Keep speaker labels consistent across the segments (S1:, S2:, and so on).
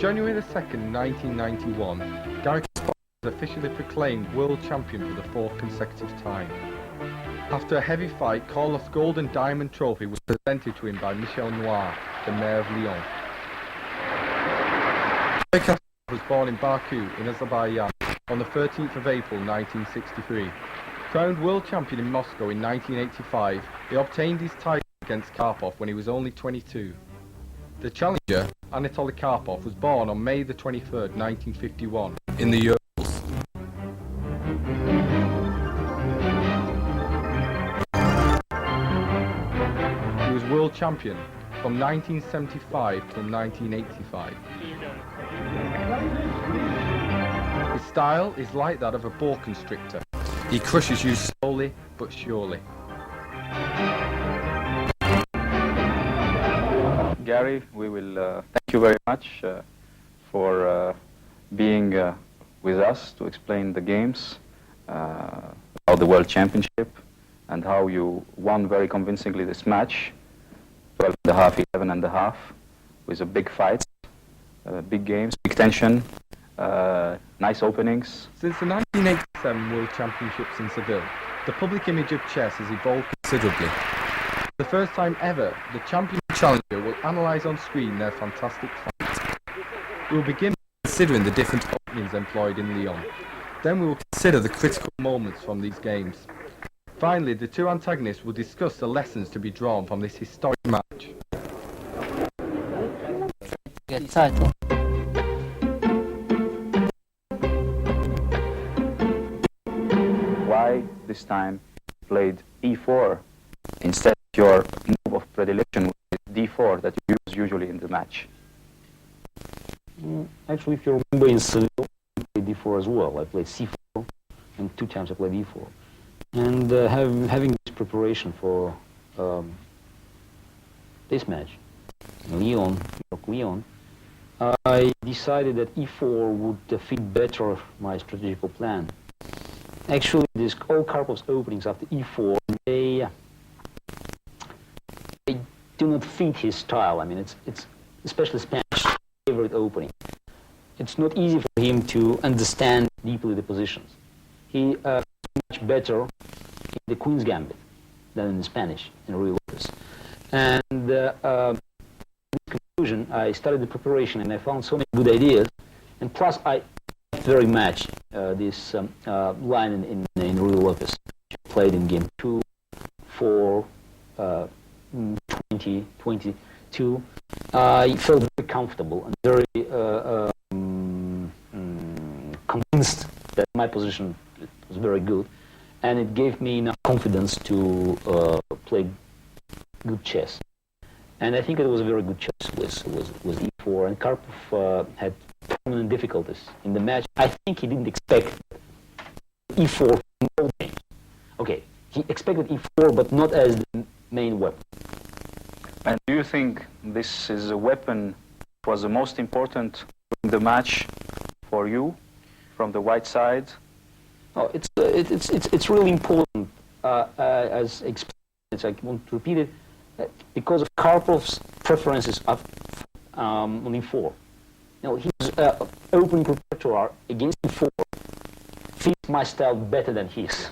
S1: January the 2nd, 1991, Kacpov was officially proclaimed world champion for the fourth consecutive time. After a heavy fight, Karlov's gold and diamond trophy was presented to him by Michel Noir, the mayor of Lyon. Kacpov was born in Baku in Azerbaijan on the 13th of April 1963. Crowned world champion in Moscow in 1985, he obtained his title against Karpov when he was only 22. The challenger, Anatoly Karpov, was born on May the 23rd, 1951, in the Urals. He was world champion from 1975 till 1985. His style is like that of a boa constrictor. He crushes you slowly but surely.
S2: Gary, we will thank you very much for being with us to explain the games, about the World Championship, and how you won very convincingly this match, 12.5, 11.5, with a big fight, big games, big tension, nice openings.
S1: Since the 1987 World Championships in Seville, the public image of chess has evolved considerably. For the first time ever, the champion challenger will analyse on screen their fantastic fight. We will begin by considering the different openings employed in Lyon. Then we will consider the critical moments from these games. Finally, the two antagonists will discuss the lessons to be drawn from this historic match.
S3: Get title.
S2: Why this time played e4 instead of your move of predilection, which is d4 that you use usually in the match?
S4: Actually, if you remember in Seville, I played d4 as well. I played c4, and 2 times I played e4. And having this preparation for this match, Lyon, I decided that e4 would fit better my strategical plan. Actually, all Karpov's openings after e4, they do not fit his style. I mean, it's especially Spanish favorite opening. It's not easy for him to understand deeply the positions. He is much better in the Queen's Gambit than in the Spanish, in real office. And in conclusion, I started the preparation and I found so many good ideas. And plus, I very much this line in real office. Played in game 2, 4, 20, 22. I felt very comfortable and very convinced that my position was very good, and it gave me enough confidence to play good chess. And I think it was a very good chess with e4, and Karpov had permanent difficulties in the match. I think he didn't expect e4 in all games. Okay, he expected e4, but not as the main weapon.
S2: And do you think this is a weapon that was the most important in the match for you from the white side?
S4: Oh, it's really important. As explained, I want to repeat it, because of Karpov's preferences on e4. You know, his opening repertoire against e4 fits my style better than his.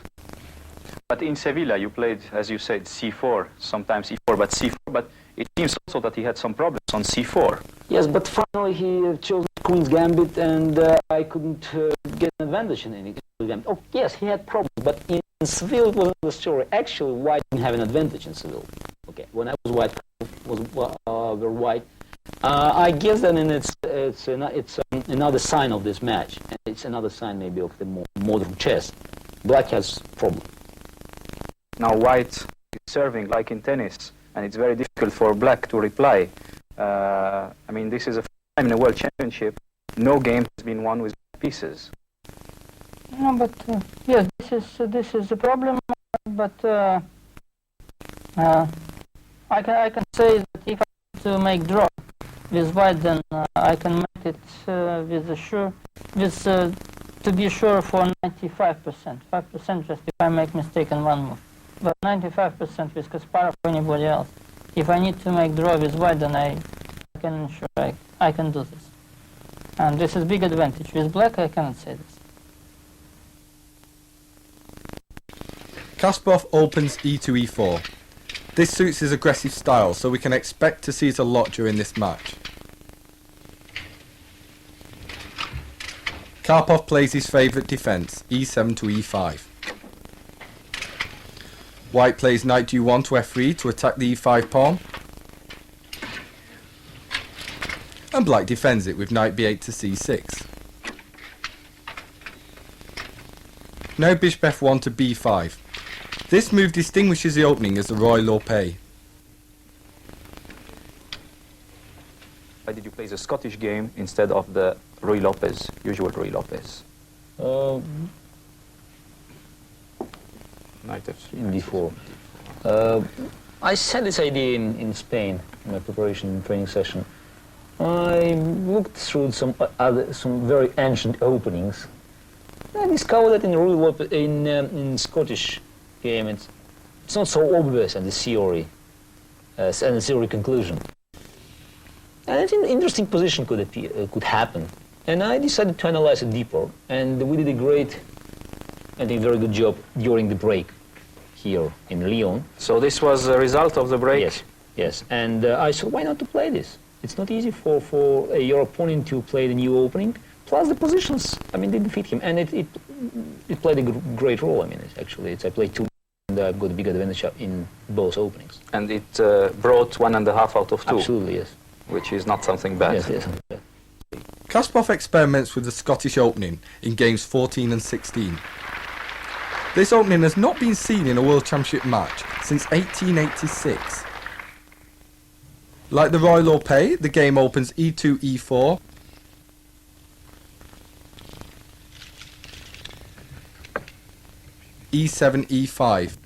S2: But in Sevilla, you played, as you said, c4, sometimes e4, but c4. But it seems also that he had some problems on c4.
S4: Yes, but finally he chose Queen's Gambit, and I couldn't get an advantage in any Gambit. Oh, yes, he had problems, but in Seville it was another story. Actually, White didn't have an advantage in Seville. Okay, when I was White, were White. I guess that it's another sign of this match, and it's another sign maybe of the more modern chess. Black has problem.
S2: Now White is serving like in tennis, and it's very difficult for Black to reply. I mean, this is a first time in a World Championship. No game has been won with pieces.
S3: No, but yes, this is the problem. But I can say that if I want to make draw with White, then I can make it to be sure for 95%. 5% just if I make mistake in one move. But 95% with Kasparov or anybody else. If I need to make draw with White, then I can ensure I can do this. And this is big advantage. With black, I cannot say this.
S1: Kasparov opens e2 e4. This suits his aggressive style, so we can expect to see it a lot during this match. Karpov plays his favourite defence, e7 to e5. White plays knight d1 to f3 to attack the e5 pawn. And black defends it with knight b8 to c6. Now bishop f1 to b5. This move distinguishes the opening as the Roy Lopez.
S2: Why did you play the Scottish game instead of the Ruy Lopez, usual Ruy Lopez? Knight f3.
S4: Before. I had this idea in Spain, in my preparation training session. I looked through some very ancient openings. I discovered that in Ruy Lopez, in Scottish game, it's not so obvious and the theory, and the theory conclusion. And it's an interesting position could happen. And I decided to analyze it deeper, and we did a great, I think, very good job during the break here in Lyon.
S2: So this was a result of the break?
S4: Yes, yes. And I said, why not to play this? It's not easy for your opponent to play the new opening. Plus the positions, I mean, didn't fit him, and it played a great role. I mean, I played two, and I've got a big advantage in both openings.
S2: And it brought 1.5 out of 2?
S4: Absolutely, yes.
S2: Which is not something bad.
S4: Yes, yes.
S1: Kasparov experiments with the Scottish opening in games 14 and 16. This opening has not been seen in a World Championship match since 1886. Like the Roy Lopez, the game opens e2, e4, e7, e5,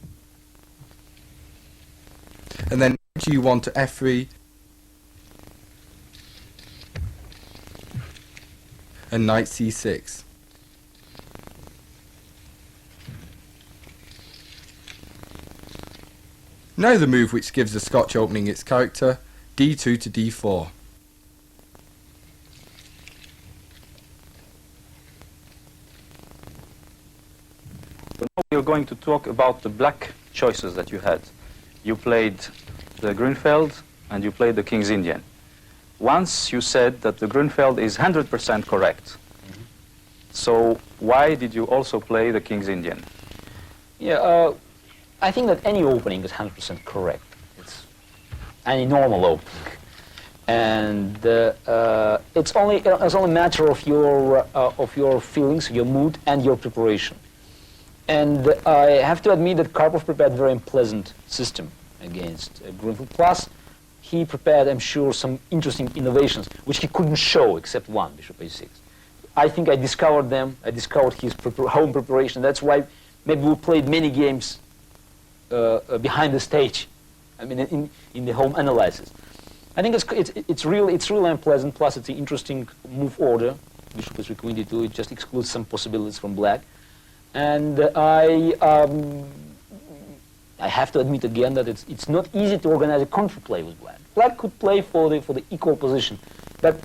S1: and then g1 to f3, and knight c6. Now the move which gives the Scotch opening its character, d2 to d4.
S2: Now we're going to talk about the black choices that you had. You played the Grunfeld and you played the King's Indian. Once you said that the Grunfeld is 100% correct. So why did you also play the King's Indian?
S4: Yeah, I think that any opening is 100% correct. It's any normal opening. And it's only a matter of your feelings, your mood, and your preparation. And I have to admit that Karpov prepared a very unpleasant system against Grunfeld. Plus, he prepared, I'm sure, some interesting innovations, which he couldn't show except one, bishop a6. I think I discovered them. I discovered his home preparation. That's why maybe we played many games behind the stage. I mean, in the home analysis. I think it's really unpleasant. Plus, it's an interesting move order. Bishop is queen d2. It just excludes some possibilities from black. And I have to admit again that it's not easy to organize a counterplay with black. Black could play for the equal position, but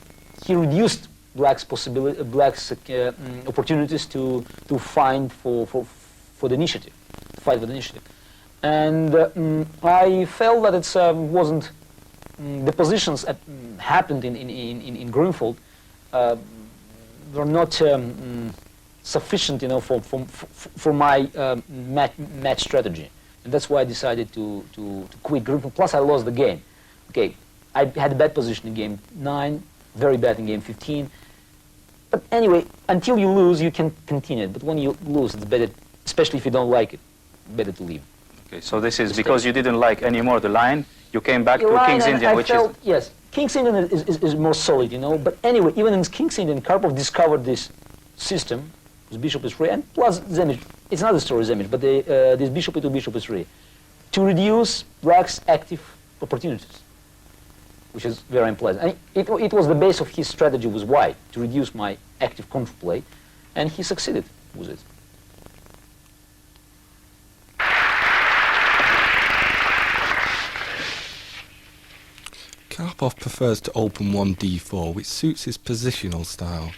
S4: he reduced black's opportunities to find for the initiative, to fight for the initiative. And I felt that it wasn't the positions happened in Grunfeld were not sufficient, for my match strategy, and that's why I decided to quit Grunfeld. Plus, I lost the game. Okay, I had a bad position in game 9, very bad in game 15. But anyway, until you lose, you can continue. But when you lose, it's better, especially if you don't like it, better to leave.
S2: Okay, so this is because you didn't like anymore the line. You came back to King's Indian, which is...
S4: Yes, King's Indian is more solid, But anyway, even in King's Indian, Karpov discovered this system, with bishop is free, and plus Zemich. It's not a story Zemich, but this bishop to bishop is free, to reduce black's active opportunities, which is very unpleasant. And it was the base of his strategy with white, to reduce my active counterplay, and he succeeded with it.
S1: Karpov Karpov prefers to open one d4, which suits his positional style.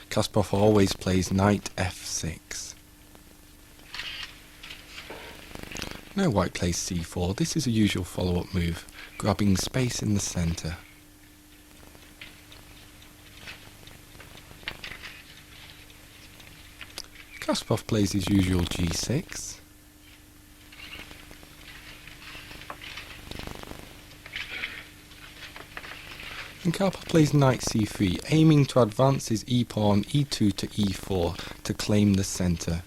S1: Kasparov always plays knight f6. Now white plays c4. This is a usual follow-up move, grabbing space in the centre. Kasparov plays his usual g6. And Karpov plays knight c3, aiming to advance his e-pawn e2 to e4 to claim the centre.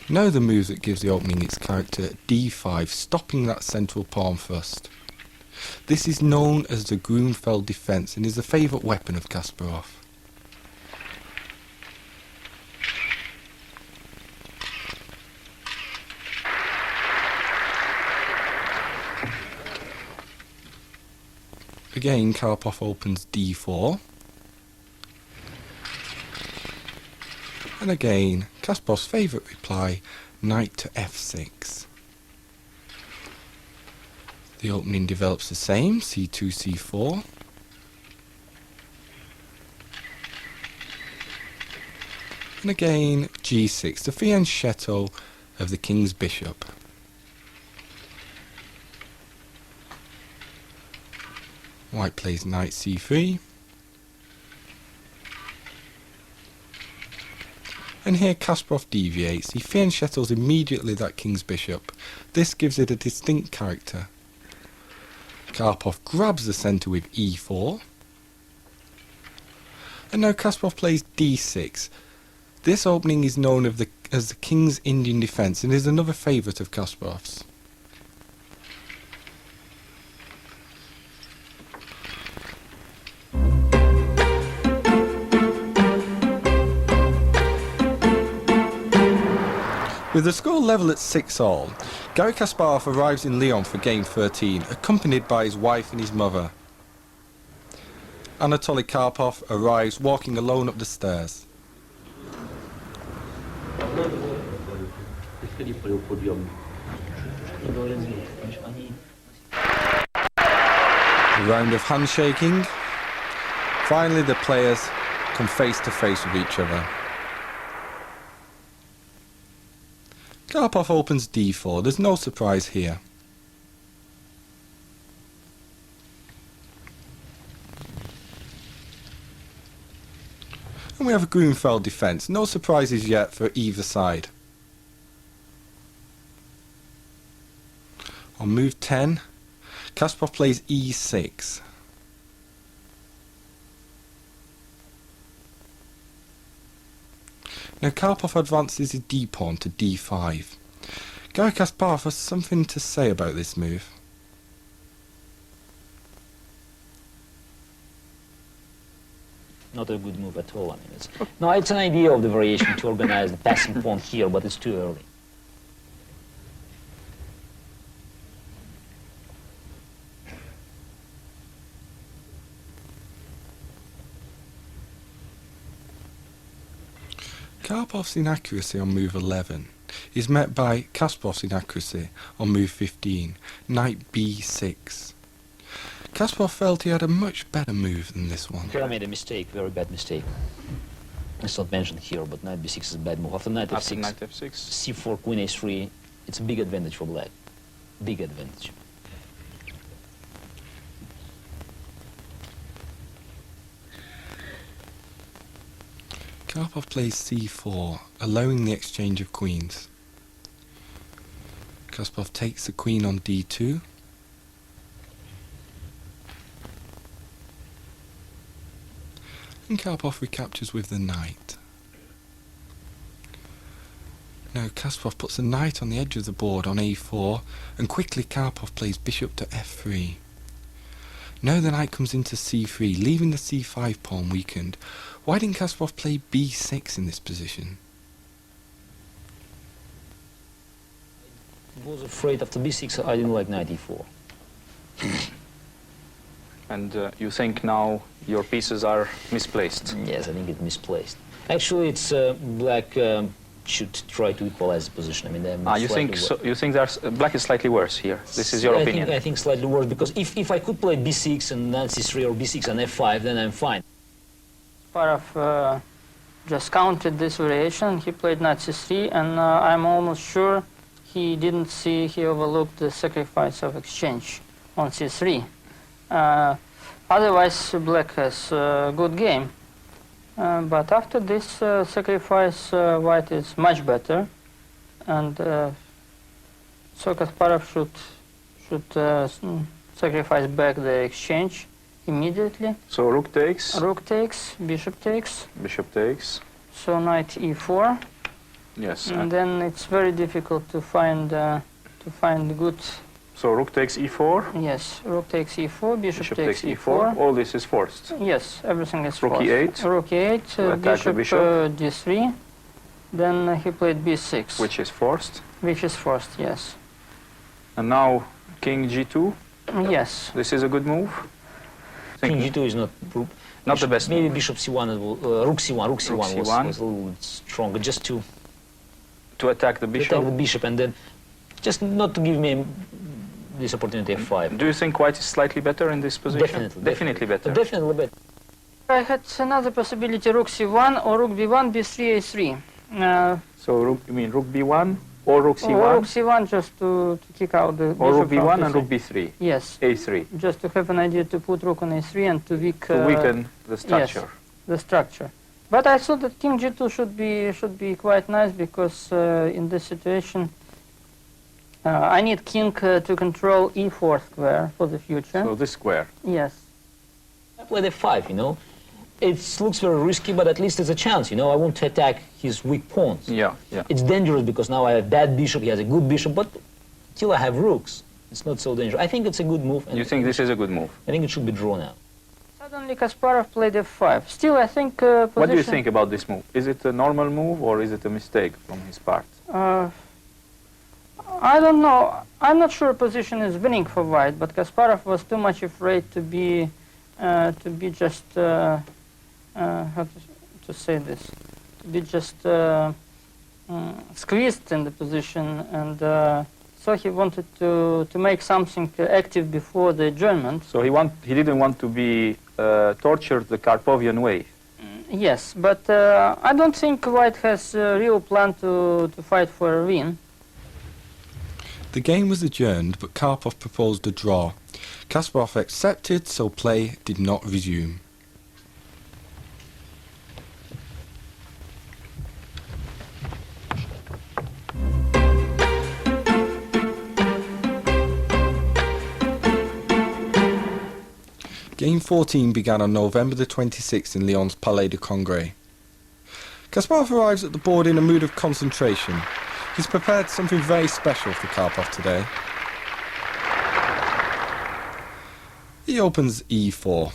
S1: Now the move that gives the opening its character d5, stopping that central pawn first. This is known as the Grunfeld defence and is the favourite weapon of Kasparov. Again, Karpov opens d4. And again, Kasparov's favourite reply, knight to f6. The opening develops the same, c2, c4. And again, g6, the fianchetto of the king's bishop. White plays knight c3. And here Kasparov deviates. He fianchettos immediately that king's bishop. This gives it a distinct character. Karpov grabs the centre with e4. And now Kasparov plays d6. This opening is known as the King's Indian defence and is another favourite of Kasparov's. With the score level at 6-all, Garry Kasparov arrives in Lyon for game 13, accompanied by his wife and his mother. Anatoly Karpov arrives walking alone up the stairs. A round of handshaking. Finally the players come face to face with each other. Karpov opens d4, there's no surprise here. And we have a Grunfeld defence, no surprises yet for either side. On move 10, Kasparov plays e6. Now Karpov advances his d-pawn to d5. Garry Kasparov has something to say about this move.
S4: Not a good move at all. I mean, it's an idea of the variation to organize the passing pawn here, but it's too early.
S1: Karpov's inaccuracy on move 11 is met by Kasparov's inaccuracy on move 15, knight b6. Kasparov felt he had a much better move than this one.
S4: Here I made a mistake, very bad mistake. It's not mentioned here, but knight b6 is a bad move. After knight f6, c4, queen a3, it's a big advantage for black. Big advantage.
S1: Karpov plays c4, allowing the exchange of queens. Kasparov takes the queen on d2. And Karpov recaptures with the knight. Now Kasparov puts the knight on the edge of the board on a4, and quickly Karpov plays bishop to f3. Now the knight comes into c3, leaving the c5 pawn weakened. Why didn't Kasparov play b6 in this position?
S4: I was afraid after b6 I didn't like knight e4.
S2: And you think now your pieces are misplaced?
S4: Yes, I think it's misplaced. Actually, it's black should try to equalize the position. I mean, they're
S2: You think
S4: slightly
S2: so, you think there's black is slightly worse here? This is your opinion.
S4: I think slightly worse, because if I could play b6 and knight c3 or b6 and f5, then I'm fine.
S3: Kasparov just counted this variation. He played knight c3, and I'm almost sure he didn't see, he overlooked the sacrifice of exchange on c3. Otherwise, black has a good game. But after this sacrifice, white is much better. And so Kasparov should sacrifice back the exchange immediately.
S2: So rook takes.
S3: Rook takes, bishop takes.
S2: Bishop takes.
S3: So knight e4.
S2: Yes.
S3: And then it's very difficult to find good.
S2: So rook takes e4.
S3: Yes, rook takes e4, bishop takes
S2: e4. All this is forced.
S3: Yes, everything is
S2: Rook
S3: forced.
S2: e8.
S3: Rook e8, bishop d3. Then he played b6.
S2: Which is forced.
S3: Which is forced, yes.
S2: And now king g2.
S3: Yes.
S2: This is a good move.
S4: King g2 is not
S2: the best.
S4: Maybe
S2: move.
S4: bishop c1, rook c1. Rook c1 was a little bit stronger, just to
S2: attack the bishop.
S4: Attack the bishop, and then just not to give me this opportunity f5.
S2: Do you think white is slightly better in this position?
S4: Definitely
S2: better.
S4: Definitely better.
S3: I had another possibility: rook c1 or rook b1, b3, a3.
S2: So you mean rook b1 or rook c1?
S3: Or rook c1 just to kick out the
S2: or rook
S3: bishop
S2: b1
S3: from
S2: and rook b3.
S3: Yes.
S2: a3.
S3: Just to have an idea to put rook on a3 and to
S2: weaken the structure.
S3: Yes, the structure. But I thought that king g2 should be quite nice, because in this situation I need king to control e4 square for the future.
S2: So this square.
S3: Yes.
S4: I played f5, you know. It looks very risky, but at least it's a chance, you know. I want to attack his weak pawns.
S2: Yeah.
S4: It's dangerous because now I have bad bishop, he has a good bishop, but still I have rooks. It's not so dangerous. I think it's a good move.
S2: You think this is a good move?
S4: I think it should be drawn out.
S3: Suddenly Kasparov played f5. Still, I think position...
S2: What do you think about this move? Is it a normal move or is it a mistake from his part?
S3: I don't know. I'm not sure position is winning for white, but Kasparov was too much afraid to be just how to say this? To be just squeezed in the position, and so he wanted to make something active before the adjournment.
S2: So he didn't want to be tortured the Karpovian way.
S3: Yes, but I don't think white has a real plan to fight for a win.
S1: The game was adjourned, but Karpov proposed a draw. Kasparov accepted, so play did not resume. Game 14 began on November the 26th in Lyon's Palais de Congrès. Kasparov arrives at the board in a mood of concentration. He's prepared something very special for Karpov today. He opens e4.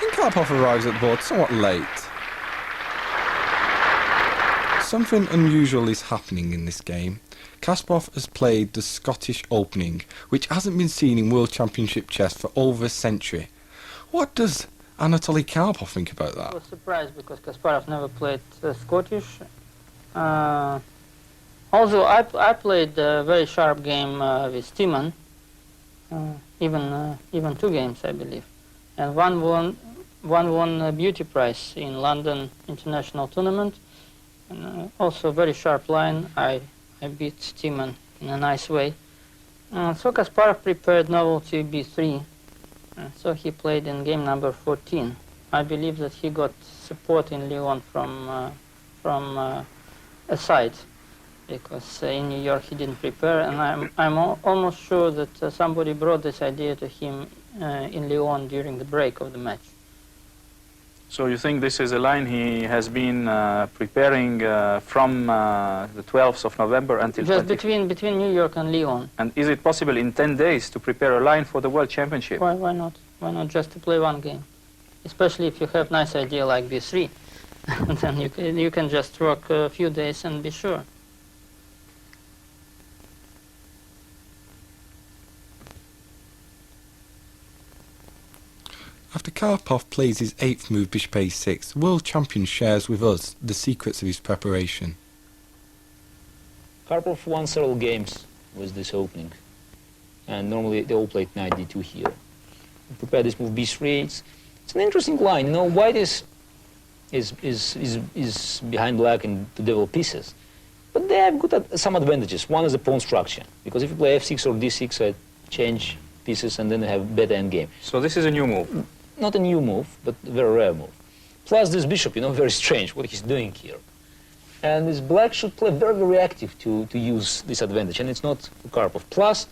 S1: And Karpov arrives at the board somewhat late. Something unusual is happening in this game. Kasparov has played the Scottish opening, which hasn't been seen in World Championship chess for over a century. What does Anatoly Karpov think about that?
S3: I was surprised because Kasparov never played Scottish. Also, I played a very sharp game with Timon, even 2 games, I believe, and one won a beauty prize in London International Tournament, and also a very sharp line. I beat Timon in a nice way. So Kasparov prepared novelty b3. So he played in game number 14. I believe that he got support in Lyon from a side, because in New York he didn't prepare, and I'm almost sure that somebody brought this idea to him in Lyon during the break of the match.
S2: So you think this is a line he has been preparing from the 12th of November until
S3: just between New York and Lyon.
S2: And is it possible in 10 days to prepare a line for the World Championship?
S3: Why not? Why not just to play one game? Especially if you have nice idea like b3, then you can just work a few days and be sure.
S1: After Karpov plays his 8th move bishop a6, the world champion shares with us the secrets of his preparation.
S4: Karpov won several games with this opening, and normally they all played knight d2 here. Prepare this move b3. It's an interesting line. You know, white is behind black in to develop pieces, but they have some advantages. One is the pawn structure, because if you play f6 or d6, I change pieces and then they have better endgame.
S2: So this is a new move?
S4: Not a new move, but a very rare move. Plus this bishop, you know, very strange what he's doing here. And this black should play very, very active to use this advantage, and it's not Karpov. Plus,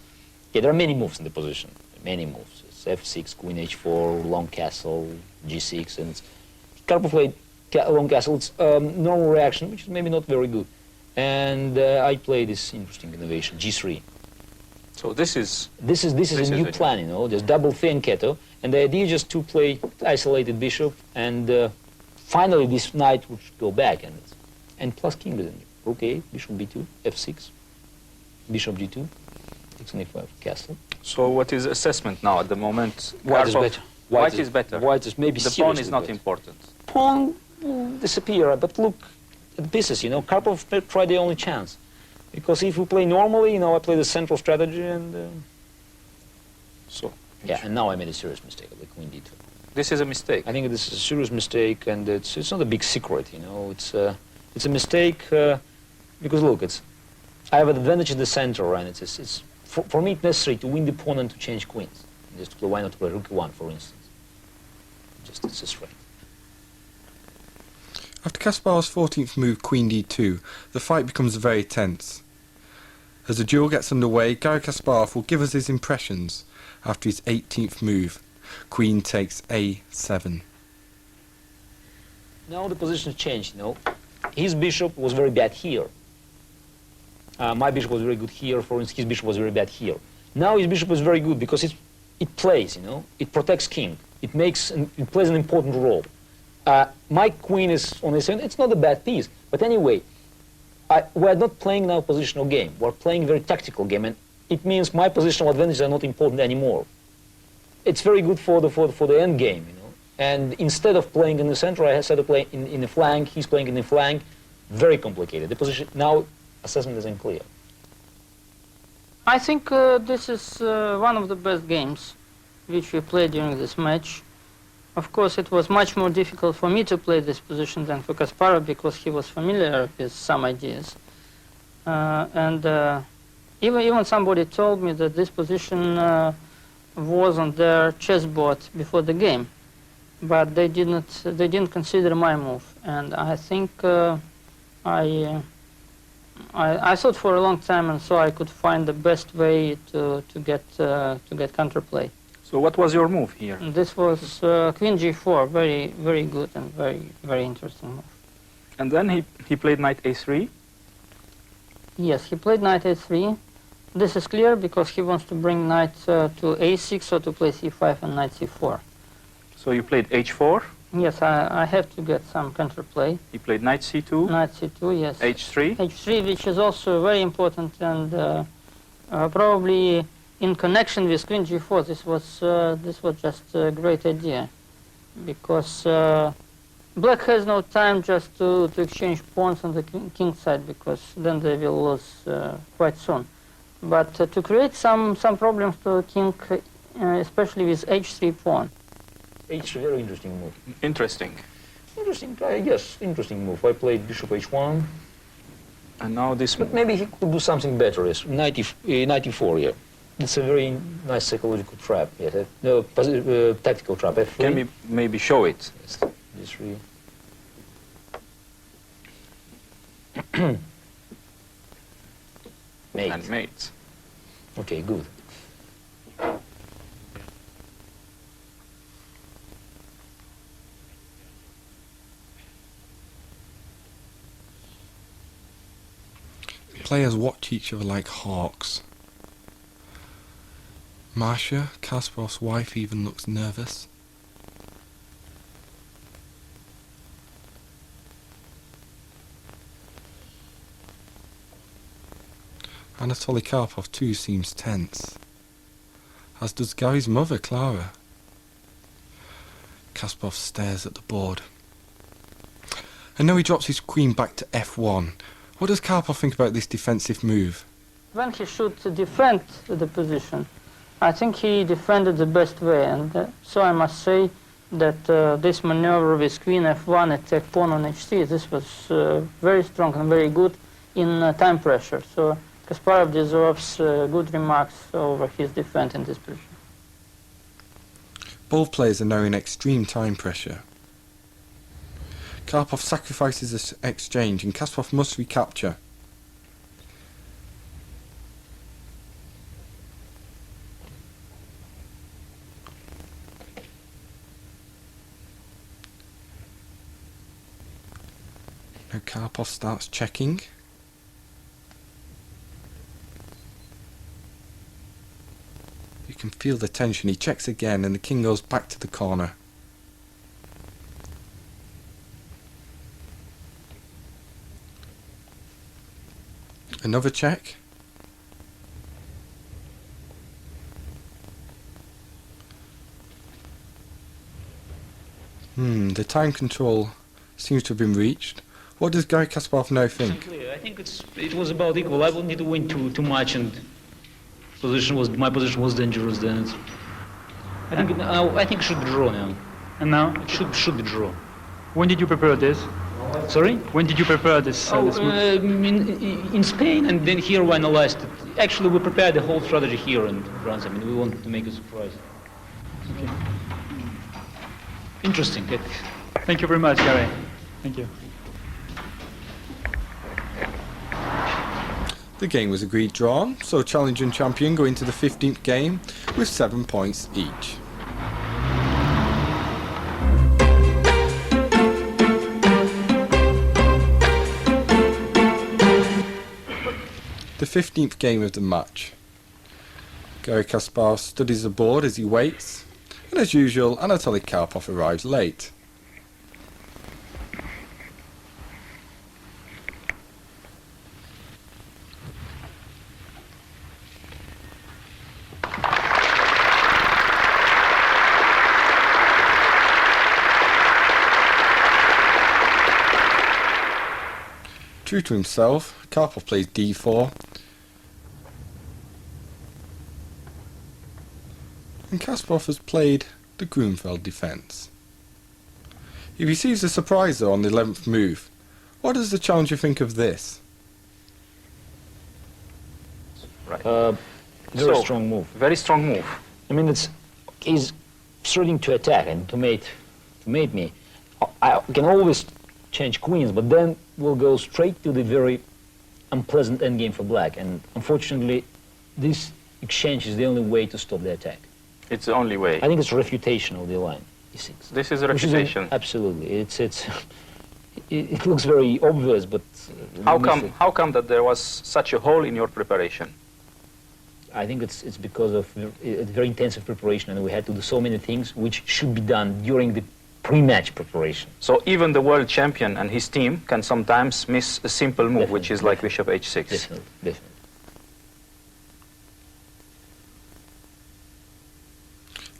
S4: yeah, there are many moves in the position, many moves. It's f6, queen h4, long castle, g6, and Karpov played long castle. It's normal reaction, which is maybe not very good. And I play this interesting innovation, g3.
S2: So this is
S4: a new plan, you know, there's double fianchetto, and the idea is just to play isolated bishop, and finally this knight would go back, and plus king is in here. Rook a, bishop b2, f6, bishop g2, takes an a5, castle.
S2: So what is assessment now at the moment?
S4: White is better.
S2: White is better.
S4: White is maybe
S2: the pawn is not
S4: better.
S2: important.
S4: Pawn will disappear, but look at the pieces, you know, Karpov tried the only chance. Because if we play normally, you know, I play the central strategy, and
S2: so
S4: yeah, and now I made a serious mistake, like queen d2.
S2: This is a mistake.
S4: I think this is a serious mistake, and it's not a big secret, you know. It's a mistake because look, I have an advantage in the center, and it's for me it's necessary to win the pawn and to change queens. Just to play, why not play rook e1, for instance? Just it's a strength.
S1: After Kasparov's 14th move, queen d2, the fight becomes very tense. As the duel gets underway, Garry Kasparov will give us his impressions after his 18th move, queen takes a7.
S4: Now the position changed, you know. His bishop was very bad here. My bishop was very good here, for instance, his bishop was very bad here. Now his bishop is very good because it plays, you know, it protects king, it plays an important role. My queen is on this end, it's not a bad piece, but anyway, we're not playing now a positional game, we're playing a very tactical game, and it means my positional advantages are not important anymore. It's very good for the end game, you know, and instead of playing in the center, I had to play in the flank, he's playing in the flank, very complicated. The position, now, assessment is unclear.
S3: I think this is one of the best games which we played during this match. Of course, it was much more difficult for me to play this position than for Kasparov because he was familiar with some ideas. Even somebody told me that this position was on their chessboard before the game, but they didn't consider my move. And I think I thought for a long time, and so I could find the best way to get counterplay.
S2: So what was your move here?
S3: This was queen g4, very, very good and very, very interesting move.
S2: And then he played knight a3?
S3: Yes, he played knight a3. This is clear because he wants to bring knight to a6 or to play c5 and knight c4.
S2: So you played h4?
S3: Yes, I have to get some counterplay.
S2: He played knight c2?
S3: Knight c2, yes.
S2: h3?
S3: h3, which is also very important, and probably in connection with queen g4, this was just a great idea, because black has no time just to exchange pawns on the king side, because then they will lose quite soon. But to create some problems to the king, especially with h3 pawn.
S4: H3, very interesting move.
S2: Interesting.
S4: Interesting, yes, interesting move. I played bishop h1.
S2: And now this
S4: But
S2: move.
S4: maybe he could do something better, yes. Knight e4 here. It's a very nice psychological trap, yes. No, tactical trap. F3.
S2: Can we maybe show it?
S4: Yes, d3. Mate.
S2: And mate.
S4: Okay, good.
S1: Players watch each other like hawks. Masha, Kasparov's wife, even looks nervous. Anatoly Karpov too seems tense, as does Gary's mother, Clara. Kasparov stares at the board. And now he drops his queen back to f1. What does Karpov think about this defensive move?
S3: When he should defend the position, I think he defended the best way, and so I must say that this maneuver with queen f1 attack pawn on h3, this was very strong and very good in time pressure. So Kasparov deserves good remarks over his defense in this position.
S1: Both players are now in extreme time pressure. Karpov sacrifices this exchange and Kasparov must recapture. Now Karpov starts checking. You can feel the tension. He checks again and the king goes back to the corner. Another check. The time control seems to have been reached. What does Garry Kasparov now think?
S4: I think it was about equal. I wouldn't need to win too much, and my position was dangerous then. I think it should be draw now.
S5: And now?
S4: It should be draw.
S5: When did you prepare this?
S4: Sorry?
S5: When did you prepare this? This move?
S4: In Spain, and then here we analyzed it. Actually, we prepared the whole strategy here in France. I mean, we wanted to make a surprise.
S5: Okay.
S4: Interesting.
S5: Thank you very much, Garry. Thank you.
S1: The game was agreed drawn, so challenger and champion go into the 15th game with 7 points each. The 15th game of the match. Garry Kasparov studies the board as he waits, and as usual, Anatoly Karpov arrives late. True to himself, Karpov plays d4, and Kasparov has played the Grunfeld defence. He receives a surprise though on the 11th move. What does the challenger think of this?
S2: Right.
S4: Very strong move.
S2: Very strong move.
S4: I mean, he's starting to attack and to mate me. I can always change queens, but then we'll go straight to the very unpleasant endgame for black. And unfortunately, this exchange is the only way to stop the attack.
S2: It's the only way.
S4: I think it's a refutation of the line, e6.
S2: This is a refutation.
S4: Absolutely. It looks very obvious, but
S2: How come that there was such a hole in your preparation?
S4: I think it's because of a very intensive preparation, and we had to do so many things which should be done during the pre-match preparation.
S2: So even the world champion and his team can sometimes miss a simple move, which is like bishop h6.
S4: Definitely.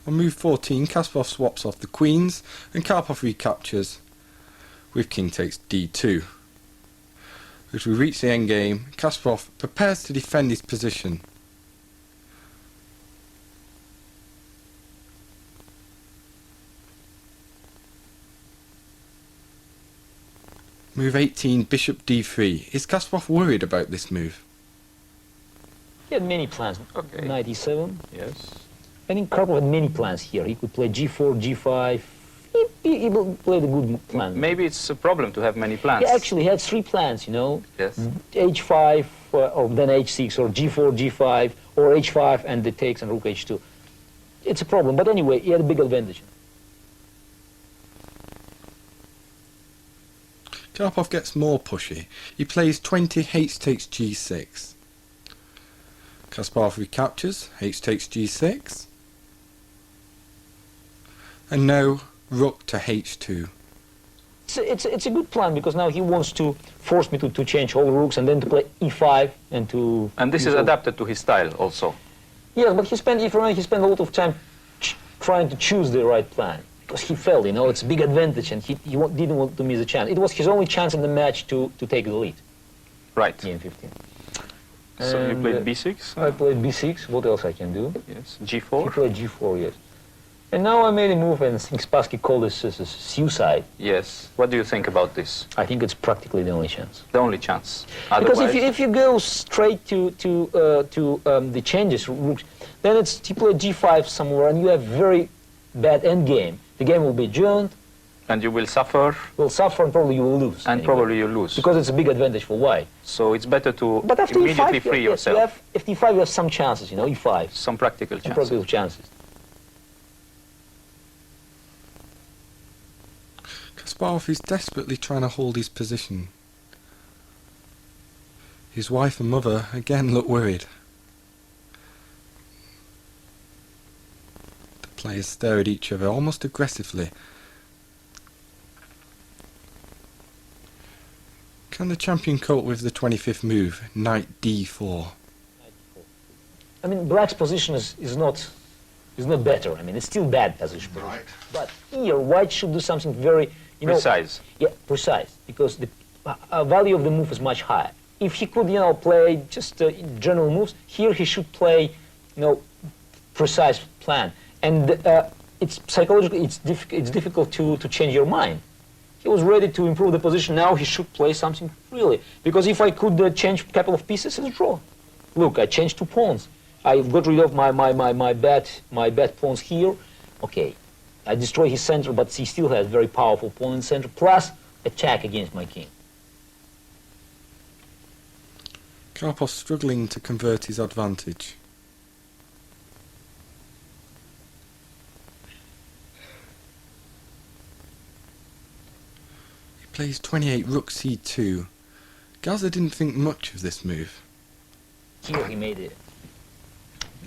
S1: On move 14, Kasparov swaps off the queens, and Karpov recaptures with king takes d2. As we reach the endgame, Kasparov prepares to defend his position. Move 18, bishop d3. Is Kasparov worried about this move?
S4: He had many plans.
S2: Okay.
S4: Knight e7.
S2: Yes.
S4: I think Karpov had many plans here. He could play g4, g5. He played a good plan.
S2: Maybe it's a problem to have many plans.
S4: He actually had 3 plans, you know.
S2: Yes.
S4: h5, or then h6, or g4, g5, or h5, and the takes and rook h2. It's a problem, but anyway, he had a big advantage.
S1: Karpov gets more pushy. He plays 20, h takes g6. Kasparov recaptures, h takes g6. And now rook to h2.
S4: It's a good plan, because now he wants to force me to change all rooks and then to play e5 and to...
S2: And this is adapted to his style also.
S4: Yes, but he spent a lot of time trying to choose the right plan. because he felt, it's a big advantage, and he didn't want to miss a chance. It was his only chance in the match to take the lead.
S2: Right.
S4: Game 15.
S2: So you
S4: And,
S2: played b6?
S4: I played b6. What else I can do?
S2: Yes.
S4: He
S2: g4?
S4: played g4, yes. And now I made a move, and Kasparov called this suicide.
S2: Yes. What do you think about this?
S4: I think it's practically the only chance.
S2: The only chance.
S4: Because
S2: Otherwise,
S4: if you go straight to the changes, rooks, then it's you play g5 somewhere, and you have very bad end game. The game will be adjourned.
S2: and you will suffer,
S4: Will suffer, and probably you will lose.
S2: and
S4: anyway.
S2: probably you lose.
S4: Because it's a big advantage for white.
S2: So it's better to
S4: But after
S2: immediately
S4: e5,
S2: free
S4: yes,
S2: yourself.
S4: you have, if e5, you have some chances, e5.
S2: Some practical
S4: Some
S2: chances.
S4: practical chances.
S1: Kasparov is desperately trying to hold his position. His wife and mother again look worried. The players stare at each other almost aggressively. Can the champion cope with the 25th move, knight d4?
S4: I mean, black's position is not better. I mean, it's still bad position.
S1: Right.
S4: But here, white should do something very,
S2: Precise.
S4: Yeah, precise, because the value of the move is much higher. If he could, play just general moves, here he should play, precise plan. And it's psychologically, it's difficult to change your mind. He was ready to improve the position. Now he should play something really. Because if I could change a couple of pieces, it's a draw. Look, I changed 2 pawns. I got rid of my bad pawns here. Okay, I destroy his center, but he still has very powerful pawn in the center, plus attack against my king.
S1: Karpov struggling to convert his advantage. He plays 28 rook c2. Gaza didn't think much of this move.
S4: Here he made it.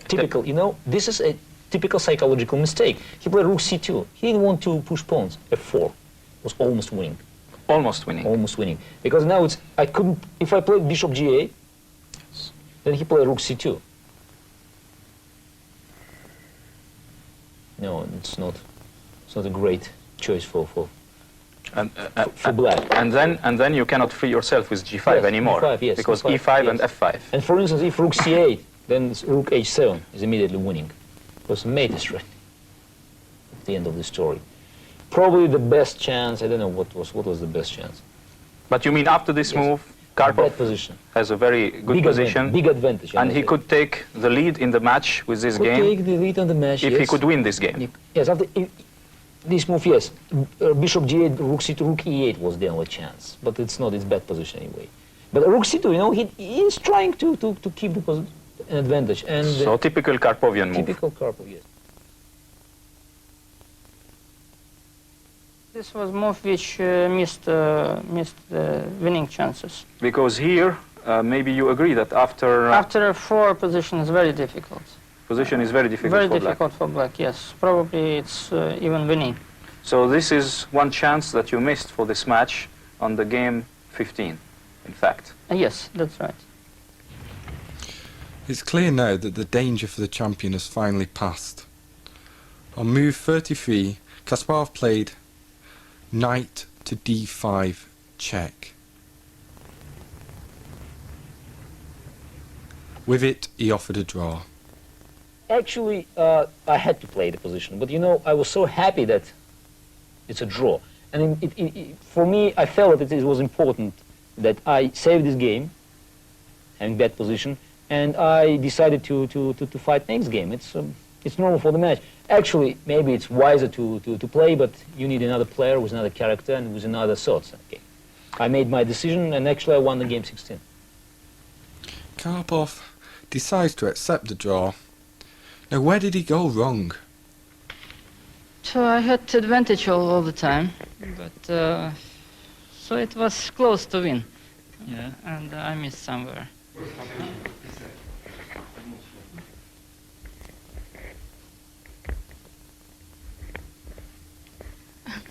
S4: Typical, this is a typical psychological mistake. He played rook c2. He didn't want to push pawns. f4 was almost winning.
S2: Almost winning.
S4: Almost winning. Because now I couldn't, if I played bishop g8, then he played rook c2. No, it's not a great choice for black.
S2: And then you cannot free yourself with g5
S4: Yes,
S2: anymore.
S4: e5, yes,
S2: because
S4: e5,
S2: e5 and
S4: yes.
S2: f5.
S4: And for instance, if rook c8, then rook h7 is immediately winning. Because mate is right at the end of the story. Probably the best chance, I don't know what was the best chance.
S2: But you mean after this
S4: Yes.
S2: move,
S4: Bad
S2: Karpov
S4: position.
S2: has a very good position,
S4: Big advantage. I
S2: and
S4: must
S2: he
S4: say.
S2: could take the lead in the match with this
S4: Could
S2: game
S4: take the lead on the match,
S2: if
S4: yes.
S2: he could win this game.
S4: Yes, after this move, yes. Bishop g8, rook c2, rook e8 was the only chance. But it's not, it's bad position anyway. But rook c2, he is trying to keep an advantage. And
S2: So typical Karpovian move.
S4: typical Karpov, yes.
S3: This was move which missed the winning chances.
S2: Because here, maybe you agree that after
S3: After 4 position is very difficult.
S2: position is very difficult
S3: Very
S2: for
S3: difficult for black, yes. Probably it's even winning.
S2: So this is one chance that you missed for this match on the game 15, in fact.
S3: Yes, that's right.
S1: It's clear now that the danger for the champion has finally passed. On move 33, Kasparov played knight to d5 check. With it, he offered a draw.
S4: Actually, I had to play the position, but I was so happy that it's a draw. And for me, I felt that it was important that I saved this game, having bad position, and I decided to fight next game. It's normal for the match. Actually, maybe it's wiser to play, but you need another player with another character and with another thoughts. Okay. I made my decision, and actually I won the game 16.
S1: Karpov decides to accept the draw. Now, where did he go wrong?
S3: So I had advantage all the time, but so it was close to win. Yeah, and I missed somewhere.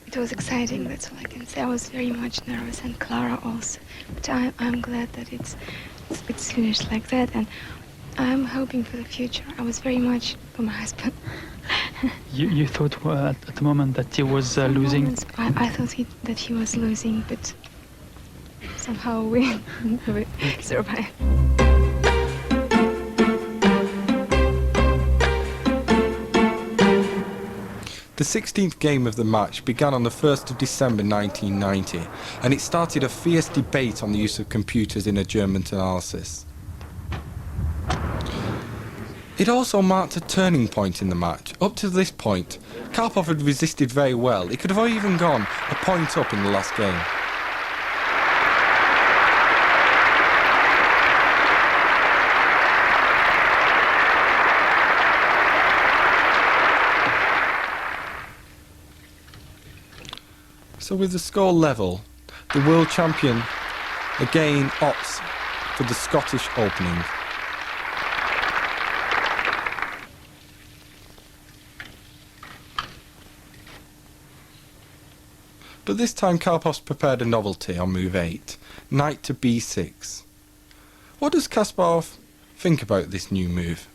S6: It was exciting, that's all I can say. I was very much nervous, and Clara also. But I'm glad that it's finished like that, and I'm hoping for the future. I was very much, for my husband,
S5: You thought at the moment that he was losing?
S6: I thought that he was losing, but somehow we survived.
S1: The 16th game of the match began on the 1st of December 1990, and it started a fierce debate on the use of computers in adjournment analysis. It also marked a turning point in the match. Up to this point, Karpov had resisted very well. He could have even gone a point up in the last game. So with the score level, the world champion again opts for the Scottish opening. But this time Karpov's prepared a novelty on move 8, knight to b6. What does Kasparov think about this new move?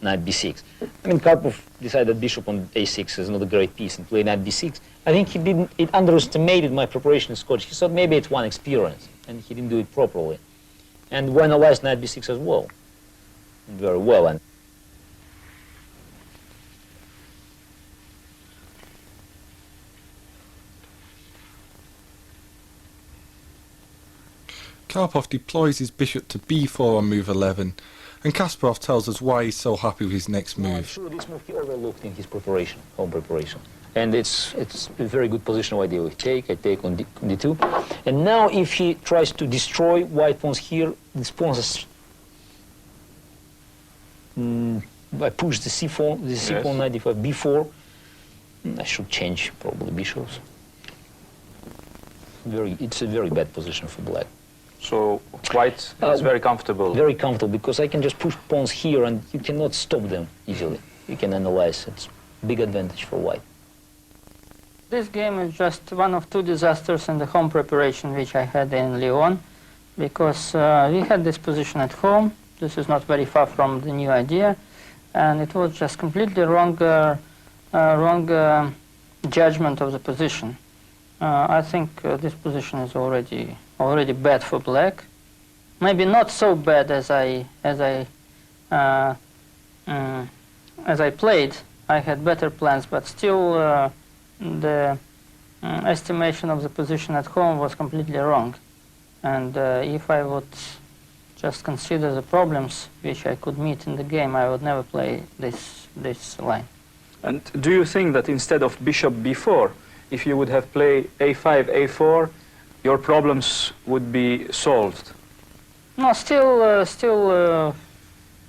S4: Knight b6. I mean, Karpov decided bishop on a6 is not a great piece and played knight b6. I think he underestimated my preparation in Scottish. He thought maybe it's one experience, and he didn't do it properly. And we analyzed knight b6 as well, and very well. And
S1: Karpov deploys his bishop to b4 on move 11, and Kasparov tells us why he's so happy with his next
S4: I'm
S1: move.
S4: sure this move he overlooked in his preparation, home preparation. And it's a very good position of idea. I take on d2. And now if he tries to destroy white pawns here, this pawn is... I push the c pawn, the c pawn, knight d5, b4. I should change probably bishops. It's a very bad position for black.
S2: So white is very comfortable.
S4: Very comfortable, because I can just push pawns here and you cannot stop them easily. You can analyze. It's a big advantage for white.
S3: This game is just one of two disasters in the home preparation which I had in Lyon, because we had this position at home. This is not very far from the new idea, and it was just completely wrong judgment of the position. I think this position is already bad for black. Maybe not so bad as I played. I had better plans, but still the estimation of the position at home was completely wrong. And if I would just consider the problems which I could meet in the game, I would never play this line.
S2: And do you think that instead of bishop b4, if you would have played a5, a4, your problems would be solved?
S3: No, still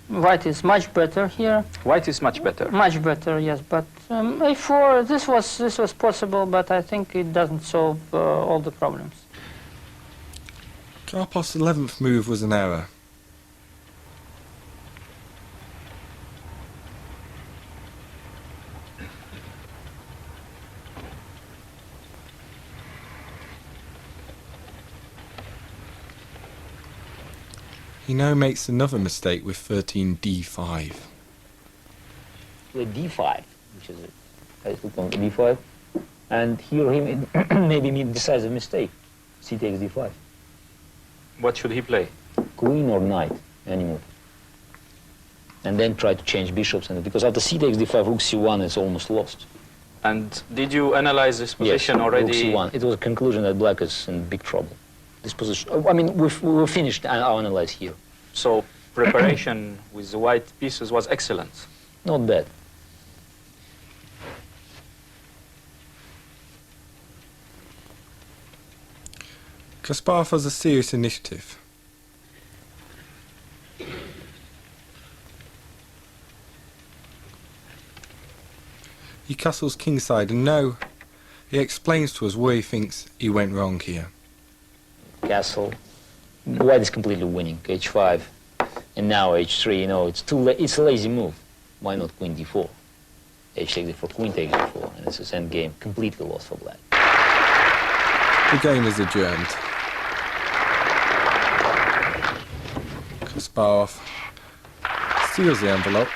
S3: white is much better here.
S2: White is much better.
S3: Much better, yes. But a4, this was possible, but I think it doesn't solve all the problems.
S1: Karpov's 11th move was an error. He now makes another mistake with 13 d5.
S4: Play d5, which is I look on d5, and here he maybe made a decisive mistake. C takes d5.
S2: What should he play?
S4: Queen or knight, any move. And then try to change bishops, and because after c takes d5, rook c1 is almost lost.
S2: And did you analyze this position already?
S4: Rook c1. It was a conclusion that black is in big trouble. This position. I mean, we finished our analyze here.
S2: So preparation with the white pieces was excellent.
S4: Not bad.
S1: Kasparov has a serious initiative. He castles kingside, and now he explains to us where he thinks he went wrong here.
S4: Castle. White is completely winning. h5, and now h3. You know, it's a lazy move. Why not queen d4? H takes d4, queen takes d4, and it's a end game completely lost for black.
S1: The game is adjourned. Kasparov seals the envelope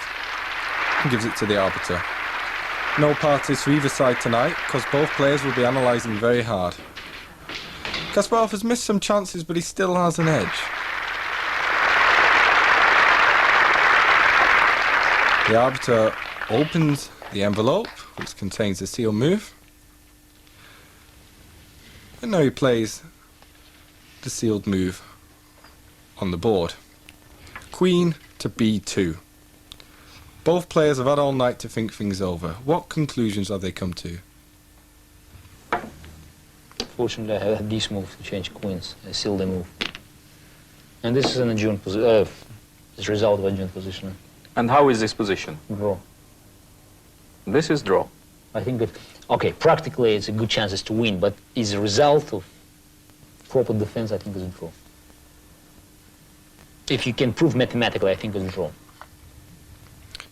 S1: and gives it to the arbiter. No parties for either side tonight, because both players will be analysing very hard. Kasparov has missed some chances, but he still has an edge. The arbiter opens the envelope, which contains the seal move. And now he plays the sealed move on the board. Queen to b2. Both players have had all night to think things over. What conclusions have they come to?
S4: Fortunately, I had this move to change queens. I sealed the move. And this is an adjourned position. It's a result of adjourned position.
S2: And how is this position?
S4: Draw.
S2: This is draw.
S4: I think that, okay, practically it's a good chances to win, but as a result of proper defense, I think it's a draw. If you can prove mathematically, I think it's a draw.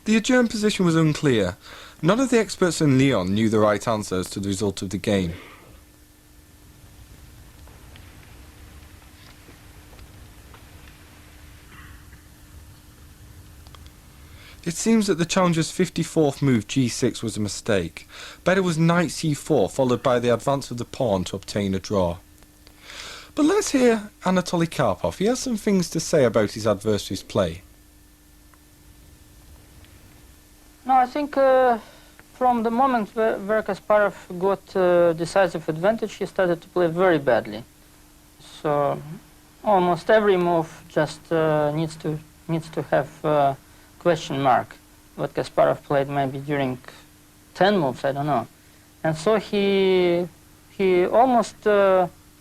S1: The adjourned position was unclear. None of the experts in Lyon knew the right answer as to the result of the game. It seems that the challenger's 54th move, g6, was a mistake. Better was knight c4, followed by the advance of the pawn to obtain a draw. But let's hear Anatoly Karpov. He has some things to say about his adversary's play.
S3: No, I think from the moment where Kasparov got decisive advantage, he started to play very badly. So almost every move just needs to have question mark. What Kasparov played maybe during 10 moves, I don't know. And so he almost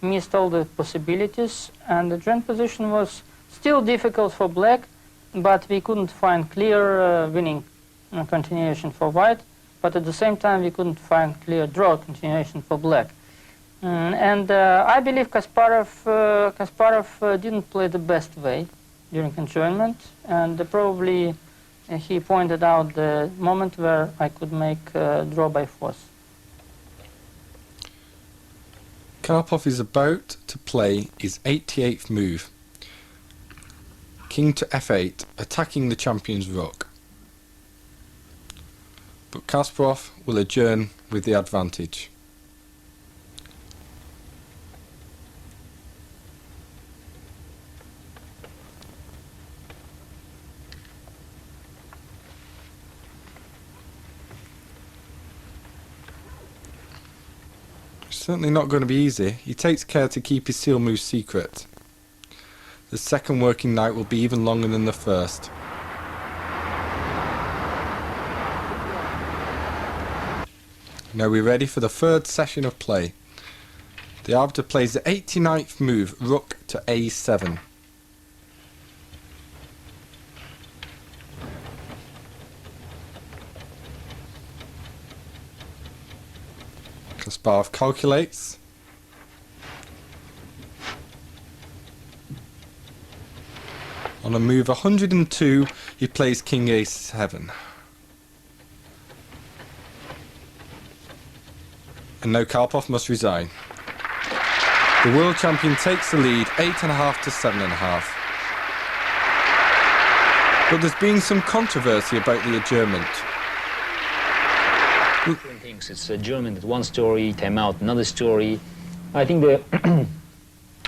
S3: missed all the possibilities, and the adjourned position was still difficult for black, but we couldn't find clear winning continuation for white, but at the same time we couldn't find clear draw continuation for black. And I believe Kasparov didn't play the best way during adjournment, and probably he pointed out the moment where I could make draw by force.
S1: Karpov is about to play his 88th move. King to f8, attacking the champion's rook. But Kasparov will adjourn with the advantage. Certainly not going to be easy. He takes care to keep his seal move secret. The second working night will be even longer than the first. Now we're ready for the third session of play. The arbiter plays the 89th move, rook to a7. Kasparov calculates. On a move 102, he plays king a7. And now Karpov must resign. The world champion takes the lead, 8.5 to 7.5. But there's been some controversy about the adjournment.
S4: Different things. It's adjournment at one story, timeout another story. I think the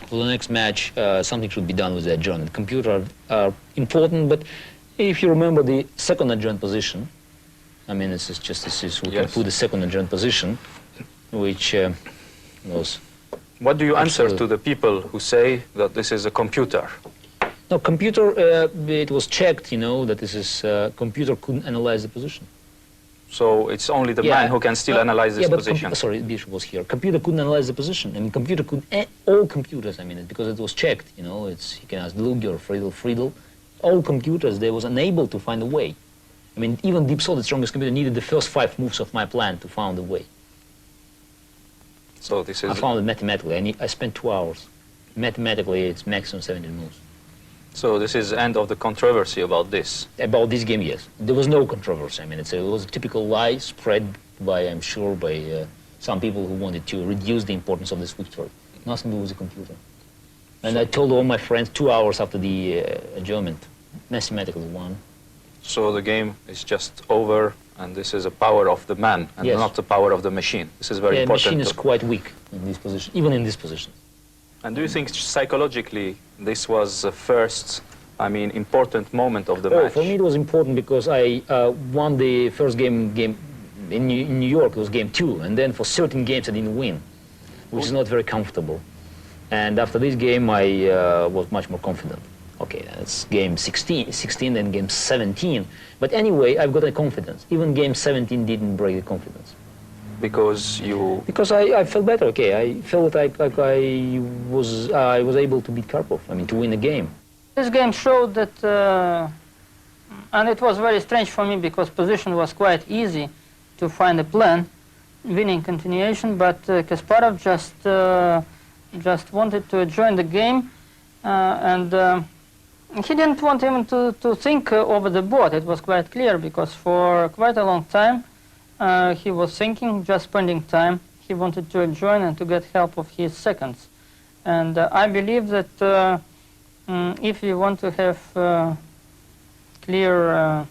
S4: for the next match, something should be done with the adjournment. Computers are important, but if you remember the second adjourned position, I mean, this is we can put the second adjourned position, which was...
S2: What do you answer to the people who say that this is a computer?
S4: No, computer, it was checked, you know, that this is, computer couldn't analyze the position.
S2: So it's only the man who can still analyze this position.
S4: Sorry, Bishop was here. Computer couldn't analyze the position. I mean, computer could, all computers, I mean, because it was checked, you know, you can ask Lugi or Friedel. All computers, they was unable to find a way. I mean, even Deep Soul, the strongest computer, needed the first 5 moves of my plan to find a way.
S2: So this is...
S4: I found it mathematically. I spent 2 hours. Mathematically, it's maximum 17 moves.
S2: So this is the end of the controversy about this?
S4: About this game, yes. There was no controversy. I mean, it was a typical lie spread by, I'm sure, by some people who wanted to reduce the importance of this victory. Nothing to do with the computer. And I told all my friends 2 hours after the adjournment, mathematical one.
S2: So the game is just over, and this is a power of the man, and
S4: Yes.
S2: not the power of the machine. This is very
S4: The
S2: important.
S4: machine is quite weak in this position, even in this position.
S2: And do you think psychologically this was the first, I mean, important moment of the
S4: Oh,
S2: match?
S4: for me it was important because I won the first game in New York. It was game 2, and then for certain games I didn't win, which is not very comfortable. And after this game I was much more confident. Okay, that's game 16 then game 17. But anyway, I've got a confidence. Even game 17 didn't break the confidence.
S2: Because you...
S4: Because I felt better, okay. I felt like I was able to beat Karpov, I mean, to win the game.
S3: This game showed that, and it was very strange for me because position was quite easy to find a plan, winning continuation, but Kasparov just wanted to join the game, and he didn't want even to think over the board. It was quite clear because for quite a long time he was thinking, just spending time. He wanted to join and to get help of his seconds. And I believe that if you want to have clear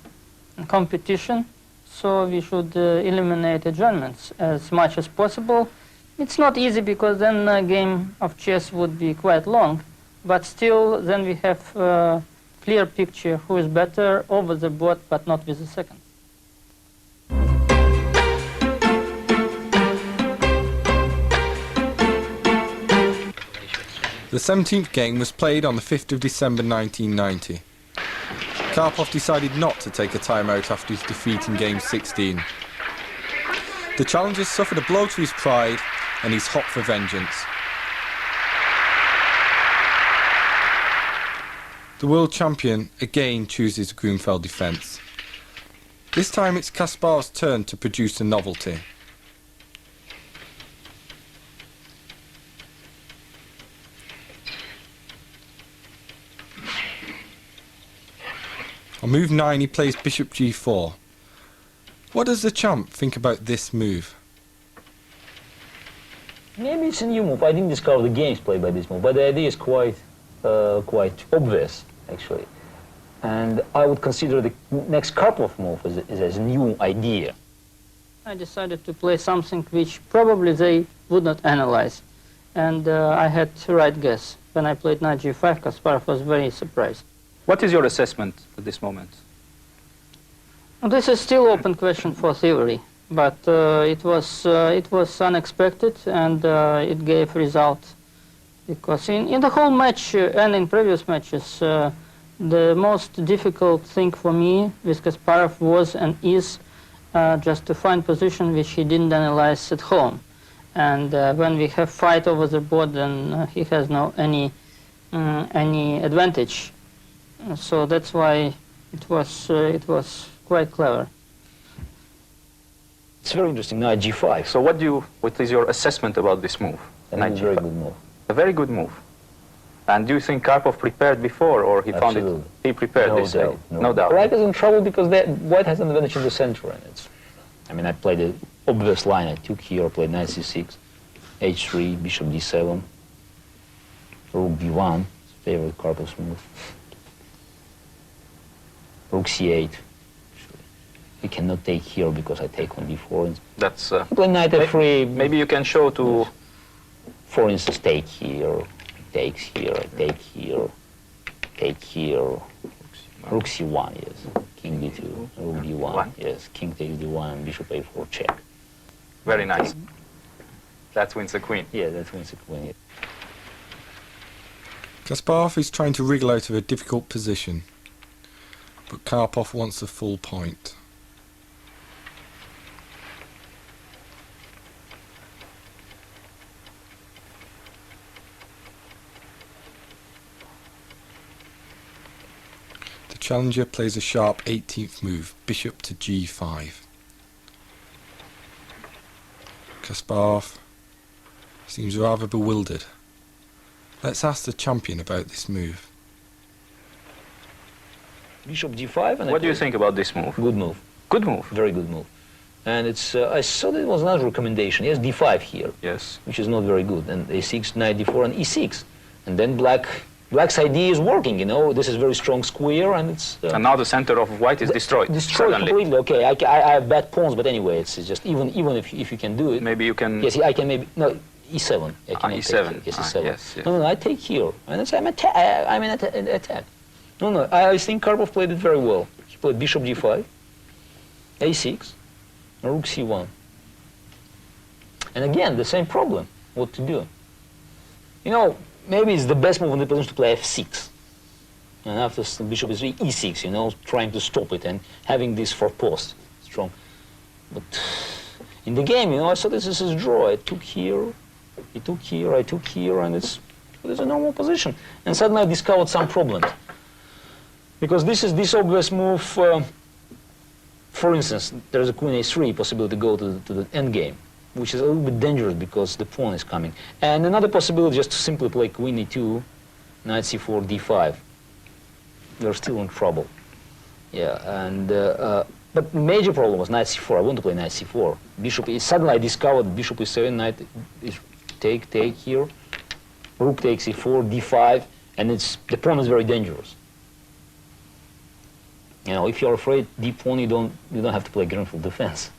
S3: competition, so we should eliminate adjournments as much as possible. It's not easy because then a game of chess would be quite long, but still then we have a clear picture who is better over the board but not with the second.
S1: The 17th game was played on the 5th of December 1990. Karpov decided not to take a timeout after his defeat in game 16. The challenger suffered a blow to his pride and he's hot for vengeance. The world champion again chooses Grunfeld defence. This time it's Kasparov's turn to produce a novelty. On move 9 he plays bishop g4. What does the champ think about this move?
S4: Maybe it's a new move. I didn't discover the games played by this move, but the idea is quite obvious, actually. And I would consider the next Karpov move as a new idea.
S3: I decided to play something which probably they would not analyze. And I had the right guess. When I played knight g5, Kasparov was very surprised.
S2: What is your assessment at this moment?
S3: This is still open question for theory, but it was unexpected and it gave result. Because in the whole match and in previous matches, the most difficult thing for me with Kasparov was and is just to find position which he didn't analyze at home. And when we have fight over the board, then he has no any advantage. So that's why it was quite clever.
S4: It's very interesting, knight g5.
S2: So what is your assessment about this move?
S4: I think it's a very good move.
S2: A very good move. And do you think Karpov prepared before, or he found it? He prepared
S4: No
S2: this.
S4: doubt.
S2: No doubt.
S4: White is in trouble because white has an advantage in the center, and I mean, I played the obvious line. I took here, played knight c6, h3, bishop d7, rook b1, favorite Karpov's move. Rook c8. He cannot take here because I take on d4.
S2: That's.
S4: I play knight f3.
S2: Maybe you can show to.
S4: For instance, take here, takes here, take here, take here. Rook c1, yes. King d2, rook d1, yes. King takes d1, bishop a4, check.
S2: Very nice. That wins the queen.
S4: Yeah, that wins the queen.
S1: Kasparov is trying to wriggle out of a difficult position, but Karpov wants the full point. The challenger plays a sharp 18th move, bishop to g5. Kasparov seems rather bewildered. Let's ask the champion about this move.
S4: Bishop d5. And
S2: What do you think about this move?
S4: Good move.
S2: Good move.
S4: Very good move. And it's, I saw that it was another recommendation. Yes, d5 here.
S2: Yes.
S4: Which is not very good. And a6, knight d4, and e6. And then black's idea is working, you know, this is very strong square, and it's...
S2: and now the center of white is destroyed.
S4: Destroyed
S2: suddenly.
S4: completely, okay, I have bad pawns, but anyway, it's just, even if you can do it...
S2: Maybe you can...
S4: Yes, I can maybe, no, e7. I cannot
S2: e7.
S4: Take, yes, e7.
S2: Yes.
S4: No, I take here, and it's, I'm in attack. No, I think Karpov played it very well. He played bishop g5, a6, rook c1. And again, the same problem, what to do. You know, maybe it's the best move in the position to play f6. And after the bishop is e6, you know, trying to stop it and having this for post strong. But in the game, you know, I saw this is a draw. I took here, he took here, I took here, and it's a normal position. And suddenly I discovered some problems. Because this obvious move, for instance, there's a queen a3 possibility to go to the end game, which is a little bit dangerous because the pawn is coming. And another possibility just to simply play queen e2, knight c4, d5. You're still in trouble. Yeah, and but major problem was knight c4. I want to play knight c4. Bishop is, suddenly I discovered bishop e7, knight is take here, rook takes e4, d5, and the pawn is very dangerous. You know, if you're afraid d pawn, you don't have to play Greenfield defense.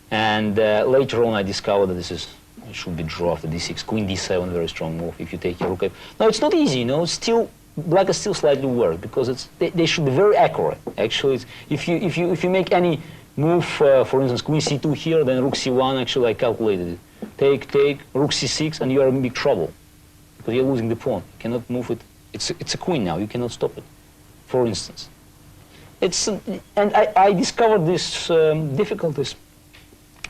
S4: And later on, I discovered that it should be draw after d6, queen d7, very strong move. If you take your rook, no, it's not easy. You know, still black is still slightly worse because they should be very accurate. Actually, if you make any move, for instance, queen c2 here, then rook c1. Actually, I calculated it. Take rook c6, and you are in big trouble because you're losing the pawn. You cannot move it. It's a queen now. You cannot stop it. For instance, and I discovered these difficulties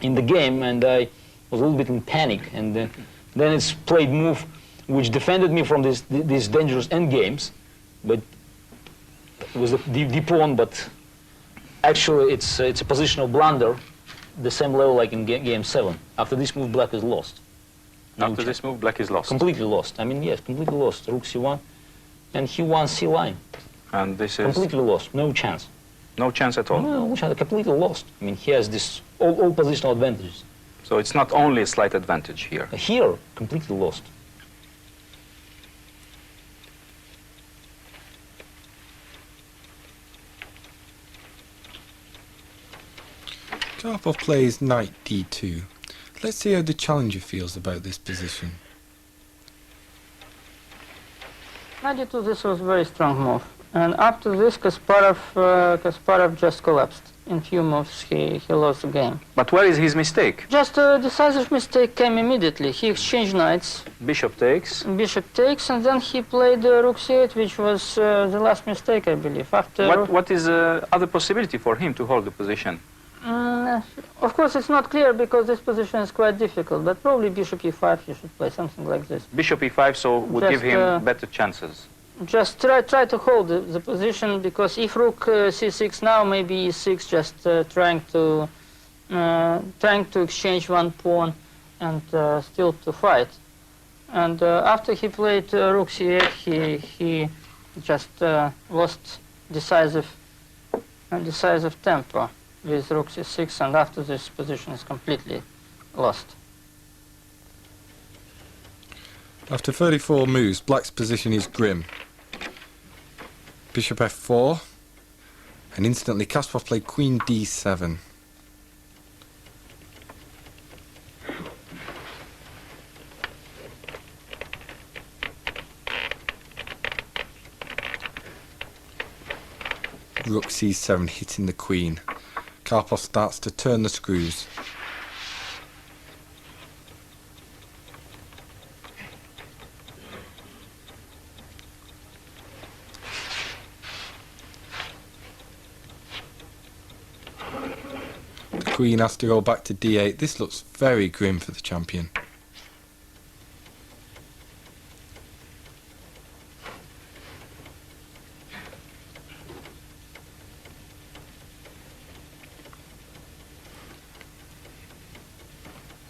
S4: in the game, and I was a little bit in panic, and then it's played move which defended me from these dangerous end games, but it was the pawn, but actually it's a positional blunder, the same level like in game 7. After this move, black is lost.
S2: After this move, black is lost.
S4: Completely lost. I mean, yes, completely lost. Rook c1, and he won c line.
S2: And this is...
S4: completely lost, no chance.
S2: No chance at all?
S4: No chance, completely lost. I mean, he has this all positional advantages.
S2: So it's not only a slight advantage here.
S4: Here, completely lost.
S1: Karpov plays knight d2. Let's see how the challenger feels about this position.
S3: Knight d2, this was a very strong move. And after this, Kasparov just collapsed. In few moves, he lost the game.
S2: But where is his mistake?
S3: Just a decisive mistake came immediately. He exchanged knights.
S2: Bishop takes.
S3: Bishop takes, and then he played rook c8, which was the last mistake, I believe. After
S2: What is other possibility for him to hold the position?
S3: Of course, it's not clear because this position is quite difficult, but probably bishop e5, you should play something like this.
S2: Bishop e5, so would
S3: Just,
S2: give him better chances.
S3: Just try to hold the position, because if rook c6 now, maybe e6, just trying to exchange one pawn and still to fight. And after he played rook c8, he just lost decisive tempo with rook c6, and after this position is completely lost.
S1: After 34 moves, black's position is grim. Bishop f4, and instantly Kasparov played queen d7. Rook c7 hitting the queen. Karpov starts to turn the screws. The queen has to go back to d8. This looks very grim for the champion.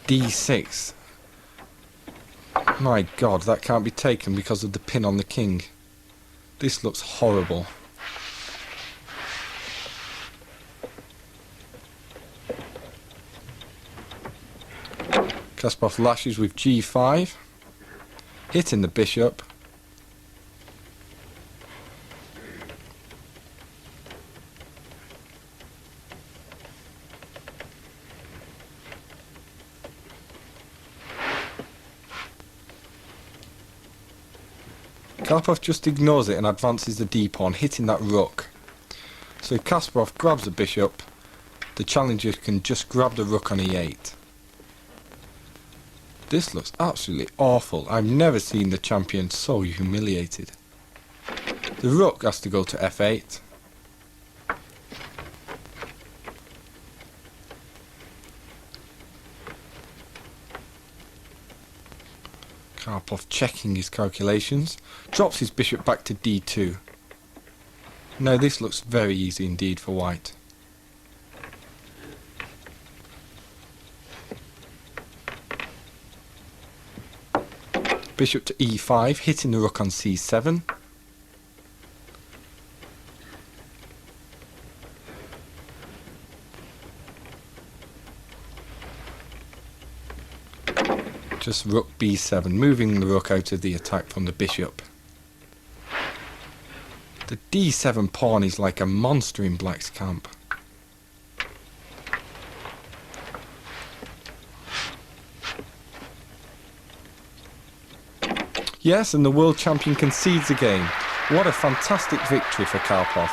S1: d6. My god, that can't be taken because of the pin on the king. This looks horrible. Kasparov lashes with g5, hitting the bishop, Karpov just ignores it and advances the d-pawn, hitting that rook. So if Kasparov grabs the bishop, the challenger can just grab the rook on e8. This looks absolutely awful. I've never seen the champion so humiliated. The rook has to go to f8. Karpov checking his calculations, drops his bishop back to d2. Now this looks very easy indeed for white. Bishop to e5, hitting the rook on c7. Just rook b7, moving the rook out of the attack from the bishop. The d7 pawn is like a monster in black's camp. Yes, and the world champion concedes the game. What a fantastic victory for Karpov.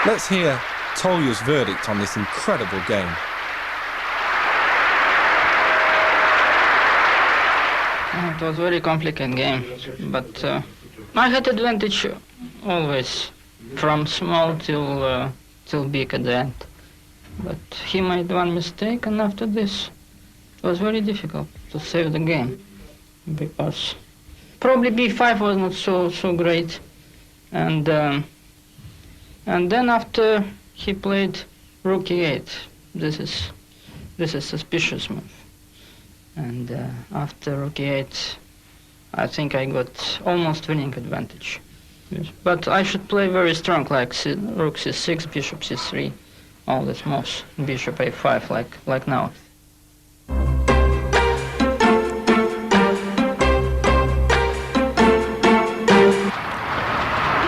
S1: Let's hear Tolya's verdict on this incredible game.
S3: It was a very complicated game, but I had advantage always, from small till big at the end. But he made one mistake, and after this, it was very difficult to save the game, because probably b5 was not so great, and then after he played rook e8. This is suspicious move. And after rook e8, I think I got almost winning advantage. Yes. But I should play very strong, like rook c6, bishop c3, all these moves, bishop a5, like now.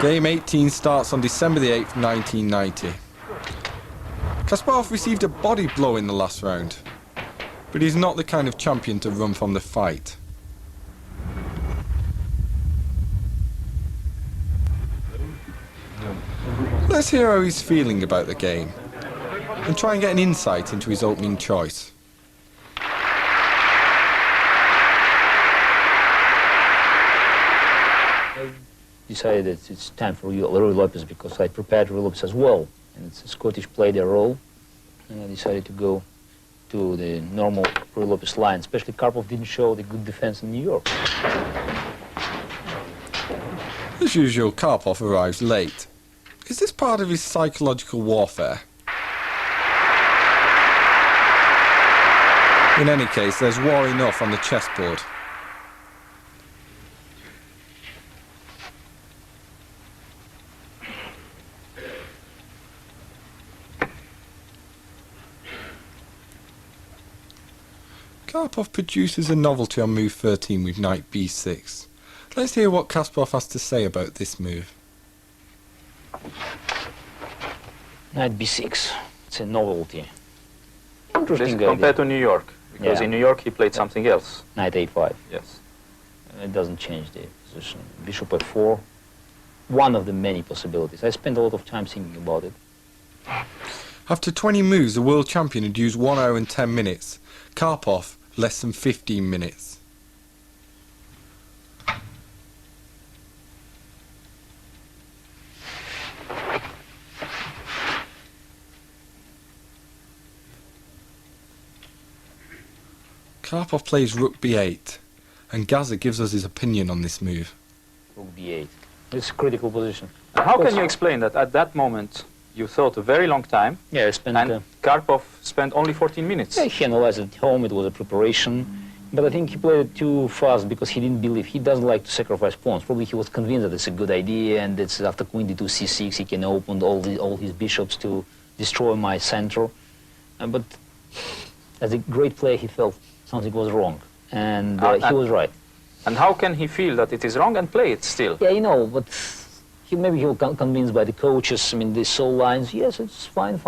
S1: Game 18 starts on December the 8th, 1990. Kasparov received a body blow in the last round, but he's not the kind of champion to run from the fight. Let's hear how he's feeling about the game, and try and get an insight into his opening choice.
S4: I decided that it's time for Ruy Lopez because I prepared Ruy Lopez as well, and it's a Scottish play their role, and I decided to go to the normal Ruy Lopez line, especially Karpov didn't show the good defense in New York.
S1: As usual, Karpov arrives late. Is this part of his psychological warfare? In any case, there's war enough on the chessboard. Karpov produces a novelty on move 13 with knight b6. Let's hear what Kasparov has to say about this move.
S4: Knight b6, it's a novelty. Interesting idea.
S2: Compared to New York, because in New York he played something else.
S4: Knight a5.
S2: Yes.
S4: It doesn't change the position. Bishop f4, one of the many possibilities. I spent a lot of time thinking about it.
S1: After 20 moves, the world champion had used 1 hour and 10 minutes. Karpov, less than 15 minutes. Karpov plays rook b8, and Gaza gives us his opinion on this move.
S4: Rook b8. It's a critical position.
S2: How can you explain that at that moment you thought a very long time,
S4: Yeah, I spent...
S2: and Karpov spent only 14 minutes?
S4: Yeah, he analyzed it at home, it was a preparation, but I think he played it too fast because he didn't believe, he doesn't like to sacrifice pawns. Probably he was convinced that it's a good idea and it's after queen d2 c6 he can open all his bishops to destroy my center. But as a great player he felt something was wrong, and he was right.
S2: And how can he feel that it is wrong and play it still?
S4: Yeah, you know, but maybe he was convinced by the coaches. I mean, they saw lines, yes, it's fine,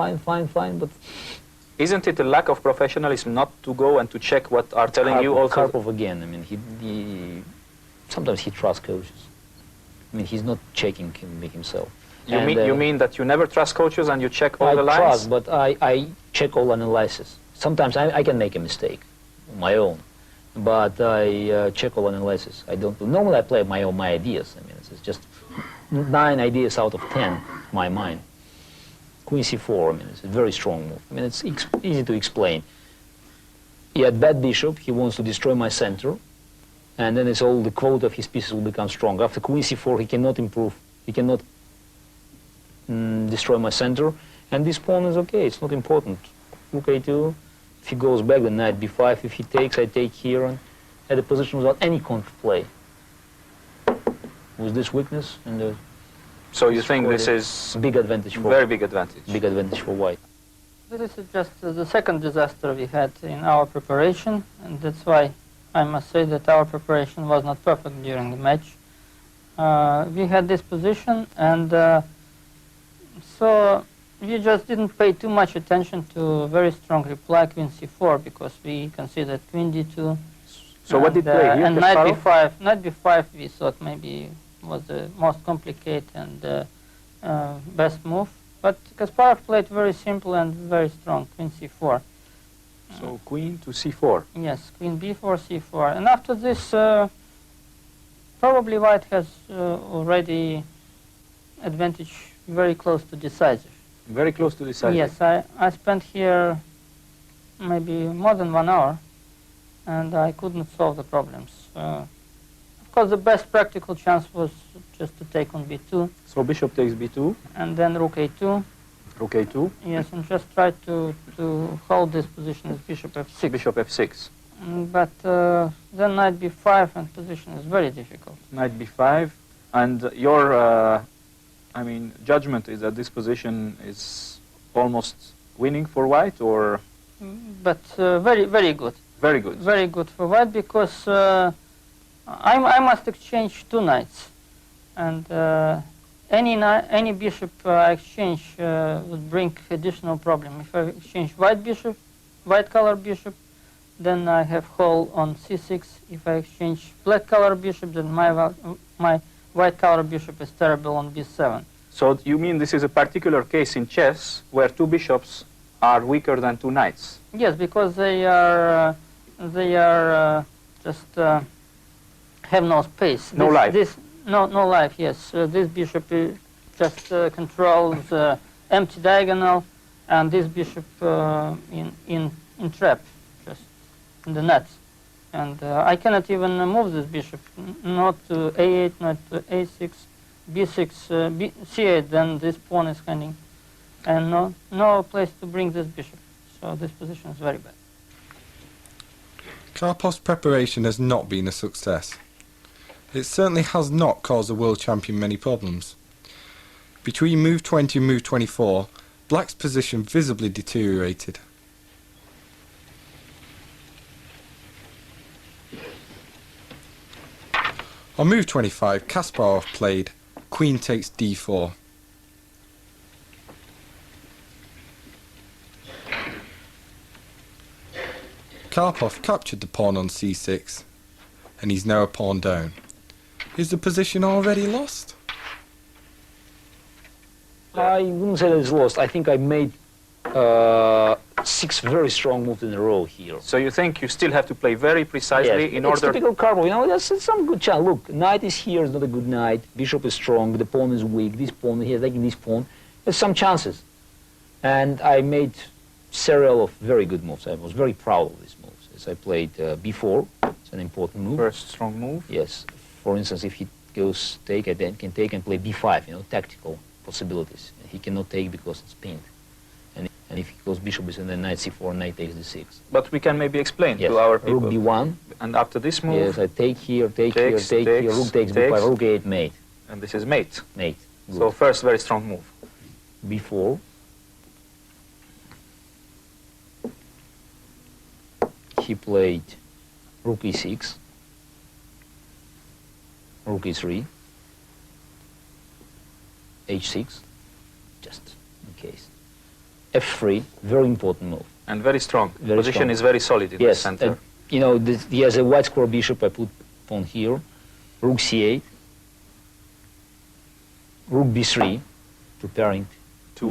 S4: but...
S2: Isn't it a lack of professionalism not to go and to check what are telling you also?
S4: Karpov again, I mean, sometimes he trusts coaches. I mean, he's not checking himself.
S2: You,
S4: And,
S2: you mean that you never trust coaches and you check all the lines?
S4: I trust, but I check all analysis. Sometimes I can make a mistake, my own, but I check all analysis. I don't. Normally I play my ideas. I mean, it's just 9 ideas out of 10, my mind. Queen c4, I mean, it's a very strong move. I mean, it's easy to explain. He had bad bishop, he wants to destroy my center, and then it's all the quality of his pieces will become strong. After queen c4, he cannot improve, he cannot destroy my center, and this pawn is okay, it's not important. Rook a2, if he goes back, then knight b5, if he takes, I take here, and at the position without any counterplay. With this weakness, and
S2: so you think this is
S4: big advantage for
S2: very big advantage?
S4: Big advantage for white.
S3: This is just the second disaster we had in our preparation, and that's why I must say that our preparation was not perfect during the match. We had this position, and so we just didn't pay too much attention to a very strong reply, queen c4, because we considered queen d2.
S2: So what did play here,
S3: and knight
S2: Kasparov?
S3: b5. Knight b5 we thought maybe was the most complicated and best move. But Kasparov played very simple and very strong, queen c4.
S2: So queen to c4.
S3: Yes, queen b4, c4. And after this, probably white has already advantage very close to decisive.
S2: Very close to decisive.
S3: Yes, I spent here maybe more than 1 hour, and I couldn't solve the problems. Of course, the best practical chance was just to take on b2.
S2: So bishop takes b2.
S3: And then rook a2.
S2: Rook a2.
S3: Yes, and just try to hold this position as bishop f6.
S2: Bishop f6.
S3: But then knight b5, and position is very difficult.
S2: Knight b5. And your, I mean, judgment is that this position is almost winning for white, or?
S3: But very, very good.
S2: Very good.
S3: Very good for white, because I must exchange 2 knights, and any bishop I exchange would bring additional problem. If I exchange white color bishop, then I have hole on c6. If I exchange black color bishop, then my white color bishop is terrible on b7.
S2: So you mean this is a particular case in chess where 2 bishops are weaker than 2 knights?
S3: Yes, because they are just have no space.
S2: No life.
S3: No life. Yes, this bishop just controls empty diagonal, and this bishop in trap, just in the net, and I cannot even move this bishop. Not to a8, not to a6, b6, c8. Then this pawn is hanging, and no place to bring this bishop. So this position is very bad.
S1: Karpov's preparation has not been a success. It certainly has not caused the world champion many problems. Between move 20 and move 24, black's position visibly deteriorated. On move 25, Kasparov played queen takes d4. Karpov captured the pawn on c6, and he's now a pawn down. Is the position already lost?
S4: I wouldn't say that it's lost. I think I made 6 very strong moves in a row here.
S2: So you think you still have to play very precisely
S4: Yes,
S2: in
S4: it's
S2: order...
S4: typical Karpov, you know, that's some good chance. Look, knight is here, it's not a good knight. Bishop is strong, the pawn is weak. This pawn here, taking this pawn. There's some chances. And I made serial of very good moves. I was very proud of these moves. As I played b4, it's an important move.
S2: First strong move.
S4: Yes. For instance, if he goes take, I then can take and play b5, you know, tactical possibilities. He cannot take because it's pinned. And if he goes bishop and then knight c4, knight takes d6.
S2: But we can maybe explain
S4: Yes.
S2: to our people.
S4: Rook b1.
S2: And after this move...
S4: Yes, I take here, take
S2: takes,
S4: here, take here, rook takes b5, rook a8, mate.
S2: And this is mate.
S4: Mate. Good.
S2: So first very strong move.
S4: b4. He played rook e6, rook e3, h6, just in case. f3, very important move.
S2: And very strong.
S4: Very
S2: Position
S4: strong.
S2: is very solid in the
S4: Yes,
S2: center.
S4: you know, he has a white square bishop, I put pawn here, rook c8, rook b3, preparing
S2: to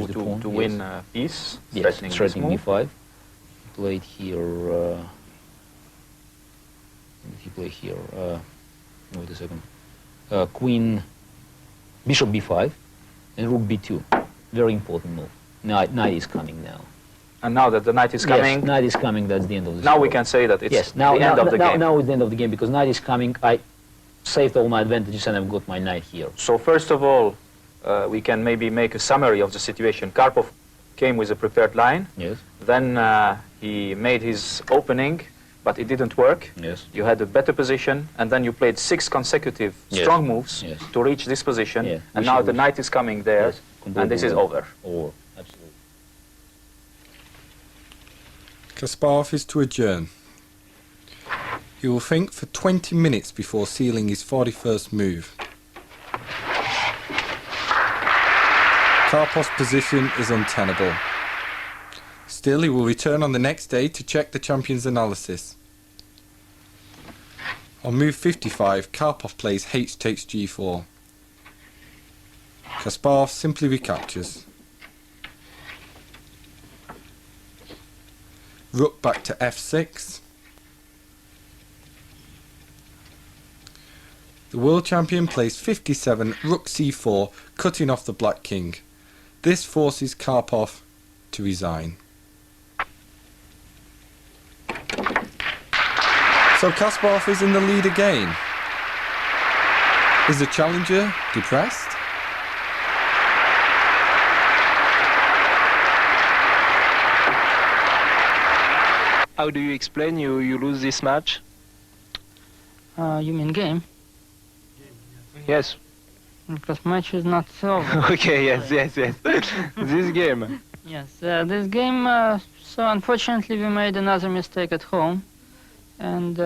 S2: win piece,
S4: yes,
S2: threatening
S4: threatening
S2: this move.
S4: b5. Played here. He played here. Wait a second. Queen, bishop b5, and rook b2. Very important move. Knight is coming now.
S2: And now that the knight is coming,
S4: Yes, knight is coming. That's the end of the
S2: now
S4: story.
S2: we can say that it's
S4: yes,
S2: the end of the game.
S4: Now it's the end of the game because knight is coming. I saved all my advantages and I've got my knight here.
S2: So first of all, we can maybe make a summary of the situation. Karpov came with a prepared line.
S4: Yes.
S2: Then he made his opening, but it didn't work.
S4: Yes.
S2: You had a better position, and then you played 6 consecutive
S4: Yes.
S2: strong moves
S4: Yes.
S2: to reach this position.
S4: Yeah.
S2: And
S4: Which
S2: now
S4: is-
S2: the knight is coming there,
S4: Yes.
S2: and this is over.
S4: Over. Absolutely.
S1: Kasparov is to adjourn. He will think for 20 minutes before sealing his 41st move. Karpov's position is untenable. Still, he will return on the next day to check the champion's analysis. On move 55, Karpov plays h takes g4. Kasparov simply recaptures. Rook back to f6. The world champion plays 57, rook c4, cutting off the black king. This forces Karpov to resign. So Kasparov is in the lead again. Is the challenger depressed?
S7: How do you explain you lose this match?
S3: You mean game?
S7: Yes.
S3: Because match is not over.
S7: Okay, yes. This game.
S3: Yes, this game, so unfortunately we made another mistake at home. And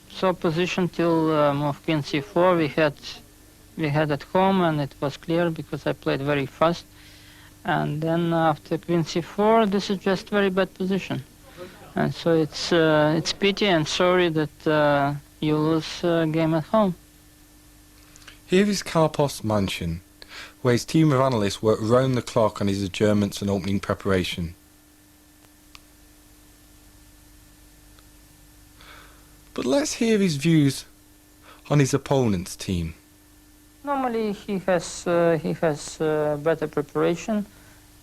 S3: so position till move queen c4 we had at home, and it was clear because I played very fast. And then after queen c4, this is just very bad position. And so it's pity and sorry that you lose game at home.
S1: Here is Karpov's mansion, where his team of analysts work round the clock on his adjournments and opening preparation. But let's hear his views on his opponent's team.
S3: Normally he has better preparation,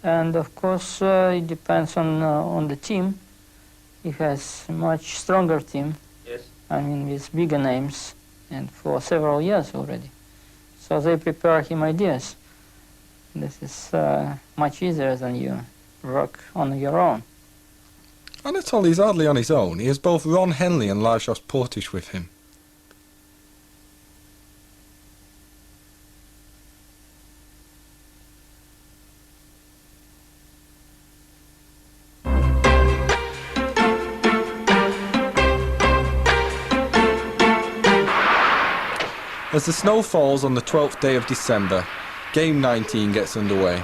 S3: and of course it depends on the team. He has a much stronger team.
S2: Yes.
S3: I mean, with bigger names, and for several years already. So they prepare him ideas. This is much easier than you work on your own.
S1: Anatoly is hardly on his own. He has both Ron Henley and Lajos Portish with him. As the snow falls on the 12th day of December, Game 19 gets underway.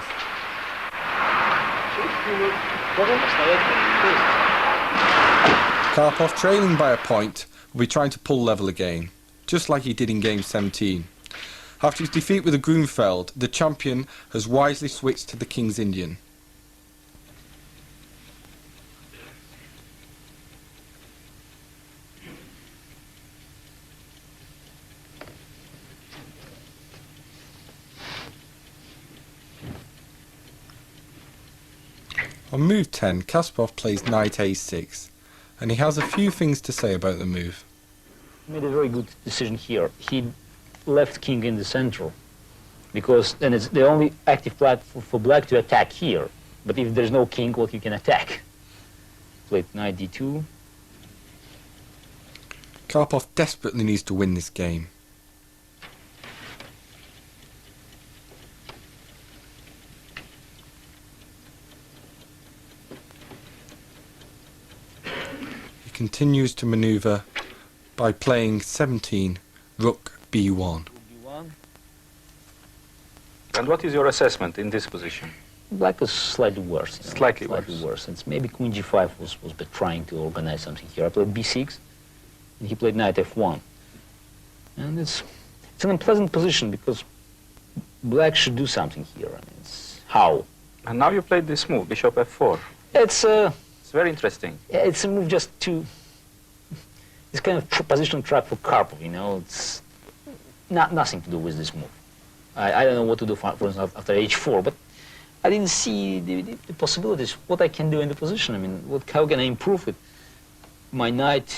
S1: Karpov, trailing by a point, will be trying to pull level again, just like he did in Game 17. After his defeat with the Grunfeld, the champion has wisely switched to the King's Indian. On move 10, Kasparov plays knight a6, and he has a few things to say about the move.
S4: He made a very good decision here. He left king in the center, because then it's the only active platform for black to attack here. But if there's no king, what you can attack? Played knight d2.
S1: Karpov desperately needs to win this game. He continues to maneuver by playing 17, rook b1.
S2: And what is your assessment in this position?
S4: Black was slightly worse. You know,
S2: Slightly
S4: worse. And maybe queen g5 was trying to organize something here. I played b6, and he played knight f1. And it's an unpleasant position because Black should do something here. I mean, how?
S2: And now you played this move, bishop f4.
S4: It's
S2: very interesting.
S4: it's a move just to, it's kind of positional trap for Karpov, you know. It's nothing to do with this move. I don't know what to do, for instance, after h4, but I didn't see the possibilities, what I can do in the position. I mean, how can I improve it? My knight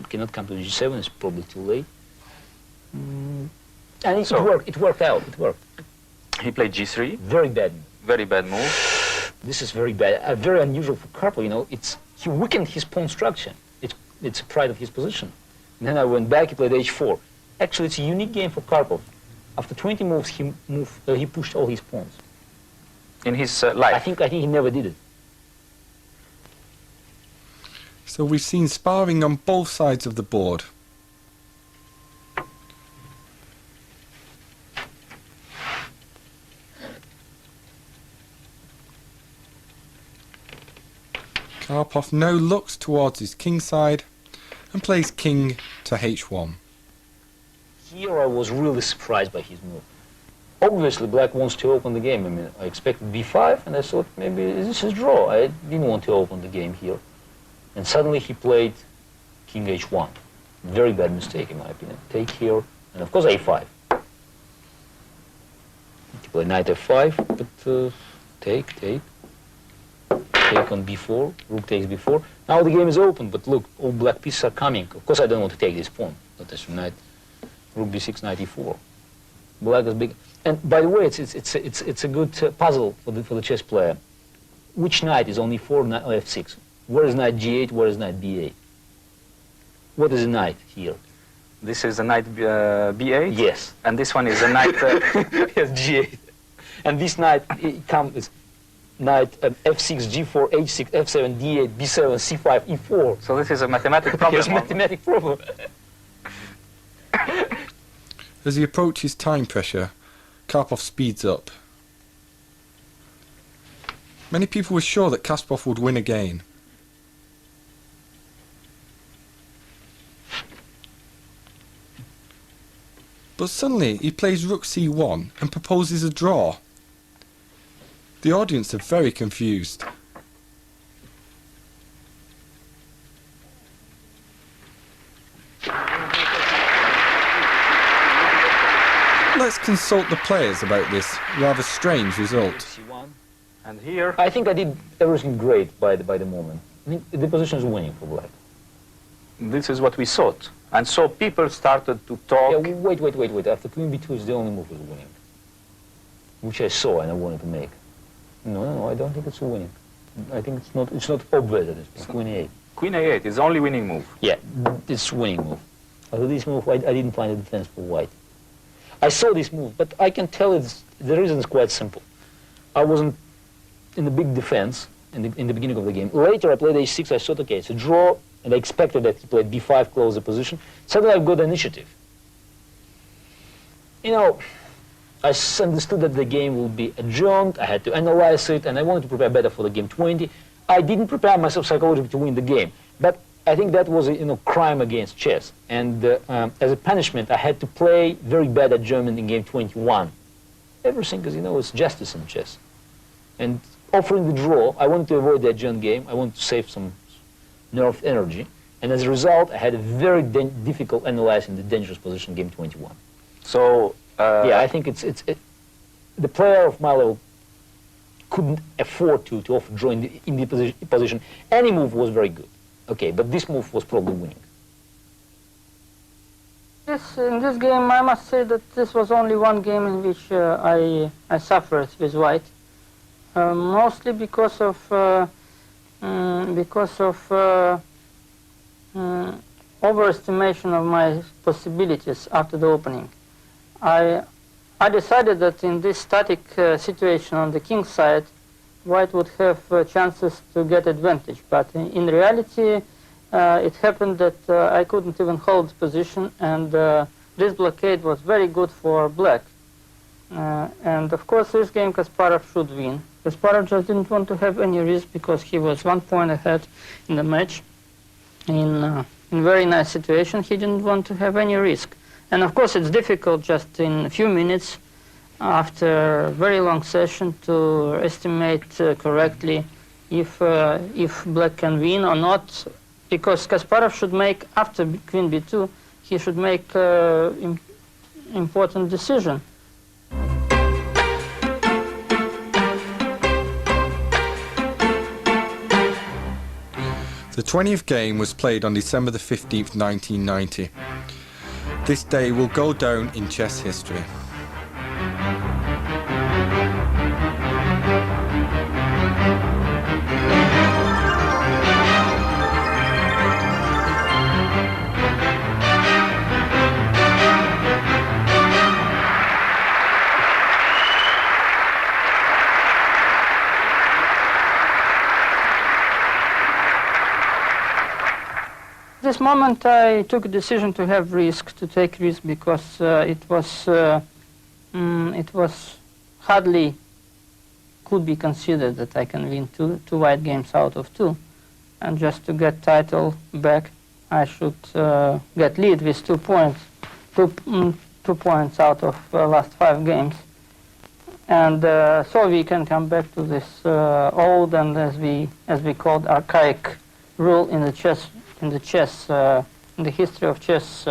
S4: cannot come to g7, it's probably too late. And it worked out, it worked.
S2: He played g3.
S4: Very bad.
S2: Very bad move.
S4: This is very bad, very unusual for Karpov, you know. He weakened his pawn structure. It's a pride of his position. And then I went back, he played h4. Actually, it's a unique game for Karpov. After 20 moves, he pushed all his pawns.
S2: In his life?
S4: I think he never did it.
S1: So we've seen sparring on both sides of the board. Karpov now looks towards his king side and plays king to h1.
S4: Here I was really surprised by his move. Obviously, Black wants to open the game. I mean, I expected b5, and I thought maybe this is draw. I didn't want to open the game here. And suddenly he played king h1. Very bad mistake, in my opinion. Take here, and of course a5. He played knight f5, but take. Take on b4, rook takes b4. Now the game is open, but look, all black pieces are coming. Of course, I don't want to take this pawn. That is knight, rook b6, knight e4. Black is big. And by the way, it's a good puzzle for the chess player. Which knight is on e4, knight f6? Where is knight g8? Where is knight b8? What is a knight here?
S2: This is a knight b8?
S4: Yes.
S2: And this one is a knight...
S4: Yes, g8. And this knight comes knight f6, g4, h6, f7, d8, b7, c5, e4.
S2: So this is a mathematical problem.
S4: Yes, mathematic problem.
S1: As he approaches time pressure, Karpov speeds up. Many people were sure that Kasparov would win again. But suddenly he plays rook c1 and proposes a draw. The audience are very confused. Let's consult the players about this rather strange result.
S2: And here...
S4: I think I did everything great by the moment. I mean, the position is winning for Black.
S2: This is what we thought. And so people started to talk...
S4: Yeah, wait. After queen b2 is the only move is winning. Which I saw and I wanted to make. No, I don't think it's winning. I think it's not obvious at this point. Queen a8.
S2: Queen a8 is the only winning move.
S4: Yeah, it's winning move. Although this move, I didn't find a defense for white. I saw this move, but I can tell the reason is quite simple. I wasn't in the big defense in the beginning of the game. Later I played h6, I thought, okay, it's a draw, and I expected that he played b5, close the position. Suddenly I've got initiative. You know, I understood that the game will be adjourned, I had to analyze it, and I wanted to prepare better for the game 20. I didn't prepare myself psychologically to win the game, but I think that was a crime against chess. And as a punishment, I had to play very bad at German in game 21. Everything is, it's justice in chess. And offering the draw, I wanted to avoid the adjourned game. I wanted to save some nerve energy. And as a result, I had a very difficult analyzing the dangerous position in game 21.
S2: So...
S4: yeah, I think the player of my level couldn't afford to offer draw in the position. Any move was very good. Okay, but this move was probably winning.
S3: In this game, I must say that this was only one game in which I suffered with white, mostly because of overestimation of my possibilities after the opening. I decided that in this static situation on the king side, white would have chances to get advantage, but in reality it happened that I couldn't even hold the position, and this blockade was very good for black. And of course this game Kasparov should win. Kasparov just didn't want to have any risk because he was 1 point ahead in the match. In very nice situation, he didn't want to have any risk. And of course it's difficult just in a few minutes after a very long session to estimate correctly if black can win or not, because Kasparov should make, after queen b2, he should make important decision.
S1: The 20th game was played on December the 15th, 1990. This day will go down in chess history.
S3: At this moment I took a decision to have risk, to take risk, because it was hardly could be considered that I can win two white games out of 2, and just to get title back I should get lead with 2 points, 2 points out of last 5 games, and so we can come back to this old and as we called archaic rule in the chess. In the history of chess,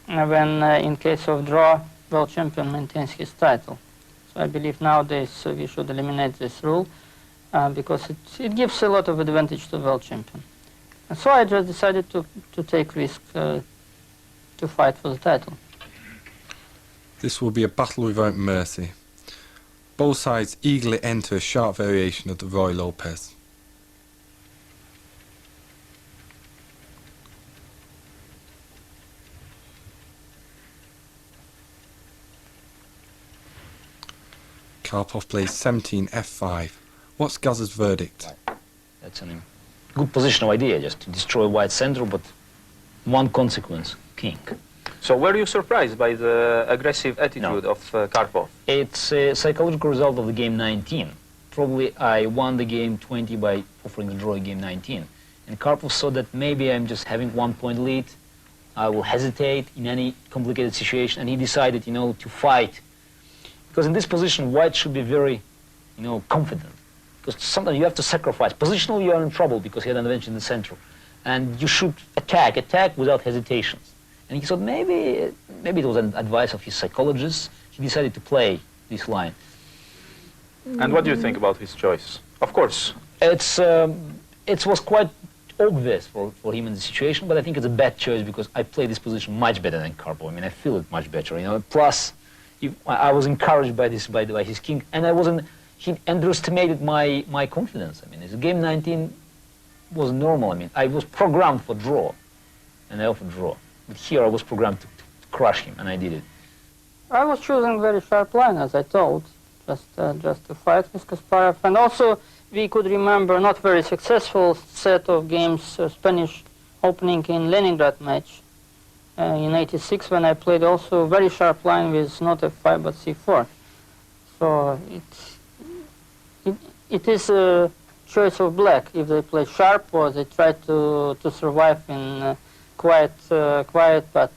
S3: when in case of draw, world champion maintains his title. So I believe nowadays we should eliminate this rule because it gives a lot of advantage to world champion. And so I just decided to take risk to fight for the title.
S1: This will be a battle without mercy. Both sides eagerly enter a sharp variation of the Roy Lopez. Karpov plays 17 f5. What's Gaz's verdict?
S4: That's a good position of idea, just to destroy white center, but one consequence, king.
S7: So were you surprised by the aggressive attitude of Karpov?
S4: It's a psychological result of the game 19. Probably I won the game 20 by offering the draw in game 19. And Karpov saw that maybe I'm just having 1 point lead, I will hesitate in any complicated situation, and he decided, to fight. Because in this position, white should be very, confident. Because sometimes you have to sacrifice. Positionally, you are in trouble because he had an advantage in the center. And you should attack without hesitations. And he thought maybe it was an advice of his psychologist. He decided to play this line.
S7: And what do you think about his choice? Of course.
S4: It was quite obvious for him in the situation, but I think it's a bad choice because I play this position much better than Karpov. I mean, I feel it much better, Plus, I was encouraged by his king, and he underestimated my confidence. I mean, his game 19 was normal. I mean, I was programmed for draw, and I offered draw. But here I was programmed to crush him, and I did it.
S3: I was choosing very sharp line, as I told, just to fight with Kasparov. And also, we could remember not very successful set of games, Spanish opening in Leningrad match in '86, when I played also a very sharp line with not f5 but c4. So it is a choice of black if they play sharp or they try to survive in quiet but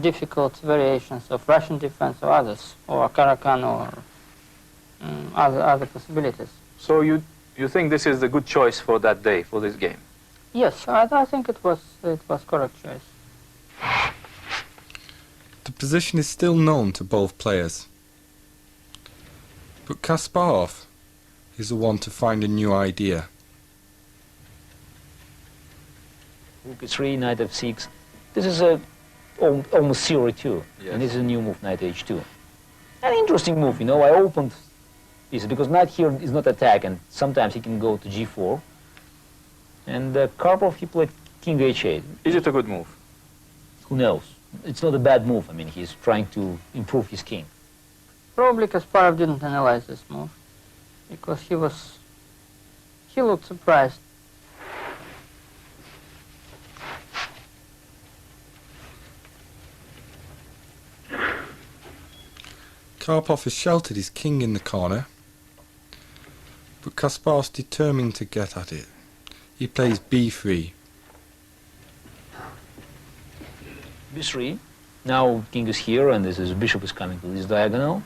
S3: difficult variations of Russian defense or others, or Karakan or other possibilities.
S7: So you think this is the good choice for that day, for this game?
S3: Yes, I think it was correct choice.
S1: The position is still known to both players. But Kasparov is the one to find a new idea.
S4: Rook e3, knight f6. This is almost 0-2,
S7: yes.
S4: And this is a new move, knight h2. An interesting move, I opened this because knight here is not attack, and sometimes he can go to g4. And Karpov, he played king h8.
S7: Is it a good move?
S4: Who knows? It's not a bad move. I mean, he's trying to improve his king.
S3: Probably Kasparov didn't analyze this move because he looked surprised.
S1: Karpov has sheltered his king in the corner, but Kasparov's determined to get at it. He plays b3.
S4: b3. Now king is here, and this is bishop is coming to this diagonal.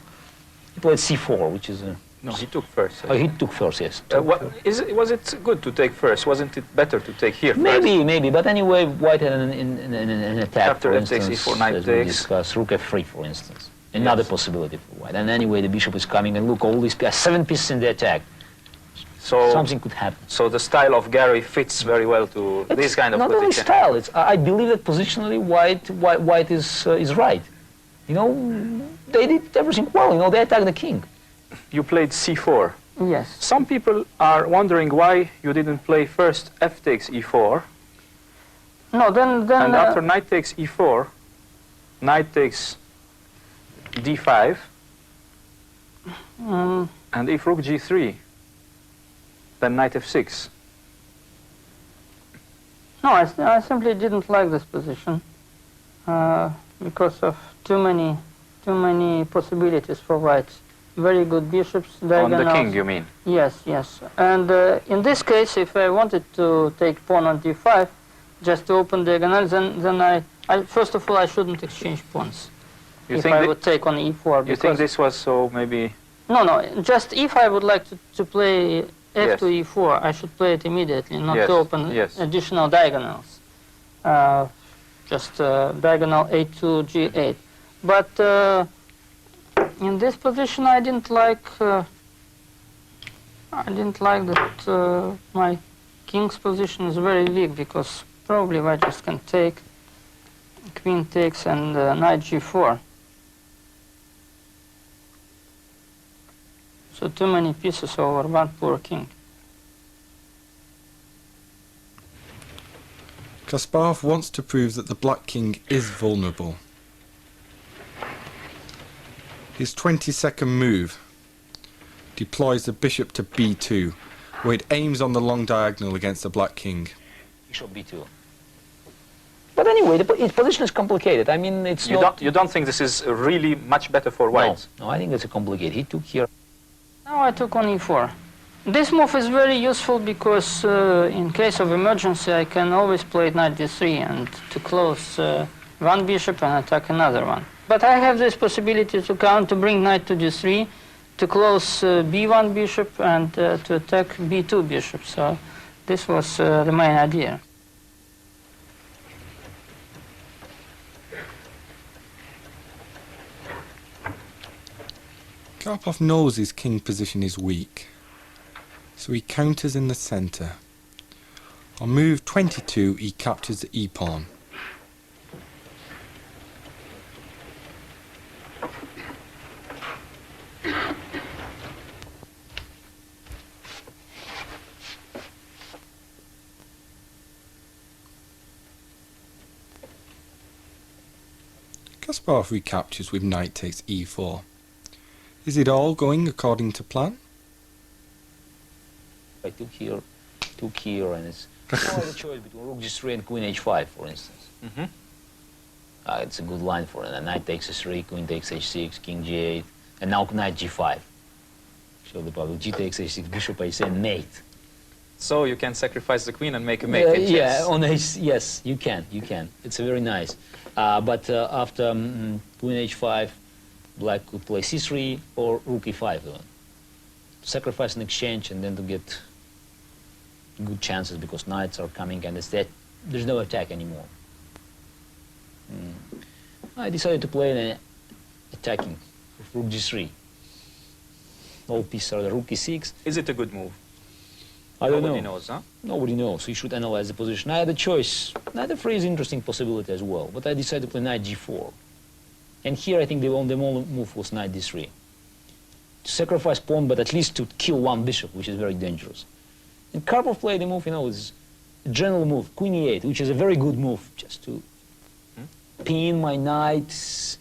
S4: He played c4, which is a...
S7: No, he took first.
S4: Oh, he took first, yes.
S7: Was it good to take first? Wasn't it better to take here
S4: Maybe,
S7: first?
S4: maybe. But anyway, white had an attack,
S7: After
S4: for
S7: f takes
S4: instance,
S7: e4, knight
S4: as we
S7: takes.
S4: discussed, rook f3, for instance. Another possibility for white. And anyway, the bishop is coming, and look, all these 7 pieces in the attack.
S7: So
S4: Something could happen.
S7: So the style of Gary fits very well to this kind of
S4: not only
S7: position.
S4: style. I believe that positionally, white is right. You know, they did everything well. You know, they attacked the king.
S7: You played c4.
S3: Yes.
S7: Some people are wondering why you didn't play first f takes e4,
S3: No, then
S7: and after knight takes e4, knight takes d5, and if rook g3, then knight f6.
S3: no, I simply didn't like this position because of too many possibilities for white. Very good bishops, diagonals.
S7: On the king, you mean?
S3: Yes, yes. And in this case, if I wanted to take pawn on d5, just to open diagonals, then I first of all, I shouldn't exchange pawns.
S7: You
S3: if
S7: think
S3: I would take on e4.
S7: You think this was so maybe...
S3: No, just if I would like to play f
S7: Yes.
S3: to e4, I should play it immediately, not
S7: Yes,
S3: to open
S7: yes.
S3: additional diagonals. Just diagonal a2, g8. But in this position, I didn't like that my king's position is very weak, because probably white just can take, queen takes, and knight g4. So too many pieces over one poor king.
S1: Kasparov wants to prove that the black king is vulnerable. His 22nd move deploys the bishop to b2, where it aims on the long diagonal against the black king.
S4: Bishop b2. But anyway, his position is complicated. I mean, it's not...
S7: You don't think this is really much better for white?
S4: No, I think it's complicated. He took here.
S3: Now I took on e4. This move is very useful because in case of emergency I can always play knight d3 and to close one bishop and attack another one. But I have this possibility to bring knight to d3, to close b1 bishop and to attack b2 bishop. So this was the main idea.
S1: Karpov knows his king position is weak, so he counters in the centre. On move 22, he captures the e-pawn. Kasparov recaptures with knight takes e4. Is it all going according to plan?
S4: I took here, and it's a choice between rook g3 and queen h5, for instance.
S7: Mm-hmm.
S4: It's a good line for it. And knight takes h3, queen takes h6, king g8, and now knight g5. Show the problem. G takes h6, bishop h7, mate.
S7: So you can sacrifice the queen and make a mate in chess.
S4: Yeah, on h, yes, you can. It's very nice. But after queen h5, black could play c3 or rook e5 even. Sacrifice an exchange and then to get good chances because knights are coming and there's no attack anymore. I decided to play an attacking with rook g3. All pieces are the rook e6.
S7: Is it a good move?
S4: I don't know.
S7: Nobody knows, huh?
S4: Nobody knows. You should analyze the position. I had a choice. Knight f3 is an interesting possibility as well, but I decided to play knight g4. And here I think the only move was knight d3. To sacrifice pawn, but at least to kill one bishop, which is very dangerous. And Karpov played the move, you know, is a general move, queen e8, which is a very good move, just to pin my knights,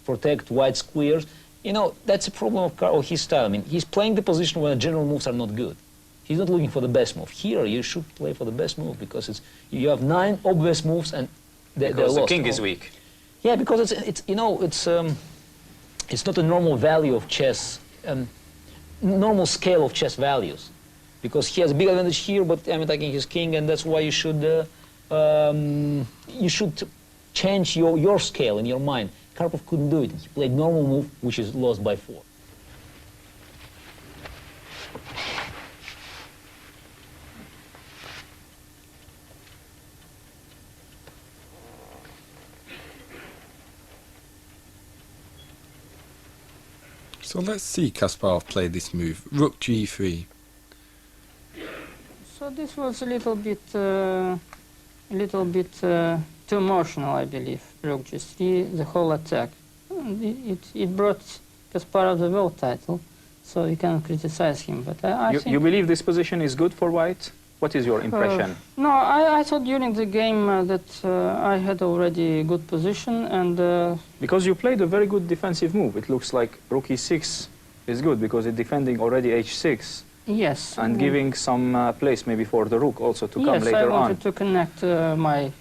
S4: protect white squares. You know, that's a problem of his style. I mean, he's playing the position where general moves are not good. He's not looking for the best move. Here, you should play for the best move because you have 9 obvious moves and they're
S7: Because the
S4: lost.
S7: king is weak.
S4: Yeah, because it's not a normal value of chess, normal scale of chess values, because he has a big advantage here, but I'm attacking his king, and that's why you should you should change your scale in your mind. Karpov couldn't do it. He played normal move, which is lost by 4.
S1: So let's see Kasparov play this move, rook g3.
S3: So this was a little bit too emotional, I believe. Rook g3, the whole attack. It brought Kasparov the world title, so you can criticize him. But I think
S7: You believe this position is good for white? What is your impression?
S3: No, I thought during the game that I had already good position, and
S7: Because you played a very good defensive move. It looks like rook e6 is good because it's defending already h6
S3: yes,
S7: and giving some place maybe for the rook also to come
S3: yes, I
S7: later
S3: wanted
S7: on.
S3: to connect my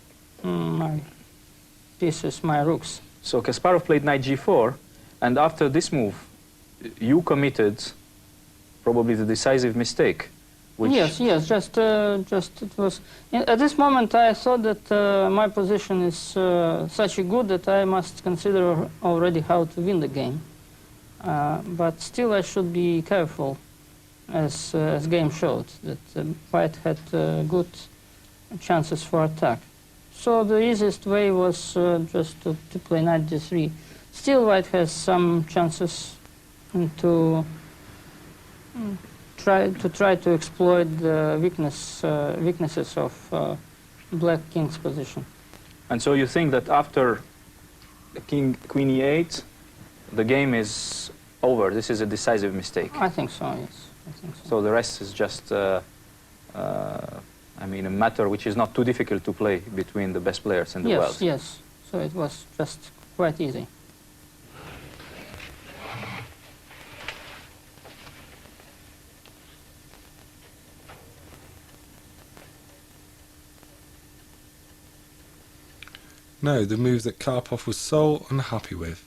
S3: pieces, my rooks.
S7: So Kasparov played knight g4, and after this move, you committed probably the decisive mistake. Which
S3: Yes, just it was. At this moment, I thought that my position is such a good that I must consider already how to win the game. But still, I should be careful, as game showed that white had good chances for attack. So the easiest way was just to play knight d3. Still, white has some chances to try to exploit the weaknesses of black king's position.
S7: And so you think that after queen e8, the game is over. This is a decisive mistake.
S3: I think so. Yes, I think so.
S7: So the rest is just, I mean, a matter which is not too difficult to play between the best players in the world.
S3: Yes. So it was just quite easy.
S1: No, the move that Karpov was so unhappy with.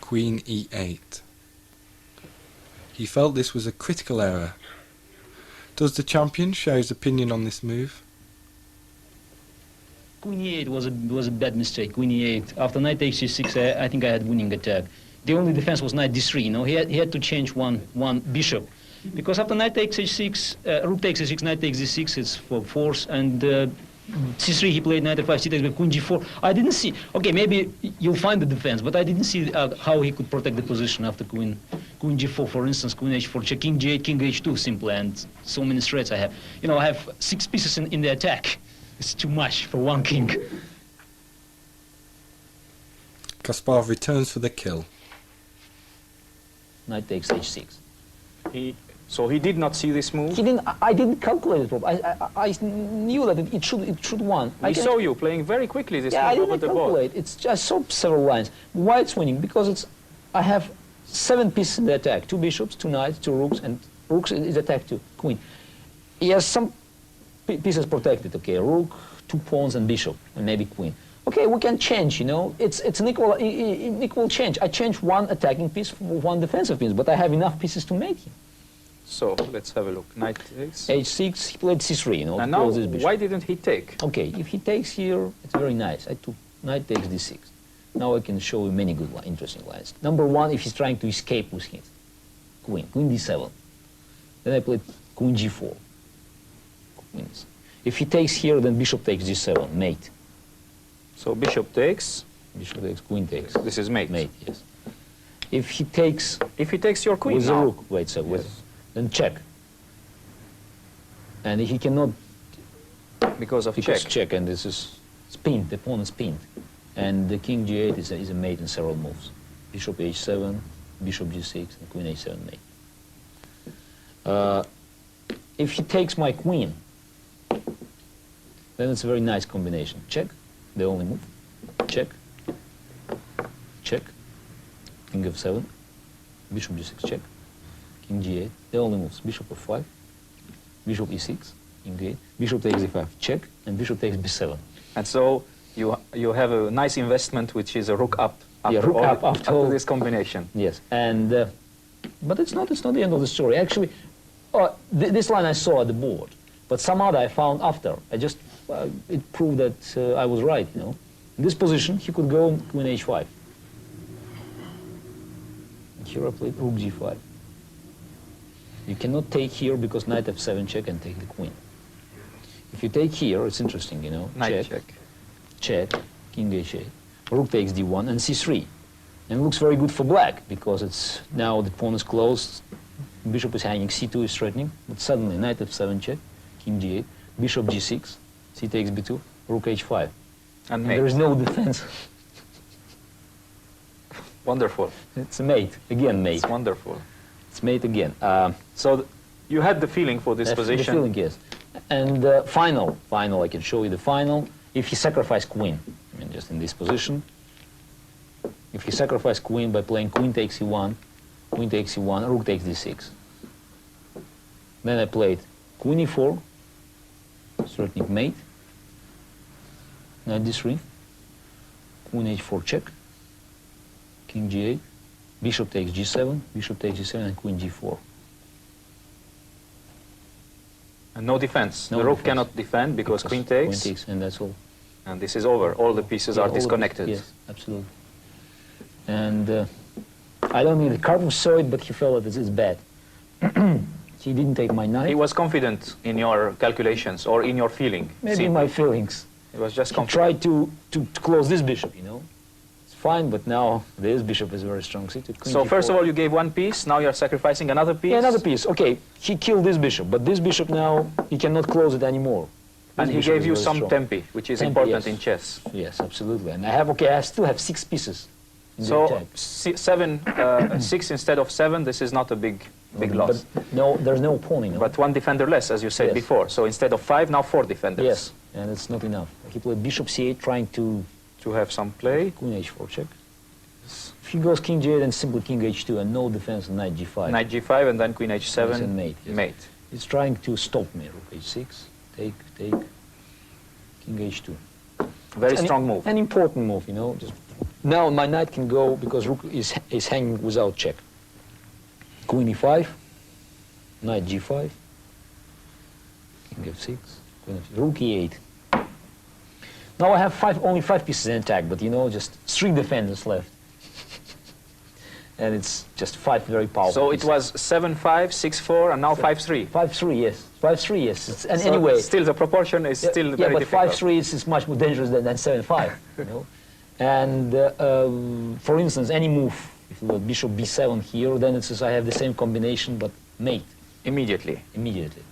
S1: Queen e8. He felt this was a critical error. Does the champion share his opinion on this move?
S4: Queen e8 was a bad mistake. Queen e8. After knight takes c6, I think I had winning attack. The only defense was knight d3. You know, he had to change one bishop, because after knight takes h6, rook takes h6, knight takes d6. It's for force, and c3 he played knight f5, c takes queen g4. I didn't see. Okay, maybe you'll find the defense, but I didn't see how he could protect the position after queen g4, for instance, queen h4, check, king g8, king h2 simply, and so many threats I have. You know, I have 6 pieces in the attack. It's too much for one king.
S1: Kasparov returns for the kill.
S4: Knight takes h6.
S7: So he did not see this move?
S4: He didn't. I didn't calculate it properly. I knew that it should won.
S7: I saw you playing very quickly this
S4: yeah,
S7: move over the board.
S4: I didn't calculate. It's just, I saw several lines. White's winning because it's. I have 7 pieces in the attack: 2 bishops, 2 knights, 2 rooks, and rooks is attacked to queen. He has some pieces protected. Okay, rook, 2 pawns, and bishop, and maybe queen. Okay, we can change. You know, it's an equal change. I change 1 attacking piece for 1 defensive piece, but I have enough pieces to make him.
S7: So let's have a look. Knight takes.
S4: h6. He played c3. You know,
S7: and now why didn't he take?
S4: Okay, if he takes here, it's very nice. I took knight takes d6. Now I can show you many good, interesting lines. Number 1, if he's trying to escape with his queen d7. Then I played queen g4. Queens. If he takes here, then bishop takes d7, mate.
S7: So bishop takes.
S4: Bishop takes, queen takes.
S7: This is mate.
S4: Mate, yes. If he takes.
S7: If he takes your queen
S4: with
S7: now.
S4: the rook, wait, so
S7: yes.
S4: Then check. And he cannot.
S7: Because
S4: check, and this is pinned. The pawn is pinned, and the king g8 is a mate in several moves. Bishop h7, bishop g6, and queen h7 mate. If he takes my queen, then it's a very nice combination. Check, the only move. Check, check, king f7, bishop g6, check, king g8, the only moves. Bishop f5, bishop e6, king g8, bishop takes e5, check, and bishop takes b7.
S7: And so you have a nice investment, which is a rook up after,
S4: yeah, rook up after
S7: this combination.
S4: Yes, and but it's not the end of the story. Actually, this line I saw at the board. But some other I found after. I just, it proved that I was right, you know. In this position, he could go queen h5. And here I played rook g5. You cannot take here because knight f7 check and take the queen. If you take here, it's interesting, you know.
S7: Knight check.
S4: Check, king h8. Rook takes d1 and c3. And it looks very good for black because it's now the pawn is closed. Bishop is hanging, c2 is threatening. But suddenly knight f7 check, king g8, bishop g6, c takes b2, rook h5.
S7: And
S4: There is no defense.
S7: Wonderful.
S4: It's a mate, again mate.
S7: It's wonderful.
S4: It's mate again.
S7: So you had the feeling for this position.
S4: The feeling, yes. And final, I can show you the final. If he sacrificed queen, I mean just in this position. If he sacrificed queen by playing queen takes e1, queen takes e1, rook takes d6. Then I played queen e4, threatening mate, knight d3, queen h4 check, king g8, bishop takes g7, bishop takes g7, and queen g4.
S7: And no defense.
S4: No
S7: the rook
S4: defense.
S7: cannot defend because queen takes.
S4: Queen takes, and that's all.
S7: And this is over. All the pieces are
S4: all of it,
S7: disconnected.
S4: Yes, absolutely. And I don't think Karpov saw it, but he felt that it's bad. He didn't take my knight.
S7: He was confident in your calculations or in your feeling.
S4: Maybe in my feelings.
S7: He was just
S4: He
S7: confident.
S4: tried to close this bishop, you know. It's fine, but now this bishop is very strong. See,
S7: So first of all, you gave one piece. Now you're sacrificing another piece.
S4: Yeah, another piece. Okay, he killed this bishop, but this bishop now, he cannot close it anymore.
S7: And
S4: This
S7: he
S4: bishop
S7: gave
S4: is
S7: you
S4: very
S7: some
S4: strong.
S7: tempi, which is
S4: Tempi,
S7: important
S4: yes.
S7: in chess.
S4: Yes, absolutely. And I still have 6 pieces in the
S7: So
S4: attack.
S7: 6 instead of 7. This is not a big loss.
S4: But no, there's no pawn, you know.
S7: But one defender less, as you said
S4: Yes.
S7: before. So instead of 5, now 4 defenders.
S4: Yes, and it's not enough. He played bishop c8, trying to
S7: have some play.
S4: queen h4 check. If he goes king g8, then simply king h2 and no defense on knight g5.
S7: Knight g5 and then queen h7.
S4: Yes, and mate, yes.
S7: Mate.
S4: He's trying to stop me. Rook h6, take, king h2.
S7: Very
S4: It's
S7: strong move.
S4: An important move, you know. Just now my knight can go because rook is hanging without check. Queen e5, knight g5, king f6, queen f6, rook e8. Now I have only 5 pieces in attack, but you know, just 3 defenders left. And it's just 5 very powerful
S7: So it
S4: pieces.
S7: was 7-5, 6-4, and now 5-3.
S4: 5-3, yes. 5-3, yes. And
S7: So
S4: anyway,
S7: still the proportion is still
S4: yeah,
S7: very
S4: but
S7: difficult.
S4: 5-3 is much more dangerous than 7-5, you know. And for instance, any move, if you got bishop b7 here, then it says I have the same combination, but mate
S7: Immediately.
S4: immediately.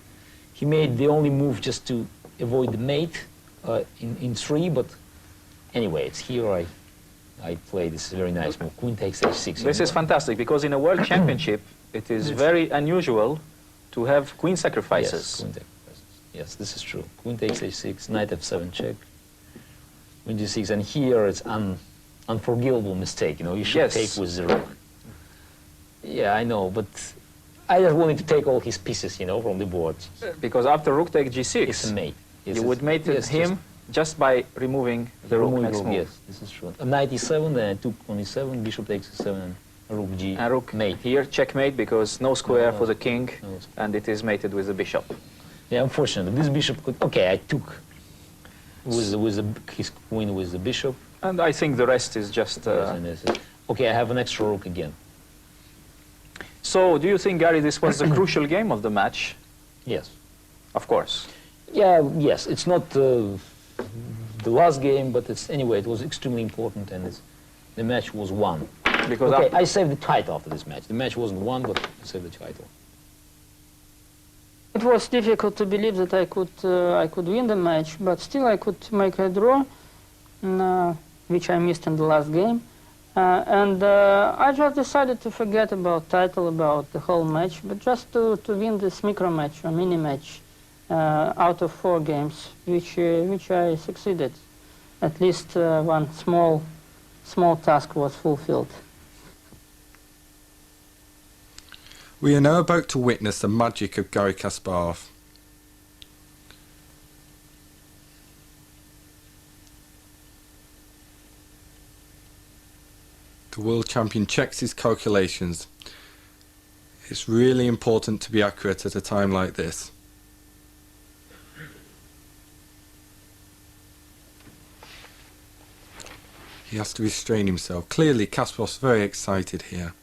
S4: He made the only move just to avoid the mate in 3, but anyway, it's here I play this very nice move. Queen takes h6.
S7: This is fantastic because in a world championship, it is very unusual to have queen sacrifices.
S4: Yes, queen sacrifices. Yes, this is true. Queen takes h6, knight f7 check, queen g6, and here it's unforgivable mistake. You know, you should
S7: Yes.
S4: take with the rook. Yeah, I know, but I just wanted to take all his pieces, you know, from the board.
S7: Because after rook takes g6,
S4: It's a mate. Yes,
S7: you would mate him just by removing the rook next move.
S4: Yes, this is true. Knight e7, then I took on e7, bishop takes e7, and rook g.
S7: And rook
S4: mate.
S7: here, checkmate, because no square for the king,
S4: No.
S7: and it is mated with the bishop.
S4: Yeah, unfortunately, this bishop could. Okay, I took his queen with the bishop.
S7: And I think the rest is just...
S4: Yes, and this is- okay, I have an extra rook again.
S7: So, do you think, Gary, this was the crucial game of the match?
S4: Yes.
S7: Of course.
S4: Yeah, yes. It's not the last game, but it's anyway. It was extremely important, and the match was won.
S7: Because
S4: Okay,
S7: after,
S4: I saved the title after this match. The match wasn't won, but I saved the title.
S3: It was difficult to believe that I could win the match, but still I could make a draw, which I missed in the last game. I just decided to forget about title, about the whole match, but just to win this micro match or mini match out of 4 games, which I succeeded. At least one small task was fulfilled.
S1: We are now about to witness the magic of Garry Kasparov. The world champion checks his calculations. It's really important to be accurate at a time like this. He has to restrain himself. Clearly, Kasparov's very excited here.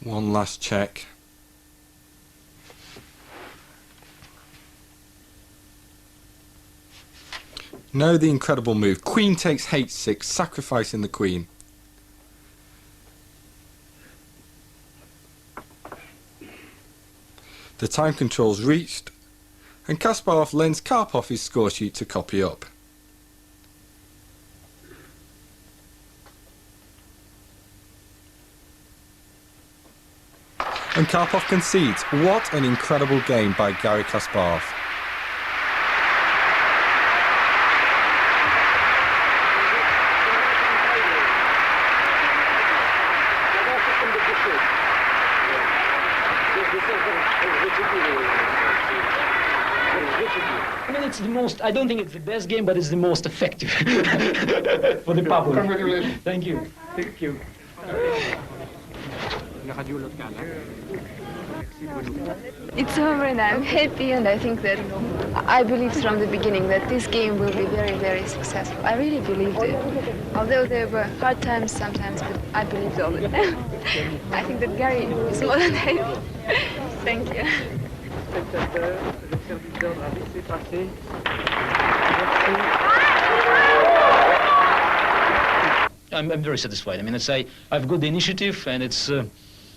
S1: One last check. Now the incredible move. Queen takes h6, sacrificing the queen. The time control's reached, and Kasparov lends Karpov his score sheet to copy up. And Karpov concedes. What an incredible game by Garry Kasparov.
S4: I mean, it's the most, I don't think it's the best game, but it's the most effective for the public.
S8: Congratulations.
S4: Thank you.
S8: Thank you.
S6: It's over and I'm happy, and I think that I believed from the beginning that this game will be very, very successful. I really believed it. Although there were hard times sometimes, but I believed all the time. I think that Garry is more than happy. Thank you.
S4: I'm very satisfied. I mean, I've got the initiative, and it's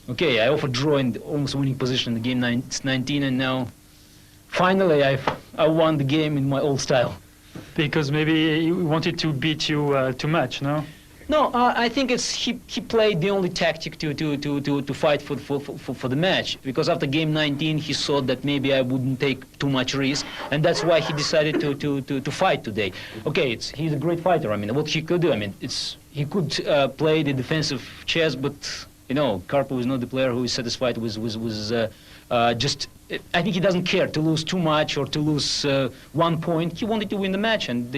S4: okay. I offered draw in the almost winning position in the game. It's 19, and now finally I won the game in my old style.
S5: Because maybe he wanted to beat you too much, no?
S4: No, I think it's he played the only tactic to fight for the match, because after game 19 he saw that maybe I wouldn't take too much risk, and that's why he decided to fight today. Okay, he's a great fighter. I mean, what he could do, I mean, he could play the defensive chess, but you know, Karpov is not the player who is satisfied with just. I think he doesn't care to lose too much or to lose 1 point. He wanted to win the match, and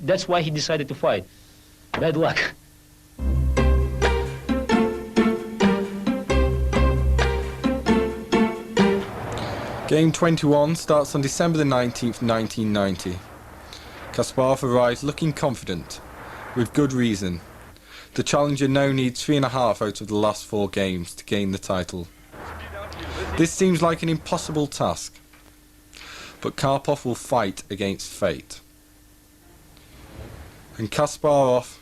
S4: that's why he decided to fight. Bad luck.
S1: Game 21 starts on December the 19th, 1990. Kasparov arrives looking confident, with good reason. The challenger now needs 3.5 out of the last 4 games to gain the title. This seems like an impossible task, but Karpov will fight against fate. And Kasparov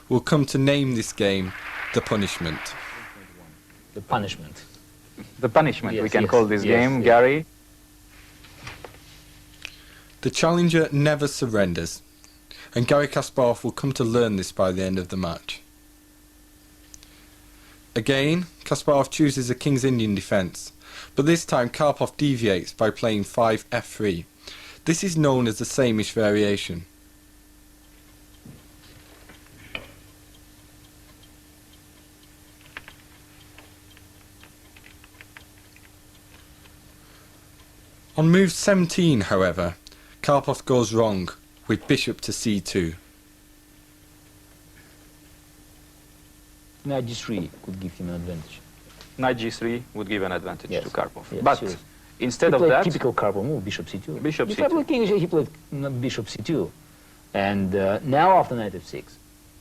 S1: will come to name this game the punishment.
S4: The punishment.
S2: The punishment,
S4: Yes,
S2: we can
S4: yes,
S2: call this
S4: yes,
S2: game,
S4: yes.
S2: Garry.
S1: The challenger never surrenders, and Garry Kasparov will come to learn this by the end of the match. Again, Kasparov chooses a King's Indian defence, but this time Karpov deviates by playing 5 f3. This is known as the same-ish variation. On move 17, however, Karpov goes wrong with bishop to c2.
S4: Knight g3 could give him an advantage.
S2: Knight g3 would give an advantage
S4: Yes.
S2: to Karpov.
S4: Yes,
S2: But
S4: seriously.
S2: instead
S4: He
S2: of
S4: played
S2: that,
S4: typical Karpov move, bishop c2.
S2: Bishop
S4: If
S2: c2.
S4: I played king, he played bishop c2. And now after knight f6,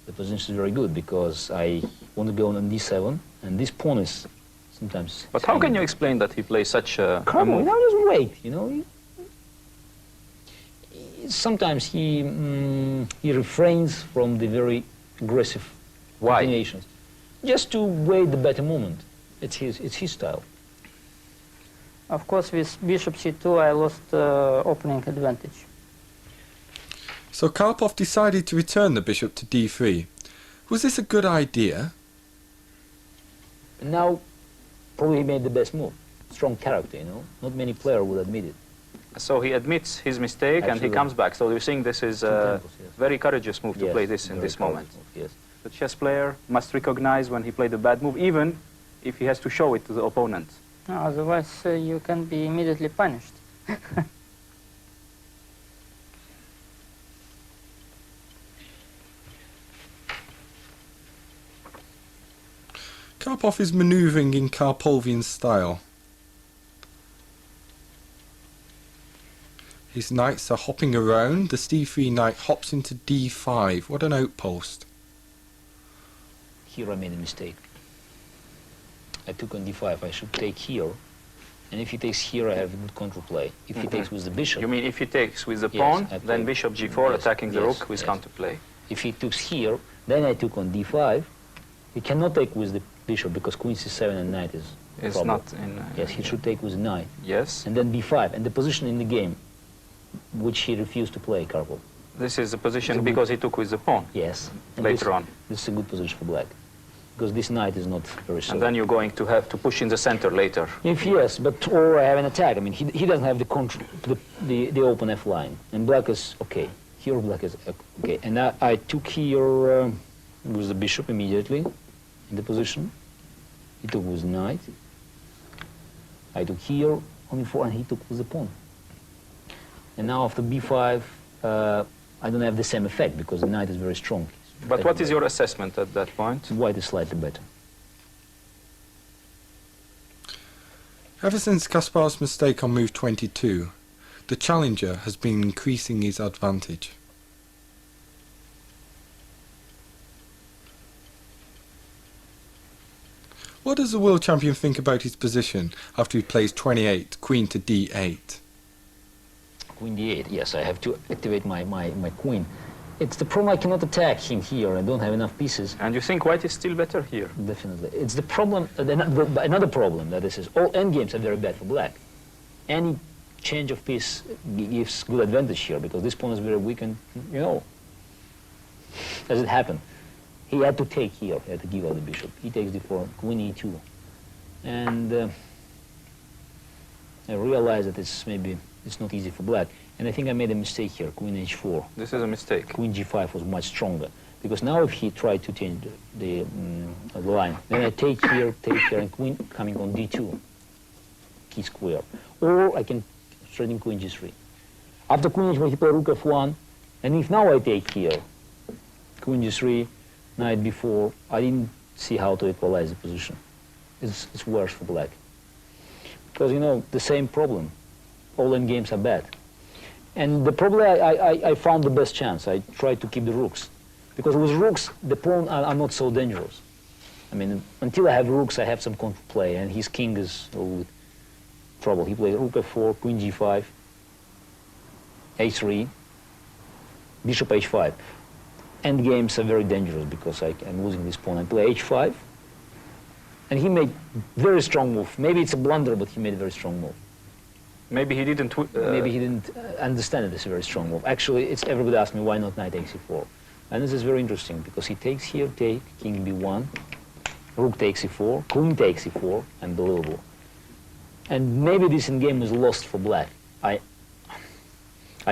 S4: the position is very good because I want to go on d7, and this pawn is sometimes...
S2: but how can you explain that he plays such a
S4: Karpov,
S2: move?
S4: now just wait, you know. Sometimes he refrains from the very aggressive
S2: Why?
S4: combinations, just to wait the better moment. It's his style.
S3: Of course, with bishop c2, I lost opening advantage.
S1: So Karpov decided to return the bishop to d3. Was this a good idea?
S4: Now, probably he made the best move. Strong character, you know. Not many players would admit it.
S2: So he admits his mistake and he
S4: Absolutely.
S2: comes back. So you think this is a
S4: tempos, yes.
S2: very courageous move to
S4: Yes,
S2: play this in
S4: very
S2: this moment.
S4: powerful, yes.
S2: The chess player must recognize when he played a bad move, even if he has to show it to the opponent.
S3: No, otherwise, you can be immediately punished.
S1: Karpov is manoeuvring in Karpovian style. His knights are hopping around. The c3 knight hops into d5. What an outpost.
S4: Here I made a mistake. I took on d5. I should take here. And if he takes here, I have a good counterplay. If he takes with the bishop...
S7: You mean if he takes with the
S4: Yes,
S7: pawn,
S4: I
S7: then
S4: play-
S7: bishop g4
S4: yes,
S7: attacking the
S4: yes,
S7: rook with
S4: yes.
S7: counterplay.
S4: If he takes here, then I took on d5. He cannot take with the bishop because queen c7 and knight is a
S7: It's
S4: problem.
S7: not in...
S4: Yes, he should take with knight.
S7: Yes.
S4: And then b5. And the position in the game, which he refused to play, Karpov.
S7: This is the position
S4: It's a
S7: because he took with the pawn
S4: Yes. And
S7: later on.
S4: This is a good position for black. Because this knight is not very solid.
S7: And then you're going to have to push in the center later.
S4: If yes, but or I have an attack. I mean, he doesn't have the control, the open F line, and black is okay. Here black is okay, and I took here with the bishop immediately in the position. He took with knight. I took here on e4, and he took with the pawn. And now after b5, I don't have the same effect because the knight is very strong.
S7: But what is your assessment at that point?
S4: White is slightly better.
S1: Ever since Kasparov's mistake on move 22, the challenger has been increasing his advantage. What does the world champion think about his position after he plays 28, queen to d8?
S4: Queen d8, yes, I have to activate my queen. It's the problem I cannot attack him here. I don't have enough pieces.
S7: And you think white is still better here?
S4: Definitely. It's the problem, another problem that this is, all endgames are very bad for black. Any change of piece gives good advantage here because this pawn is very weak and, you know, as it happened. He had to take here, he had to give out the bishop. He takes d4, queen e2. And I realized that it's not easy for black. And I think I made a mistake here, queen h4.
S7: This is a mistake.
S4: Queen g5 was much stronger. Because now if he tried to change the line, then I take here, and queen coming on d2, key square. Or I can threaten queen g3. After queen h1, he played rook f1, and if now I take here, queen g3, knight b4, I didn't see how to equalize the position. It's worse for black. Because, you know, the same problem. All endgames are bad. And the problem, I found the best chance. I tried to keep the rooks. Because with rooks, the pawn are not so dangerous. I mean, until I have rooks, I have some counterplay, and his king is with trouble. He played rook f4, queen g5, a3, bishop h5. Endgames are very dangerous because I'm losing this pawn. I play h5, and he made very strong move. Maybe it's a blunder, but he made a very strong move.
S7: Maybe he didn't...
S4: Maybe he didn't understand that it's a very strong move. Actually, everybody asked me, why not knight takes e4? And this is very interesting, because he takes here, king b1, rook takes e4, queen takes e4, unbelievable. And maybe this endgame is lost for black. I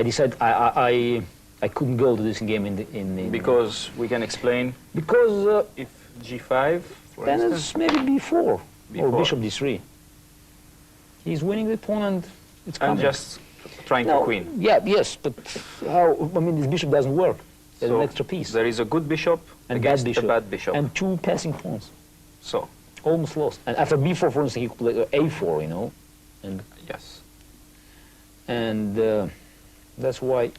S4: decided I couldn't go to this endgame in
S7: Because we can explain...
S4: Because...
S7: if g5, for
S4: then
S7: instance...
S4: it's maybe b4, or bishop d3. He's winning the pawn and it's coming.
S7: And just trying to queen.
S4: Yeah, yes, but how, I mean, this bishop doesn't work. There's an extra piece.
S7: There is a good bishop
S4: And
S7: against
S4: bad bishop.
S7: a bad bishop.
S4: And two passing pawns.
S7: So,
S4: Almost lost. And after b4, for instance, he could play a4, you know. And
S7: yes.
S4: And that's why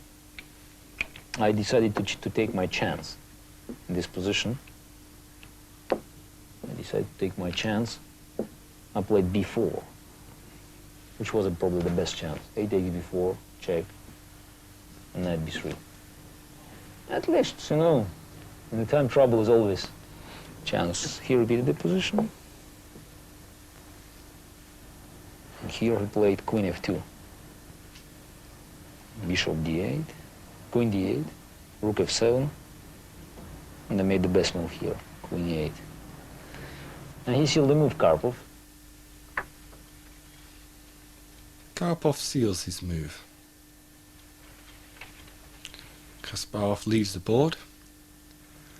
S4: I decided to take my chance in this position. I decided to take my chance. I played b4, which was probably the best chance. A takes b4, check, and knight b3. At least, you know, in the time trouble is always chance. He repeated the position. And here he played queen f2. Bishop d8, queen d8, rook f7, and I made the best move here, queen e8. And he sealed the move, Karpov.
S1: Karpov seals his move. Kasparov leaves the board.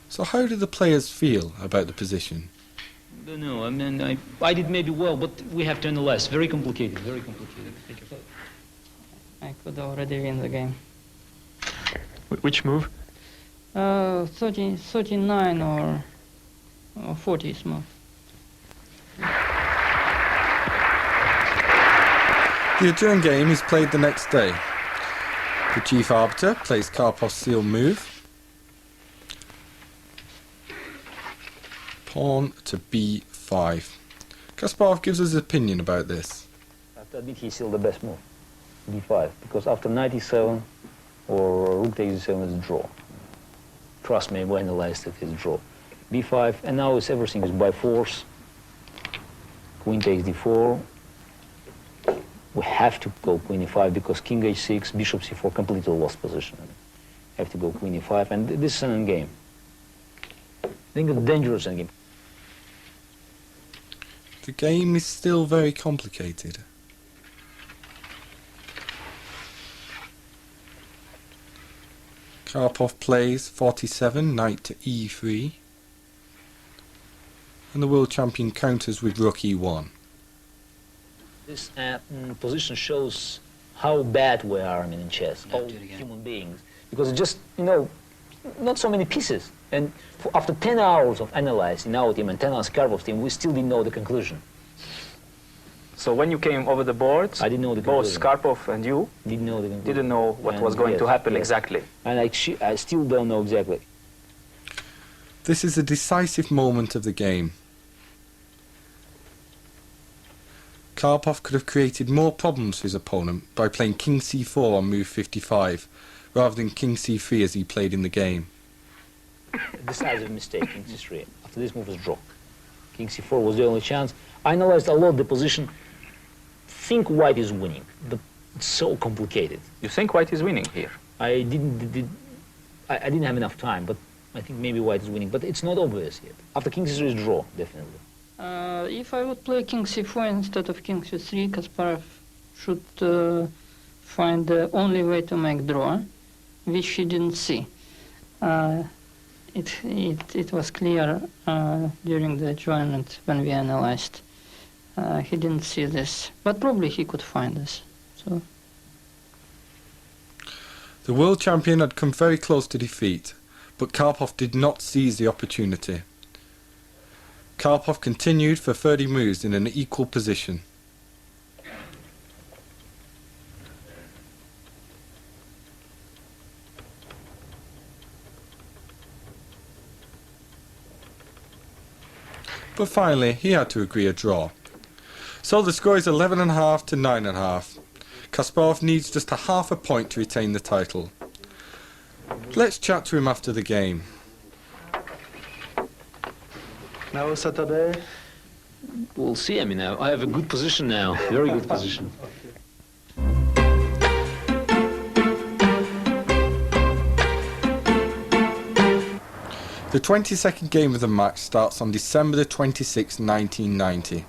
S1: So how do the players feel about the position?
S4: I don't know, I mean, I did maybe well, but we have to analyze. Very complicated, very complicated. Thank you.
S3: I could already win the game.
S5: Which move?
S3: 39 or 40 move.
S1: The adjourned game is played the next day. The chief arbiter plays Karpov's seal move. Pawn to b5. Kasparov gives us his opinion about this.
S4: I have to admit he's still the best move, b5, because after knight e7 or rook takes e7 is a draw. Trust me, we analyzed it, it's a draw. b5, and now everything is by force. Queen takes d4. We have to go queen e5 because king h6, bishop c4, completely lost position. Have to go queen e5, and this is an endgame. I think it's a dangerous endgame.
S1: The game is still very complicated. Karpov plays 47, knight to e3. And the world champion counters with rook e1.
S4: This position shows how bad we are, in chess, all human beings. Because it's just, not so many pieces. And after 10 hours of analyzing our team and 10 hours Karpov's team, we still didn't know the conclusion.
S7: So when you came over the board,
S4: I didn't know the
S7: both
S4: conclusion.
S7: Karpov and you
S4: Didn't know the conclusion.
S7: didn't know what was going to happen exactly.
S4: And I still don't know exactly.
S1: This is a decisive moment of the game. Karpov could have created more problems for his opponent by playing king c4 on move 55, rather than king c3 as he played in the game.
S4: Decisive mistake, king c3. After this move was draw. King c4 was the only chance. I analyzed a lot the position. Think white is winning, but it's so complicated.
S7: You think white is winning here?
S4: I didn't have enough time, but I think maybe white is winning, but it's not obvious yet. After king c3 is draw, definitely.
S3: If I would play king c4 instead of king c3, Kasparov should find the only way to make draw, which he didn't see. It was clear during the adjournment when we analyzed. He didn't see this, but probably he could find this. So.
S1: The world champion had come very close to defeat, but Karpov did not seize the opportunity. Karpov continued for 30 moves in an equal position. But finally, he had to agree a draw. So the score is 11.5 to 9.5. Kasparov needs just a half a point to retain the title. Let's chat to him after the game.
S8: Now Saturday.
S4: We'll see. I have a good position now, very good position.
S1: The 22nd game of the match starts on December the 26th, 1990.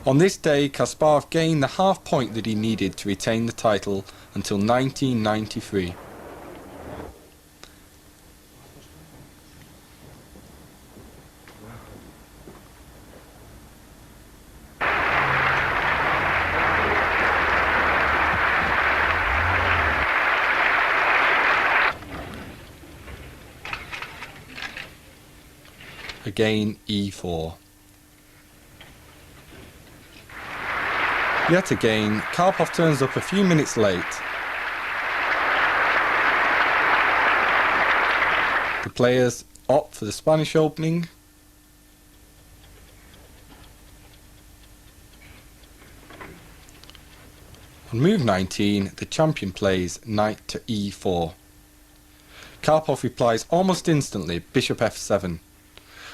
S1: On this day, Kasparov gained the half point that he needed to retain the title until 1993. Again, e4. Yet again, Karpov turns up a few minutes late. The players opt for the Spanish opening. On move 19, the champion plays knight to e4. Karpov replies almost instantly, bishop f7.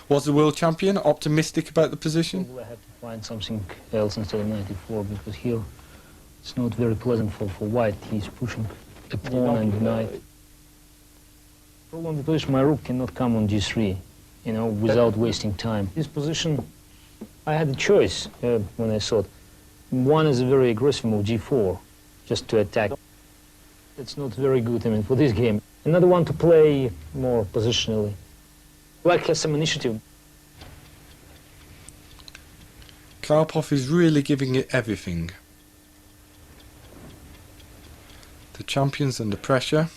S1: Was the world champion optimistic about the position?
S4: Probably I have to find something else instead of 94, because here it's not very pleasant for white. He's pushing a pawn and knight. Problem in the position, my rook cannot come on g3, without wasting time. This position, I had a choice when I thought. One is a very aggressive move, g4, just to attack. It's not very good, for this game. Another one to play more positionally. Black has some initiative.
S1: Karpov is really giving it everything. The champion's under pressure.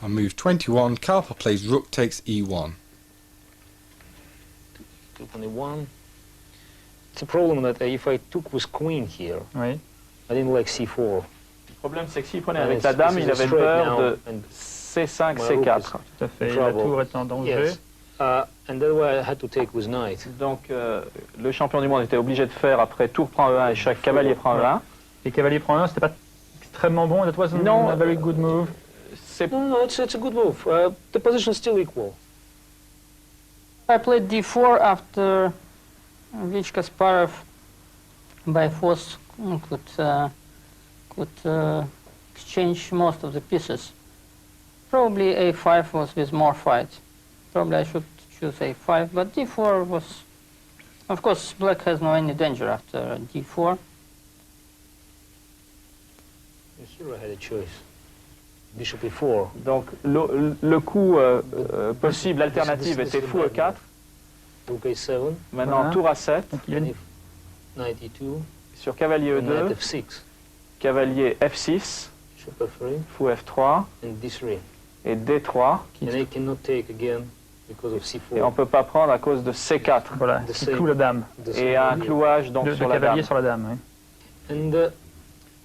S1: On move 21, Karpov plays rook takes e1.
S4: Rook on e1. it's a problem that if I took with queen here,
S5: Oui.
S4: I didn't like c4.
S7: Le problème, c'est que s'il prenait
S4: And
S7: avec
S4: it's-
S7: la dame,
S4: this
S7: il
S4: is a
S7: avait
S4: straight
S7: peur
S4: now,
S7: de
S4: and
S7: C5,
S4: my rook
S7: C4.
S5: Tout à fait. La
S4: Trouble.
S5: tour est en danger.
S4: Yes. And that's why I had to take with knight.
S7: Donc, le champion du monde était obligé de faire après tour prend E1 et chaque cavalier prend E1.
S5: Et cavalier prend 1, c'était pas extrêmement bon. That wasn't
S7: Non.
S5: a very good move.
S7: C'est
S4: No, it's a good move. The position is still equal.
S3: I played d4 after which Kasparov by force could exchange most of the pieces. Probably a5 was with more fight. Probably I should choose a5, but d4 was... Of course, black has no any danger after d4.
S4: Here I had a choice. Bishop e4.
S7: Donc, le coup possible, alternative, était fou E4.
S4: Rook a7.
S7: Maintenant,
S5: Voilà.
S7: tour A7.
S5: Donc il y a une-
S4: Knight e2.
S7: Sur cavalier
S4: And knight
S7: E2,
S4: f6.
S7: cavalier F6,
S4: Bishop f3.
S7: fou F3
S4: And d3.
S7: et D3.
S4: And I cannot take again because of c4.
S7: Et on ne peut pas prendre à cause de C4.
S5: Voilà,
S4: The
S5: qui
S4: same.
S5: cloue la dame.
S4: The
S7: Et
S4: same
S7: un
S4: idea.
S7: clouage donc
S5: De
S7: sur la
S5: cavalier
S7: dame.
S5: sur la dame, oui.
S4: And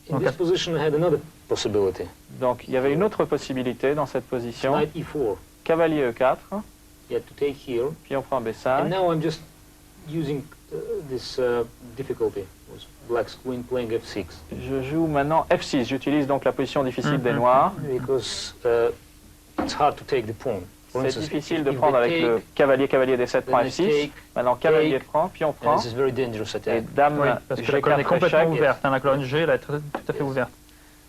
S4: in
S5: Okay.
S4: this position I had another possibility.
S7: Donc il y avait une autre possibilité dans cette position.
S4: Knight e4.
S7: Cavalier E4,
S4: You have to take here.
S7: puis on prend
S4: And
S7: B5.
S4: now I'm just using this difficulty. With black's queen playing f6.
S7: Je joue maintenant F6. J'utilise donc la position difficile des noirs.
S4: Because it's hard to take the pawn. For
S7: C'est
S4: instance,
S7: difficile
S4: if
S7: de
S4: they
S7: prendre avec
S4: take,
S7: le cavalier, cavalier D7 prend
S4: then I
S7: F6.
S4: take,
S7: Maintenant cavalier
S4: take,
S7: prend, puis on
S4: and
S7: prend.
S4: this is very dangerous
S7: Et
S4: attack.
S7: dame
S5: Oui, parce que la colonne est
S7: G4
S5: complètement
S7: échec.
S5: ouverte. Hein, la colonne G, elle est tout à fait
S4: Yes.
S5: ouverte.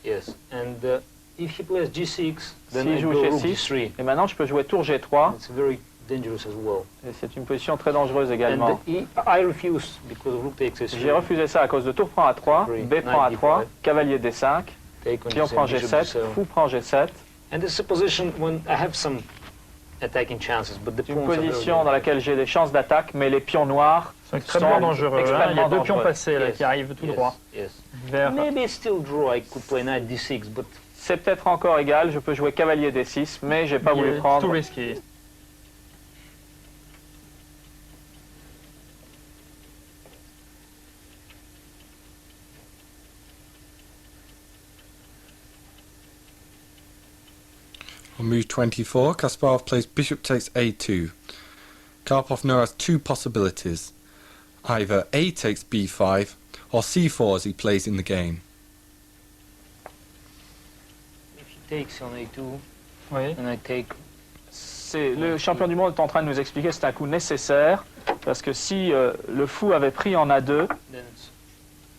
S4: Yes. And if he plays g6, then
S7: S'il
S4: I
S7: joue
S4: go rook
S7: G6,
S4: g3.
S7: et maintenant je peux jouer tour G3.
S4: It's very dangerous as well.
S7: Et c'est une position très dangereuse
S4: And
S7: également.
S4: I refuse because rook takes s3.
S7: J'ai refusé ça à cause de tour prend A3, B prend A3, cavalier D5,
S4: Take on
S7: puis on
S4: g7,
S7: prend
S4: bishop
S7: G7,
S4: g7.
S7: fou prend G7.
S4: And this is a position when I have some attacking chances, but the
S7: C'est une
S4: pawns are very
S7: position dans
S4: dangerous.
S7: laquelle j'ai des chances d'attaque, mais les pions noirs
S5: Ils sont extrêmement dangereux. Hein. Il y a
S7: extrêmement
S5: deux pions
S7: dangereux.
S5: passés là,
S4: Yes,
S5: qui arrivent tout
S4: yes,
S5: droit
S4: Yes.
S5: vers...
S4: Maybe still draw. I could play knight d6, but
S7: C'est peut-être encore égal, je peux jouer cavalier D6, mais j'ai pas voulu
S5: Too
S7: prendre.
S5: risky.
S1: On move 24, Kasparov plays bishop takes a2. Karpov now has two possibilities. Either a takes b5 or c4 as he plays in the game.
S4: if he takes on a2,
S5: Oui.
S4: and I take,
S7: Le champion du monde est en train de nous expliquer que c'est un coup nécessaire, parce que si le fou avait pris en A2,
S4: then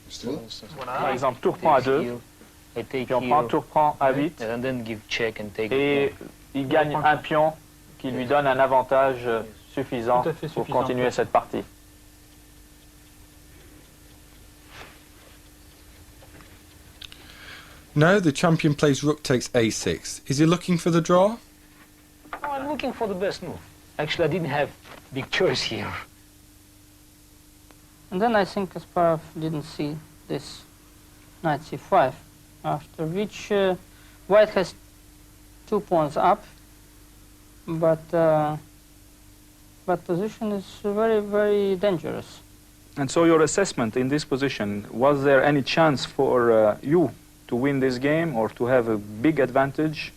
S4: it's, for instance,
S7: par exemple tour prend
S4: takes
S7: A2,
S4: here, I take
S7: puis on prend
S4: here,
S7: tour prend A8,
S4: and then give check and take.
S7: et il gagne un pion qui lui donne un avantage suffisant
S5: Tout à fait
S7: pour
S5: suffisant.
S7: continuer cette partie.
S1: Now the champion plays rook takes a6. Is he looking for the draw?
S4: Oh, I'm looking for the best move. Actually, I didn't have big choice here.
S3: And then I think Kasparov didn't see this knight c5, after which white has 2 pawns up, but position is very, very dangerous.
S7: And so your assessment in this position, was there any chance for you to win this game or to have a big advantage?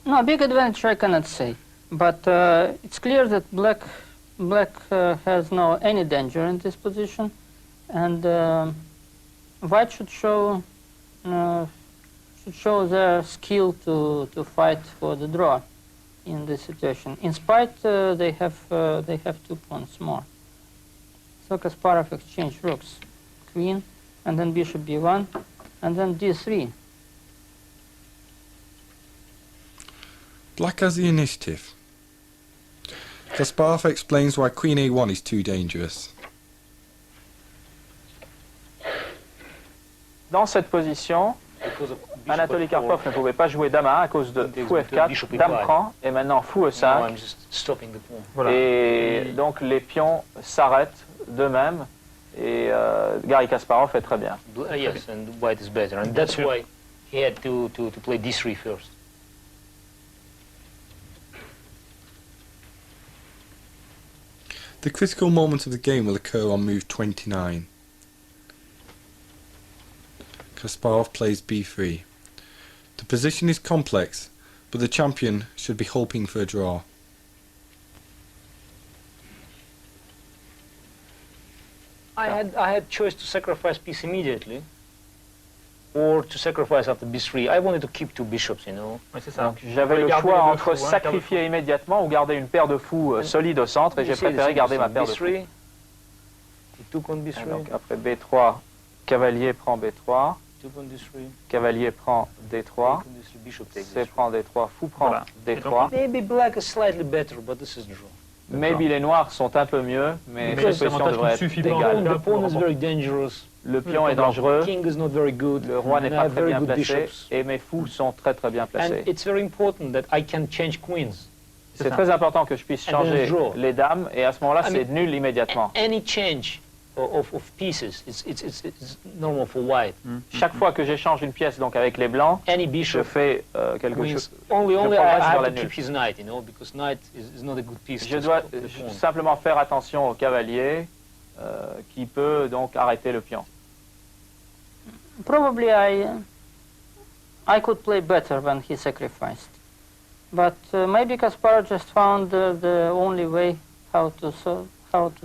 S3: No, big advantage I cannot say, but it's clear that black has no any danger in this position, and white should show their skill to fight for the draw in this situation. In spite they have 2 pawns more. So Kasparov exchanged rooks, queen, and then bishop b1, and then d3.
S1: Black has the initiative. Kasparov explains why queen a1 is too dangerous.
S7: Dans cette position,
S4: Because of bishop
S7: Anatoly
S4: f4,
S7: Karpov ne pouvait pas jouer dame A1 à cause de
S4: Takes
S7: fou
S4: bishop
S7: F4,
S4: e5.
S7: dame prend, et maintenant fou
S4: now
S7: E5,
S4: I'm just stopping the pawn.
S5: Voilà.
S7: et donc les pions s'arrêtent d'eux-mêmes, et Garry Kasparov fait très bien.
S4: Yes, and white is better, and that's why he had to play d3 first.
S1: The critical moment of the game will occur on move 29. Kasparov plays b3. The position is complex, but the champion should be hoping for a draw.
S4: I had choice to sacrifice piece immediately, or to sacrifice after b3. I wanted to keep two bishops, you know.
S7: Oui, c'est ça. J'avais le choix entre sacrifier immédiatement ou garder une paire de fous solide au centre, et j'ai préféré garder ma paire de fous.
S4: b3. He took on b3.
S7: Donc après b3, cavalier prend b3,
S4: Took on d3.
S7: cavalier prend d3,
S4: Take on d3. Bishop takes
S7: c
S4: d3.
S7: prend d3, fou prend
S5: Voilà.
S7: d3.
S4: Maybe black is slightly better, but this is draw.
S7: Maybe les noirs sont un peu mieux, mais cette
S4: Because
S7: position devrait être égale.
S4: The pawn is very dangerous.
S7: Le pion est dangereux,
S4: King is not very good.
S7: le roi n'est
S4: and I
S7: pas
S4: have
S7: très
S4: very
S7: bien
S4: good
S7: placé,
S4: bishops.
S7: et mes fous sont très très bien
S4: And
S7: placés.
S4: it's very important that I can change queens.
S7: C'est très important que je puisse
S4: And then
S7: changer
S4: draw.
S7: les dames, et à ce moment-là,
S4: I
S7: c'est
S4: mean,
S7: nul immédiatement.
S4: Any change of pieces, it's normal for white.
S7: Chaque fois que j'échange une pièce donc avec les blancs,
S4: Any
S7: je
S4: bishop
S7: fais quelque
S4: queens.
S7: chose.
S4: Only
S7: progresse
S4: I
S7: vers
S4: have
S7: la
S4: to
S7: nulle.
S4: keep his knight, you know, because knight is not a good piece.
S7: Je
S4: to
S7: dois
S4: stop the pawn.
S7: simplement faire attention au cavalier qui peut donc arrêter le pion.
S3: Probably I could play better when he sacrificed, but maybe Kasparov just found the only way how to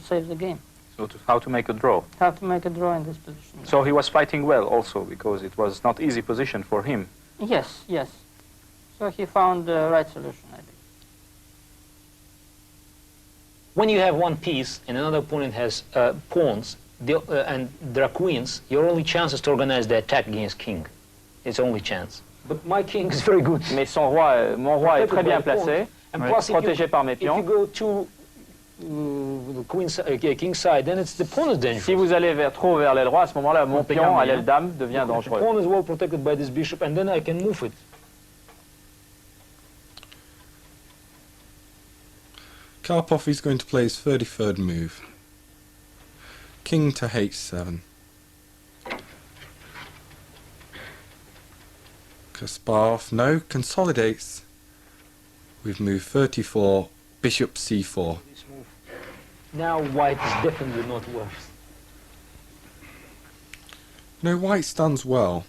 S3: save the game,
S7: So how to make a draw.
S3: how to make a draw in this position.
S7: So he was fighting well also because it was not easy position for him.
S3: Yes, yes. So he found the right solution, I believe.
S4: When you have one piece and another opponent has pawns, and there are queens, your only chance is to organize the attack against king. It's only chance. But my king is very good.
S7: Mais mon roi est très bien placé,
S4: And plus,
S7: protégé par mes
S4: if you
S7: pions.
S4: go to the king side, then it's the pawn is dangerous.
S7: Si vous allez trop vers l'aile droite, à ce moment-là, mon pion à l'aile dame devient
S4: The
S7: dangereux.
S4: pawn is well protected by this bishop, and then I can move it.
S1: Karpov is going to play his 33rd move. King to h7. Kasparov now consolidates with move 34, bishop c4.
S4: This move. Now white is definitely not worse.
S1: Now white stands well,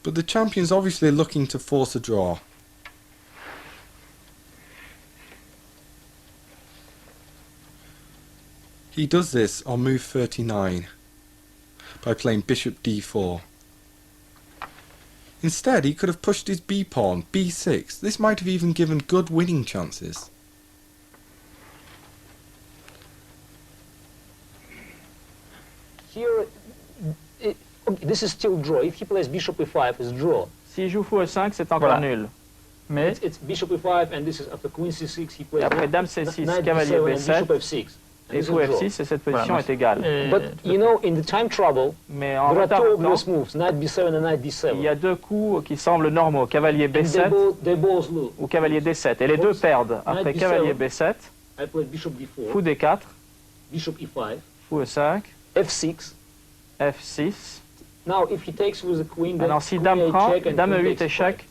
S1: but the champion's obviously looking to force a draw. He does this on move 39 by playing bishop d4. Instead, he could have pushed his b-pawn, b6. This might have even given good winning chances.
S4: Here, okay, this is still draw. If he plays bishop e5, it's draw.
S7: S'il joue fou e5, c'est encore
S5: Voilà.
S7: nul.
S5: Mais
S4: It's bishop e5, and this is after queen c6, he plays
S7: Et après dame
S4: knight
S7: c6,
S4: b7
S7: cavalier
S4: and
S7: b7,
S4: bishop f6. And
S7: et
S4: this
S7: fou
S4: is draw.
S7: f6, et cette position
S5: Voilà.
S7: est égale.
S4: But, you know, in the time trouble,
S7: Mais en
S4: there are
S7: retard
S4: two
S7: de temps,
S4: obvious moves, knight b7 and knight d7.
S7: il y a deux coups qui semblent normaux, cavalier
S4: And
S7: b7
S4: they both lose.
S7: ou cavalier d7. Et les deux perdent. Après
S4: b7.
S7: cavalier b7,
S4: I played bishop d4,
S7: fou d4,
S4: bishop e5,
S7: fou e5,
S4: f6.
S7: f6.
S4: Now, if he takes with the queen, then
S7: Alors si
S4: queen
S7: dame
S4: a
S7: prend,
S4: check and
S7: dame
S4: queen
S7: e8
S4: takes
S7: échec,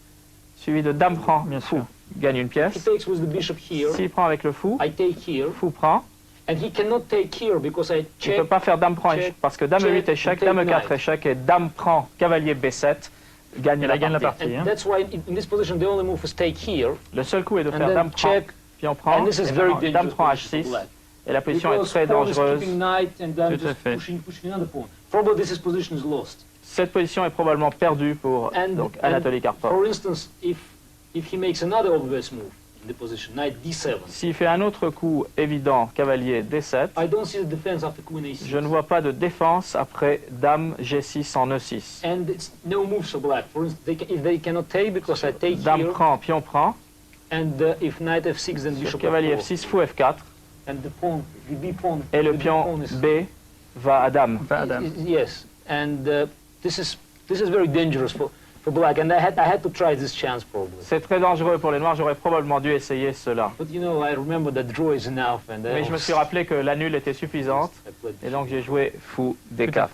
S7: suivi de dame prend,
S5: Bien
S7: fou,
S5: sûr.
S7: gagne une
S4: If he
S7: pièce.
S4: takes with the bishop here,
S7: S'il prend avec le fou,
S4: I take here,
S7: fou prend.
S4: and he cannot take here because I
S7: Il ne
S4: check.
S7: peut pas faire dame prend
S4: check,
S7: échec, parce que dame
S4: check,
S7: e8 échec,
S4: take
S7: dame 4
S4: knight.
S7: échec et dame prend, cavalier b7, gagne
S5: il
S7: la
S5: a gagné la
S7: partie.
S5: partie.
S4: And
S5: Hein.
S4: that's why in this position the only move is take here,
S7: Le seul coup est de
S4: and
S7: faire
S4: then
S7: dame prend,
S4: check,
S7: pion prend,
S4: and this is
S7: et
S4: very
S7: maintenant, dame
S4: dangerous
S7: prend
S4: position for
S7: h6,
S4: black.
S7: et la position est
S4: Because
S7: très
S4: pawn is
S7: dangereuse.
S4: keeping knight, and I'm
S5: Tout à
S4: just
S5: fait.
S4: pushing another pawn. Probably this position is lost.
S7: Cette position est probablement perdue pour donc, Anatoly Karpov.
S4: For instance, if he makes another obvious move in the position, knight d7,
S7: S'il fait un autre coup évident, cavalier d7,
S4: I don't see the defense after queen a6.
S7: je ne vois pas de défense après dame g6 en e6.
S4: And it's no moves for black. For instance, if they cannot take because I take
S7: Dame
S4: here,
S7: prend, pion prend,
S4: and if knight f6, then bishop
S7: cavalier
S4: f4.
S7: f6, fou f4,
S4: And the pawn, the b pawn,
S7: et le
S4: the
S7: pion
S4: pawn is
S7: b va à dame.
S5: Pas dame.
S4: yes, and this is very dangerous for black, and I had to try this chance probably.
S7: C'est très dangereux pour les noirs, j'aurais probablement dû essayer cela.
S4: But you know, I remember that draw is enough, and
S7: Mais je me suis rappelé que la nulle était suffisante,
S4: I played
S7: et donc j'ai joué fou d4.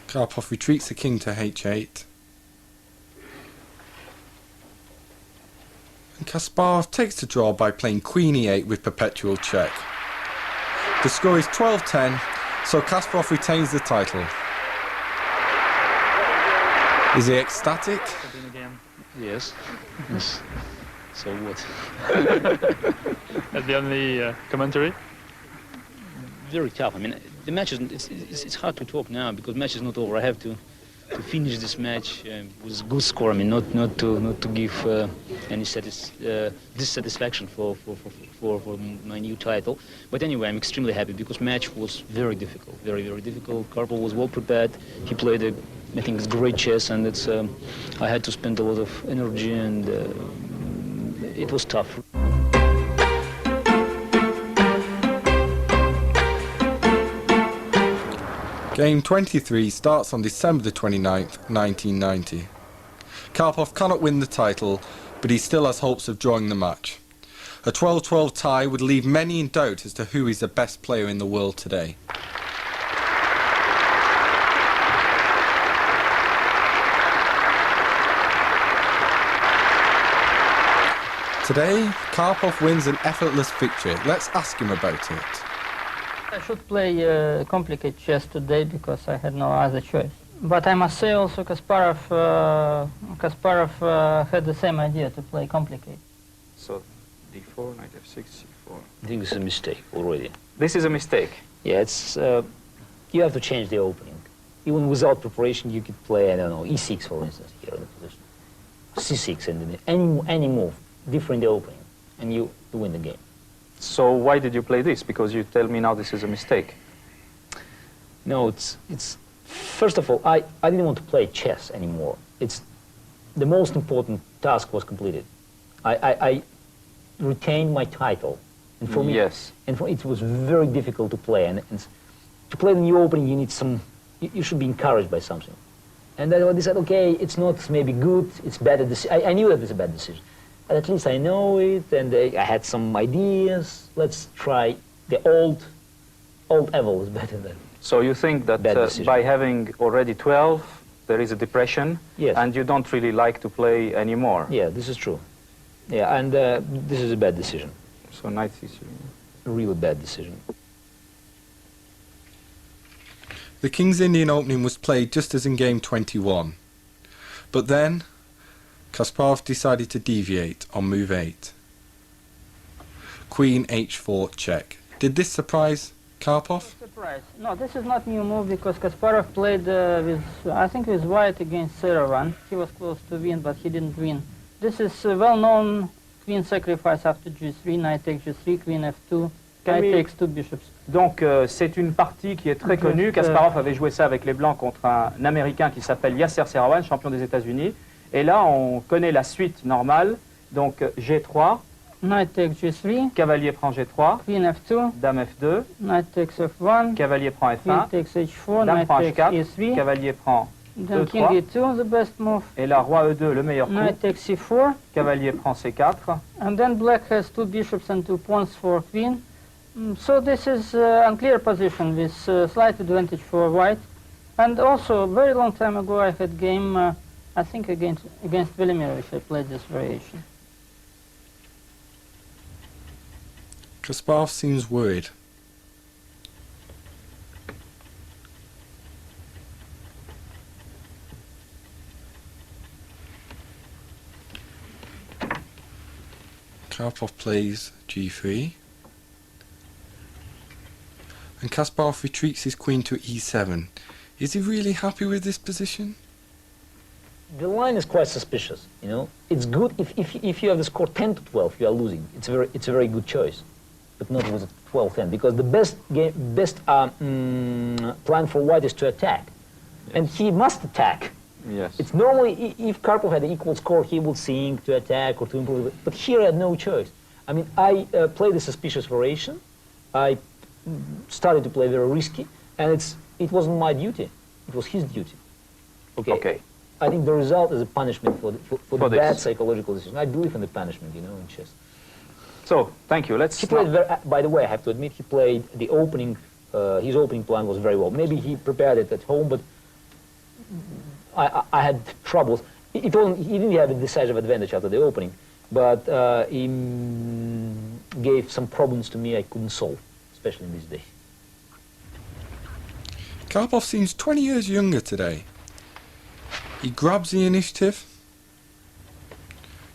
S1: Karpov retreats the king to h8. Kasparov takes the draw by playing Queen e8 with perpetual check. The score is 12-10, so Kasparov retains the title. Is he ecstatic?
S4: Yes. Yes. So what?
S5: That's the only commentary?
S4: Very tough. I mean, the match is, it's hard to talk now because match is not over. I have to finish this match with a good score. I mean, not to give any dissatisfaction for my new title. But anyway, I'm extremely happy because match was very difficult, very, very difficult. Karpov was well prepared. He played I think it's great chess, and it's I had to spend a lot of energy, and it was tough.
S1: Game 23 starts on December the 29th, 1990. Karpov cannot win the title, but he still has hopes of drawing the match. A 12-12 tie would leave many in doubt as to who is the best player in the world today. Today, Karpov wins an effortless victory. Let's ask him about it.
S3: I should play complicated chess today because I had no other choice. But I must say also Kasparov had the same idea to play complicated.
S7: So, d4, knight f6, c4.
S4: I think this is a mistake already.
S7: This is a mistake.
S4: Yeah, it's you have to change the opening. Even without preparation, you could play, I don't know, e6, for instance, here in the position. c6, and then any move, different the opening, and you win the game.
S7: So why did you play this? Because you tell me now this is a mistake.
S4: No, it's first of all, I didn't want to play chess anymore. It's the most important task was completed. I retained my title, and for me,
S7: yes,
S4: and for it was very difficult to play. And to play the new opening, you need some. You should be encouraged by something. And then I decided, okay, it's not maybe good. It's bad. I knew that it's a bad decision. But at least I know it, and I had some ideas. Let's try the old Evil is better than.
S7: So you think that by having already 12, there is a depression,
S4: yes,
S7: and you don't really like to play anymore?
S4: Yeah, this is true. Yeah, and this is a bad decision.
S7: So knight c3.
S4: A really bad decision.
S1: The King's Indian opening was played just as in game 21. But then, Kasparov decided to deviate on move 8. Queen h4 check. Did this surprise Karpov?
S3: Surprise. No, this is not new move because Kasparov played I think with white against Seravan. He was close to win, but he didn't win. This is well-known queen sacrifice after g3, knight takes g3, queen f2, knight takes two bishops.
S7: Donc c'est une partie qui est très connue. Kasparov avait joué ça avec les Blancs contre un Américain qui s'appelle Yasser Seravan, champion des États-Unis. Et là, on connaît la suite normale. Donc g3.
S3: Knight takes g3.
S7: Cavalier prend g3.
S3: Queen f2.
S7: Dame f2.
S3: Knight takes f1.
S7: Cavalier prend f1.
S3: Queen takes h4.
S7: Dame
S3: Knight
S7: prend
S3: takes
S7: h4.
S3: e3.
S7: Cavalier prend
S3: Then
S7: e3.
S3: king e2, the best move.
S7: Et là, roi e2, le meilleur coup.
S3: Knight takes c4.
S7: Cavalier prend c4.
S3: And then black has two bishops and 2 pawns for queen. So this is unclear position with slight advantage for white. And also, very long time ago, I had game, I think against Velimirovich, I played this variation.
S1: Kasparov seems worried. Karpov plays g3. And Kasparov retreats his queen to e7. Is he really happy with this position?
S4: The line is quite suspicious, you know. It's good if you have the score 10 to 12, you are losing. It's a very good choice, but not with a 12-10, because the best plan for white is to attack, yes, and he must attack.
S7: Yes.
S4: It's normally if Karpov had an equal score, he would think to attack or to improve, but here I had no choice. I mean, I played a suspicious variation. I started to play very risky, and it wasn't my duty. It was his duty. Okay. I think the result is a punishment for the bad psychological decision. I believe in the punishment, you know, in chess.
S7: So, thank you. Let's.
S4: He played by the way, I have to admit, he played the opening. His opening plan was very well. Maybe he prepared it at home, but I had troubles. He didn't have a decisive advantage after the opening. but he gave some problems to me I couldn't solve, especially in this day.
S9: Karpov seems 20 years younger today. He grabs the initiative.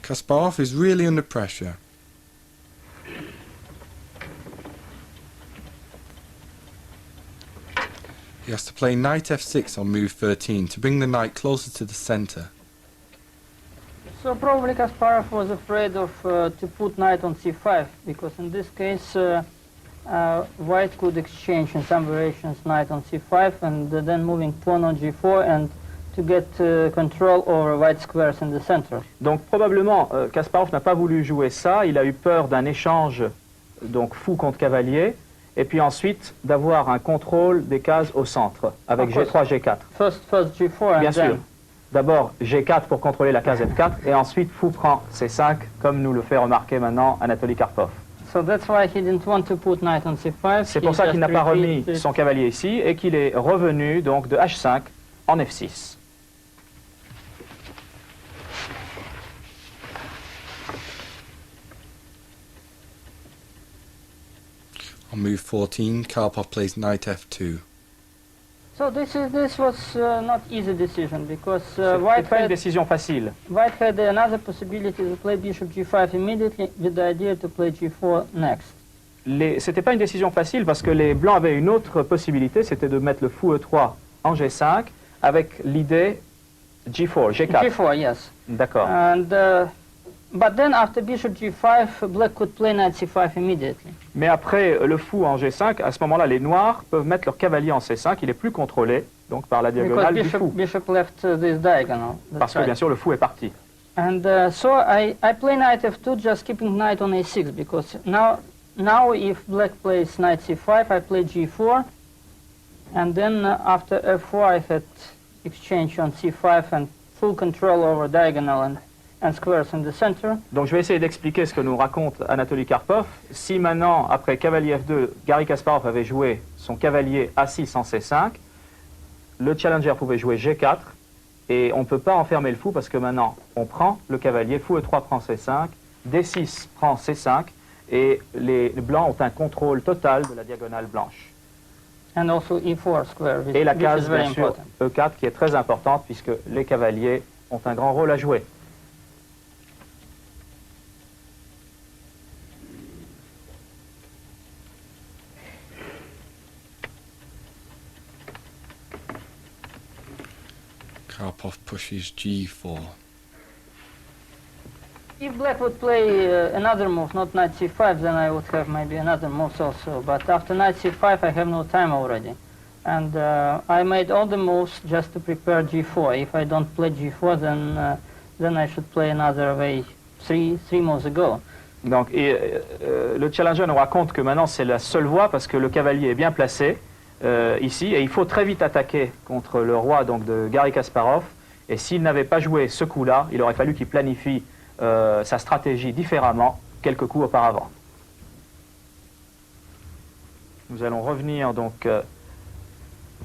S9: Kasparov is really under pressure. He has to play knight f6 on move 13 to bring the knight closer to the center.
S3: So probably Kasparov was afraid of to put knight on c5, because in this case white could exchange in some variations knight on c5 and then moving pawn on g4 and to get control over white squares in the center.
S7: Donc probablement Kasparov n'a pas voulu jouer ça, il a eu peur d'un échange donc fou contre cavalier et puis ensuite d'avoir un contrôle des cases au centre avec G3, G4.
S3: First G4
S7: Bien
S3: and
S7: sûr.
S3: then...
S7: D'abord G4 pour contrôler la case F4 et ensuite fou prend C5 comme nous le fait remarquer maintenant Anatoly Karpov.
S3: So that's why he didn't want to put knight on c5.
S7: C'est pour ça qu'il n'a pas remis son cavalier ici et qu'il est revenu donc de H5 en F6.
S9: On move 14, Karpov plays knight f2.
S3: So this was not easy decision because
S7: C'était pas une décision facile.
S3: White had another possibility to play bishop g5 immediately with the idea to play g4 next.
S7: C'était pas une décision facile parce que les blancs avaient une autre possibilité, c'était de mettre le fou e3 en g5 avec l'idée g4, g4.
S3: G4, yes.
S7: D'accord.
S3: And but then after bishop g5, black could play knight c5 immediately.
S7: Mais après le fou en g5, à ce moment-là, les noirs peuvent mettre leur cavalier en c5, il est plus contrôlé donc par la diagonale du fou.
S3: Bishop left this diagonal.
S7: Parce que bien sûr le fou est parti.
S3: And so I play knight f2, just keeping knight on a6 because now if black plays knight c5, I play g4, and then after f4 I had exchange on c5 and full control over diagonal and squares in the center.
S7: Donc je vais essayer d'expliquer ce que nous raconte Anatoly Karpov. Si maintenant, après cavalier f2, Garry Kasparov avait joué son cavalier a6 en c5, le challenger pouvait jouer g4, et on ne peut pas enfermer le fou parce que maintenant, on prend le cavalier, fou e3 prend c5, d6 prend c5, et les blancs ont un contrôle total de la diagonale blanche.
S3: And also e4 square,
S7: Et la
S3: which
S7: case,
S3: is very
S7: bien sûr,
S3: important.
S7: e4 qui est très importante puisque les cavaliers ont un grand rôle à jouer.
S9: Karpov pushes g4.
S3: If black would play another move, not knight c5, then I would have maybe another moves also. But after knight c5, I have no time already. And I made all the moves just to prepare g4. If I don't play g4, then I should play another way three moves ago.
S7: Donc, le challenger nous raconte que maintenant c'est la seule voie parce que le cavalier est bien placé ici et il faut très vite attaquer contre le roi donc, de Garry Kasparov. Et s'il n'avait pas joué ce coup-là, il aurait fallu qu'il planifie sa stratégie différemment quelques coups auparavant. Nous allons revenir donc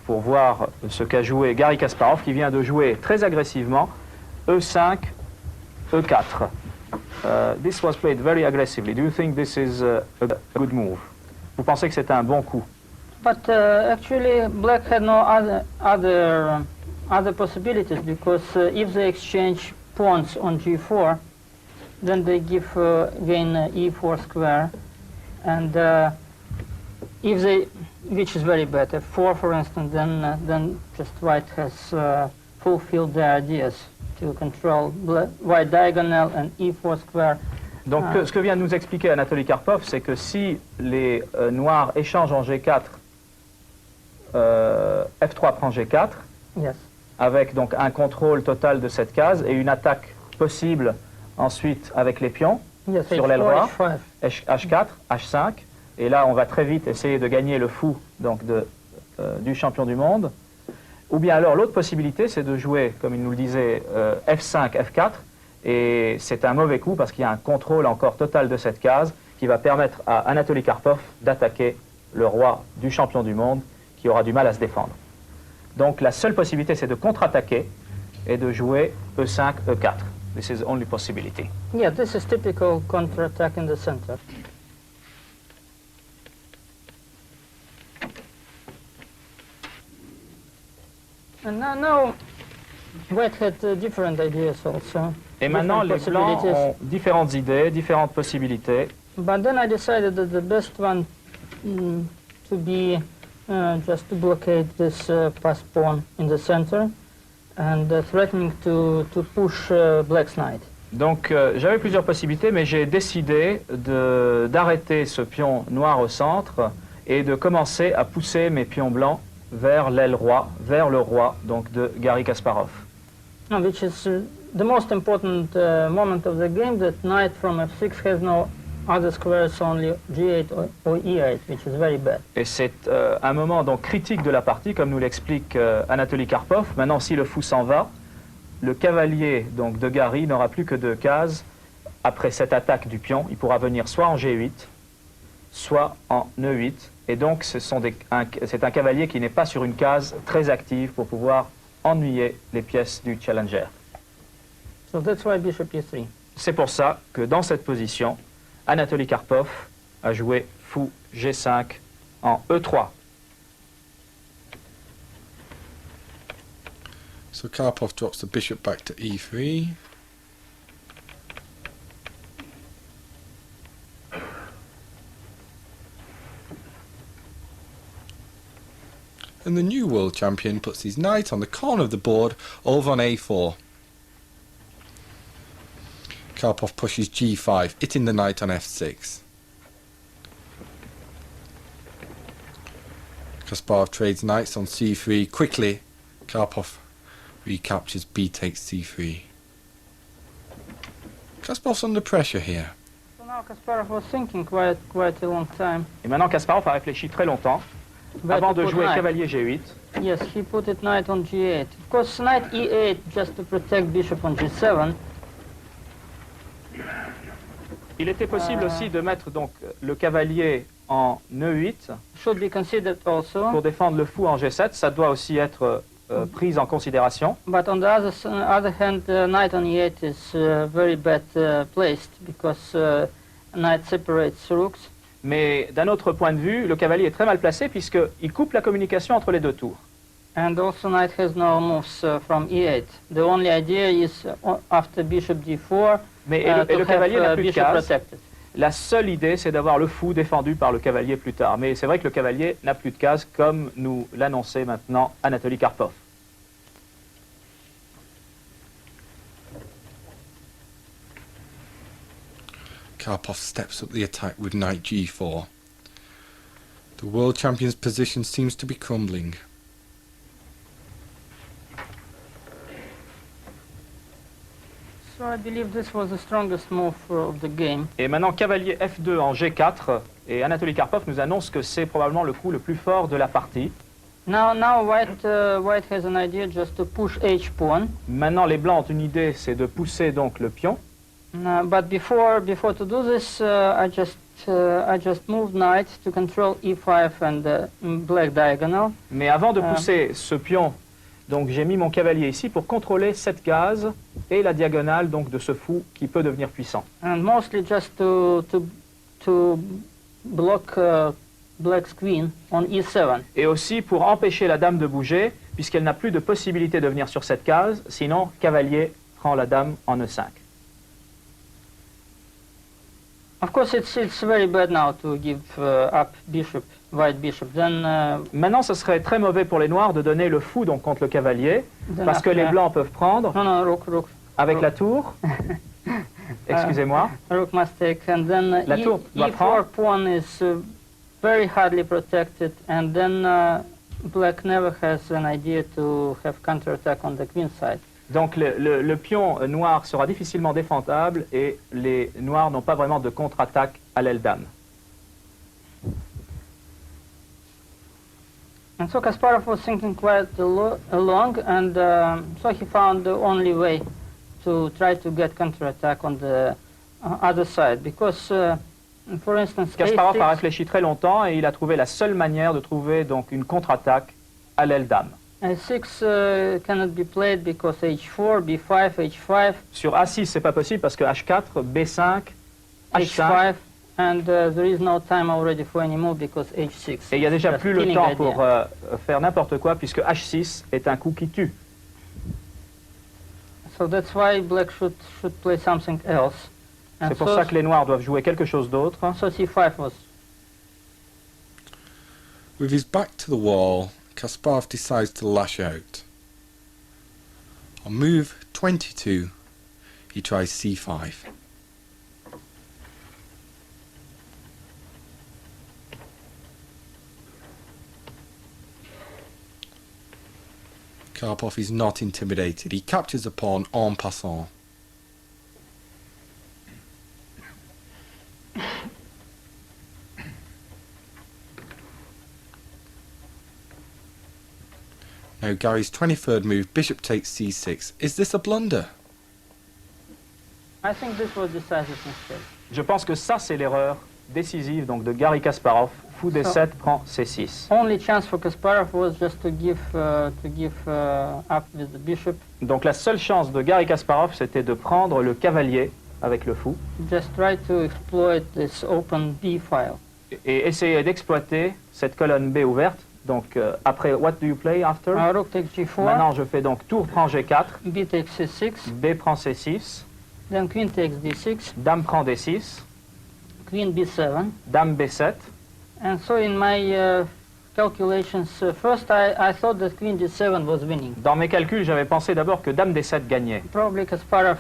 S7: pour voir ce qu'a joué Garry Kasparov qui vient de jouer très agressivement E5, E4. This was played very aggressively. Do you think this is a good move? Vous pensez que c'est un bon coup?
S3: But actually, black had no other possibilities because if they exchange pawns on g4, then they give again e4 square, and if they, which is very bad, f4 for instance, then just white has fulfilled their ideas to control white diagonal and e4 square.
S7: Donc ce que vient de nous expliquer Anatoly Karpov, c'est que si les noirs échangent en g4, f3 prend g4,
S3: yes.
S7: Avec donc un contrôle total de cette case et une attaque possible ensuite avec les pions
S3: Yes,
S7: sur l'aile droite,
S3: H5.
S7: H4, H5, et là on va très vite essayer de gagner le fou donc du champion du monde. Ou bien alors l'autre possibilité c'est de jouer, comme il nous le disait, F5, F4, et c'est un mauvais coup parce qu'il y a un contrôle encore total de cette case qui va permettre à Anatoly Karpov d'attaquer le roi du champion du monde qui aura du mal à se défendre. Donc la seule possibilité c'est de contre-attaquer et de jouer E5, E4. This is the only possibility.
S3: Yeah, this is typical counterattack in the center. And now White had different ideas also.
S7: Et maintenant, les blancs ont différentes idées, différentes possibilités.
S3: But then I decided that the best one to be just to blockade this pass pawn in the center and threatening to push black's knight.
S7: Donc j'avais plusieurs possibilités, mais j'ai décidé d'arrêter ce pion noir au centre et de commencer à pousser mes pions blancs vers l'aile roi, vers le roi donc de Garry Kasparov.
S3: Which is the most important moment of the game, that knight from f6 has no other squares, only g8 or e8, which is very bad.
S7: Et c'est un moment donc critique de la partie, comme nous l'explique Anatoly Karpov. Maintenant, si le fou s'en va, le cavalier donc de Garry n'aura plus que 2 cases. Après cette attaque du pion, il pourra venir soit en g8, soit en e8. Et donc, c'est un cavalier qui n'est pas sur une case très active pour pouvoir ennuyer les pièces du challenger.
S3: So that's why bishop e3.
S7: C'est pour ça que dans cette position, Anatoly Karpov a joué fou g5 en e3.
S9: So Karpov drops the bishop back to e3. And the new world champion puts his knight on the corner of the board over on a4. Karpov pushes g5, hitting the knight on f6. Kasparov trades knights on c3. Quickly, Karpov recaptures b takes c3. Kasparov's under pressure here.
S3: So now Kasparov was thinking quite a long time.
S7: Et maintenant Kasparov a réfléchi très longtemps avant de jouer cavalier g8.
S3: Yes, he put it knight on g8. Of course, knight e8 just to protect bishop on g7.
S7: Il était possible aussi de mettre donc le cavalier en e8
S3: should be considered also.
S7: Pour défendre le fou en g7. Ça doit aussi être pris en considération.
S3: But on the other hand, knight on e8 is very bad placed because knight separates rooks.
S7: Mais d'un autre point de vue, le cavalier est très mal placé puisqu'il coupe la communication entre les deux tours.
S3: And also knight has no moves from e8. The only idea is after bishop d4
S7: Mais le cavalier n'a plus de case.
S3: Protected.
S7: La seule idée, c'est d'avoir le fou défendu par le cavalier plus tard. Mais c'est vrai que le cavalier n'a plus de case, comme nous l'annonçait maintenant Anatoly Karpov.
S9: Karpov steps up the attack with knight g4. The world champion's position seems to be crumbling.
S3: So I believe this was the strongest move of the game.
S7: Et maintenant cavalier f2 en g4, et Anatoly Karpov nous annonce que c'est probablement le coup le plus fort de la partie.
S3: Now white has an idea just to push h pawn.
S7: Maintenant les blancs ont une idée, c'est de pousser donc le pion.
S3: But before to do this, I just moved knight to control e5 and black diagonal.
S7: Mais avant de pousser ce pion, donc j'ai mis mon cavalier ici pour contrôler cette case et la diagonale donc de ce fou qui peut devenir puissant.
S3: And mostly just to block black's queen on e7.
S7: Et aussi pour empêcher la dame de bouger, puisqu'elle n'a plus de possibilité de venir sur cette case, sinon cavalier prend la dame en e5.
S3: Of course, it's very bad now to give up bishop, white bishop. Then
S7: maintenant, ce serait très mauvais pour les noirs de donner le fou donc contre le cavalier, parce que les blancs peuvent prendre.
S3: No, rook.
S7: Avec
S3: rook.
S7: la tour. Excusez-moi.
S3: Rook must take, and then
S7: la tour doit
S3: e4
S7: prendre.
S3: pawn is very hardly protected, and then black never has an idea to have counterattack on the queen side.
S7: Donc le pion noir sera difficilement défendable et les noirs n'ont pas vraiment de contre-attaque à l'aile dame.
S3: And so Kasparov was thinking quite long, and so he found the only way to try to get counterattack on the other side, because for instance
S7: Kasparov
S3: A6,
S7: a réfléchi très longtemps et il a trouvé la seule manière de trouver donc une contre-attaque à l'aile dame.
S3: A6 cannot be played because H4, B5, H5.
S7: Sur A6, c'est pas possible parce que H4, B5, H5.
S3: H5, and there is no time already for any move because H6.
S7: Et il n'y a déjà
S3: Just
S7: plus le
S3: killing
S7: temps
S3: idea.
S7: pour faire n'importe quoi puisque H6 est un coup qui tue.
S3: So that's why black should play something else. And
S7: C'est pour
S3: so,
S7: ça que les noirs doivent jouer quelque chose d'autre.
S3: so C5 was.
S9: With his back to the wall, Kasparov decides to lash out. On move 22, he tries C5. Karpov is not intimidated. He captures the pawn en passant. Now Gary's 23rd move, bishop takes c6. Is this a blunder?
S3: I think this was decisive mistake.
S7: Je pense que ça, c'est l'erreur décisive donc, de Garry Kasparov. Fou D7 prend C6.
S3: Only chance for Kasparov was just to give up with the bishop.
S7: Donc la seule chance de Garry Kasparov, c'était de prendre le cavalier avec le fou
S3: Just try to exploit this open B file.
S7: et essayer d'exploiter cette colonne B ouverte. Donc après, what do you play after?
S3: Rook takes G4.
S7: Maintenant, je fais donc tour prend G4,
S3: B takes C6.
S7: B prend C6,
S3: Then Queen takes D6.
S7: Dame prend D6,
S3: Queen B7.
S7: Dame B7.
S3: And so in my calculations, first I thought that Queen D7 was winning.
S7: Dans mes calculs, j'avais pensé d'abord que Dame D7 gagnait.
S3: Probably Kasparov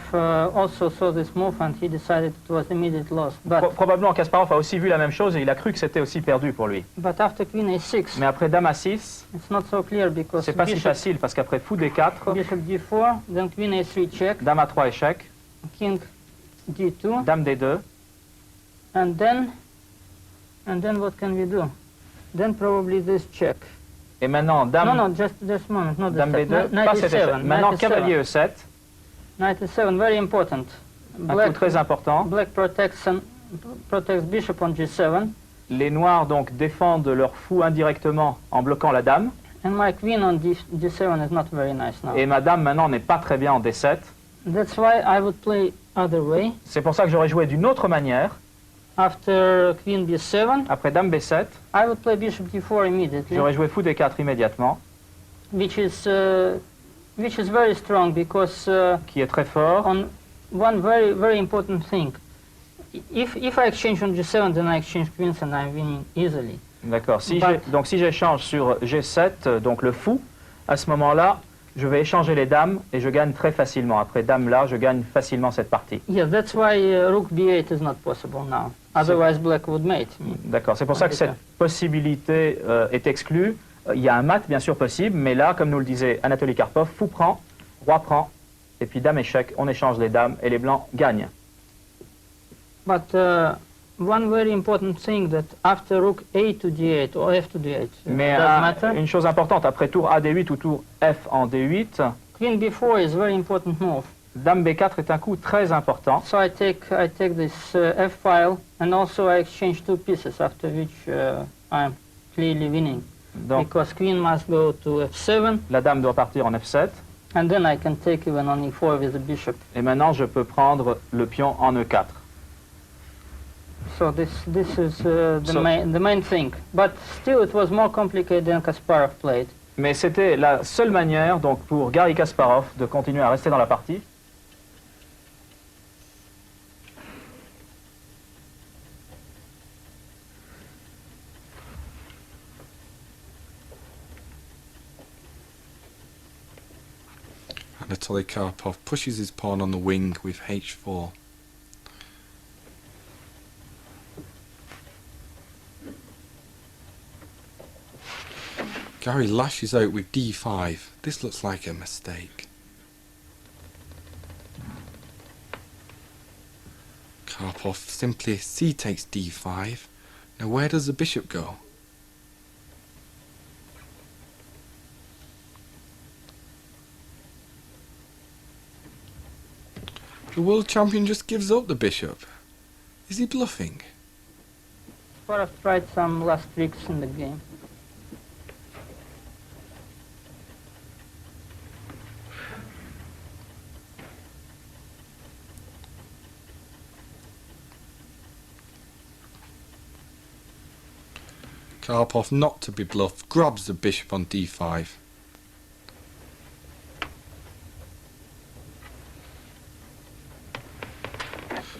S3: also saw this move and he decided it was immediate loss.
S7: Probablement Kasparov a aussi vu la même chose et il a cru que c'était aussi perdu pour lui.
S3: But after Queen A6,
S7: Mais après Dame A6,
S3: it's not so clear because
S7: c'est pas si facile parce qu'après Fou D4,
S3: Bishop D4, then Queen A3 check,
S7: Dame A3 échec,
S3: King D2,
S7: Dame D2,
S3: and then what can we do? Then probably this check.
S7: et maintenant Dame,
S3: No, just a moment, not
S7: Dame
S3: this
S7: B2,
S3: set.
S7: pas cet échec.
S3: 97,
S7: Maintenant
S3: 97.
S7: Cavalier E7,
S3: 97, very important.
S7: un coup très important.
S3: Black protects bishop on G7,
S7: Les noirs donc défendent leur fou indirectement en bloquant la dame.
S3: and my queen on G7 is not very nice now.
S7: Et ma dame maintenant n'est pas très bien en D7.
S3: That's why I would play other way.
S7: C'est pour ça que j'aurais joué d'une autre manière.
S3: After Queen B7,
S7: Après Dame B7,
S3: I would play Bishop D4 immediately,
S7: j'aurais joué Fou D4 immédiatement,
S3: which is very strong because
S7: qui est très fort.
S3: on one very important thing. If I exchange on G7, then I exchange queens and I'm winning easily.
S7: D'accord.
S3: But-
S7: Donc si j'échange sur G7, donc le fou, à ce moment-là, je vais échanger les dames et je gagne très facilement. Après Dame là, je gagne facilement cette partie.
S3: Yeah, that's why Rook B8 is not possible now. Otherwise, Black would mate me.
S7: D'accord. C'est pour ça que cette possibilité est exclue. Il y a un mat bien sûr possible, mais là, comme nous le disait Anatoly Karpov, fou prend, roi prend, et puis dame échec, on échange les dames et les blancs gagnent.
S3: But one very important thing that after Rook A to D8 or F to D8
S7: Mais
S3: doesn't matter.
S7: une chose importante, après tour A D8 ou tour F en D8,
S3: Queen B4 is very important move.
S7: Dame B4 est un coup très important.
S3: So I take this F file and also I exchange two pieces after which I'm clearly winning.
S7: Donc
S3: Because Queen must go to F7
S7: la dame doit partir en F7.
S3: and then I can take even on E4 with the bishop.
S7: Et maintenant, je peux prendre le pion en E4.
S3: So this is the main thing. But still it was more complicated than Kasparov played.
S7: Mais c'était la seule manière donc pour Garry Kasparov de continuer à rester dans la partie.
S9: Anatoly Karpov pushes his pawn on the wing with h4. Gary lashes out with d5. This looks like a mistake. Karpov simply c takes d5. Now where does the bishop go? The world champion just gives up the bishop. Is he bluffing?
S3: Kasparov tried some last tricks in the game.
S9: Karpov, not to be bluffed, grabs the bishop on d5.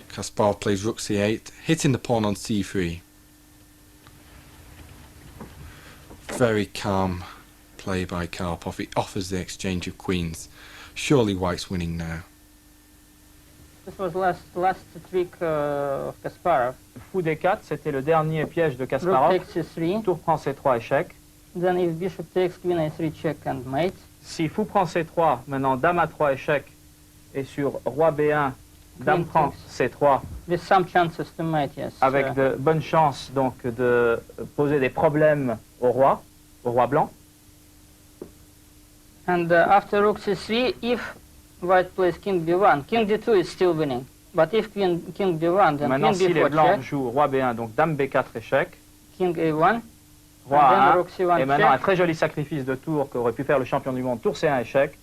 S9: Kasparov plays rook c8, hitting the pawn on c3. Very calm play by Karpov. He offers the exchange of queens. Surely white's winning now.
S3: This was last trick of Kasparov.
S7: Fou d4, c'était le dernier piège de
S3: Rook
S7: Kasparov.
S3: takes c3.
S7: Tour prend c3, échec.
S3: Then if bishop takes, queen a3, check and mate.
S7: Si fou prend c3, maintenant dame a3, échec. Et sur roi b1, dame
S3: Queen
S7: prend c3.
S3: With some chances to mate, yes.
S7: Avec de bonnes chances donc de poser des problèmes au roi blanc.
S3: And after rook c3, if white plays king b1, king d2 is still winning. But if king b1, then
S7: Maintenant, si
S3: king
S7: les
S3: b4
S7: blancs
S3: check,
S7: jouent roi b1, donc dame b4, échec.
S3: king a1,
S7: Roi
S3: and then
S7: A1,
S3: rook c1
S7: et maintenant un
S3: check,
S7: très joli sacrifice de tour qu'aurait pu faire le champion du monde. Tour c1, échec.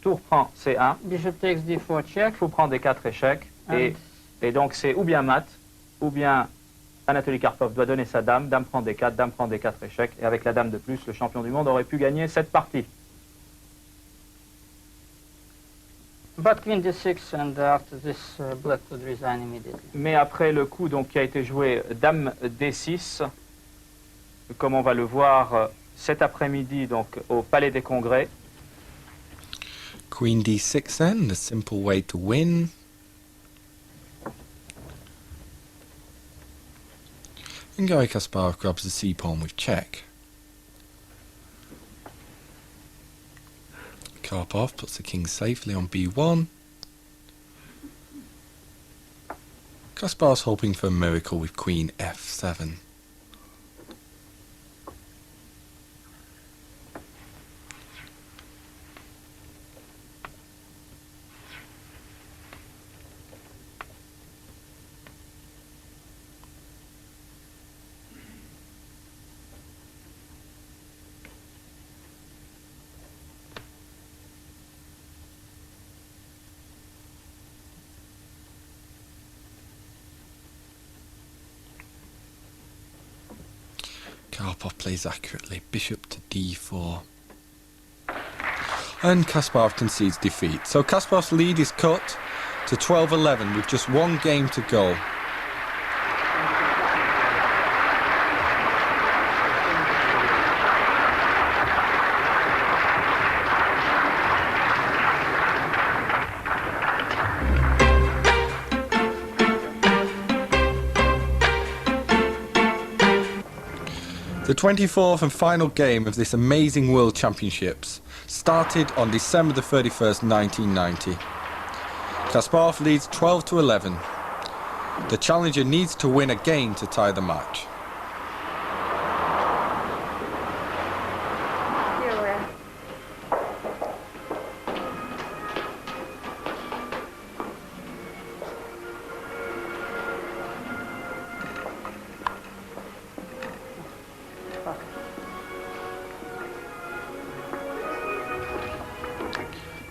S7: Tour prend c1.
S3: bishop takes d4 check,
S7: Fou prend d4, échec.
S3: and
S7: Et donc c'est ou bien mat, ou bien Anatoly Karpov doit donner sa dame. Dame prend d4, dame prend d4, échec. Et avec la dame de plus, le champion du monde aurait pu gagner cette partie.
S3: but queen d6, and after this black would resign immediately.
S7: Mais après le coup donc, qui a été joué dame d6, comme on va le voir cet après-midi donc au Palais des Congrès,
S9: Queen d6 then, the simple way to win. And Garry Kasparov grabs the c-pawn with check. Karpov puts the king safely on b1. Kasparov's hoping for a miracle with queen f7. Karpov plays accurately, bishop to d4. And Kasparov concedes defeat. So Kasparov's lead is cut to 12-11 with just one game to go. The 24th and final game of this amazing World Championships started on December the 31st, 1990. Kasparov leads 12-11. The challenger needs to win again to tie the match.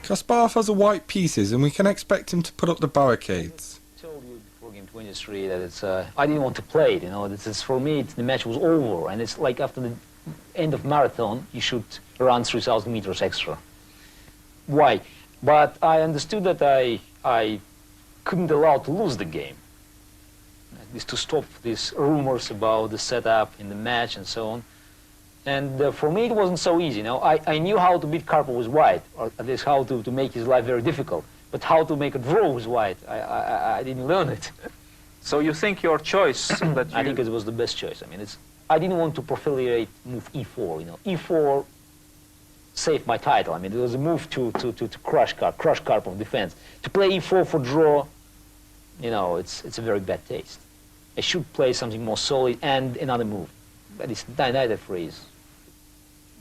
S9: Kasparov has the white pieces and we can expect him to put up the barricades.
S4: I told you before game 23 that it's, I didn't want to play it, you know. For me, the match was over, and it's like after the end of marathon, you should run 3,000 meters extra. Why? But I understood that I couldn't allow to lose the game. At least to stop these rumors about the setup in the match and so on. And for me, it wasn't so easy. You know, I knew how to beat Karpov with white, or at least how to make his life very difficult. But how to make a draw with white, I didn't learn it.
S7: So you think your choice that
S4: I think it was the best choice. I mean, I didn't want to profiliate move e4. You know, e4 saved my title. I mean, it was a move to crush Karpov defense. To play e4 for draw, you know, it's a very bad taste. I should play something more solid and another move. But it's knight f3 is.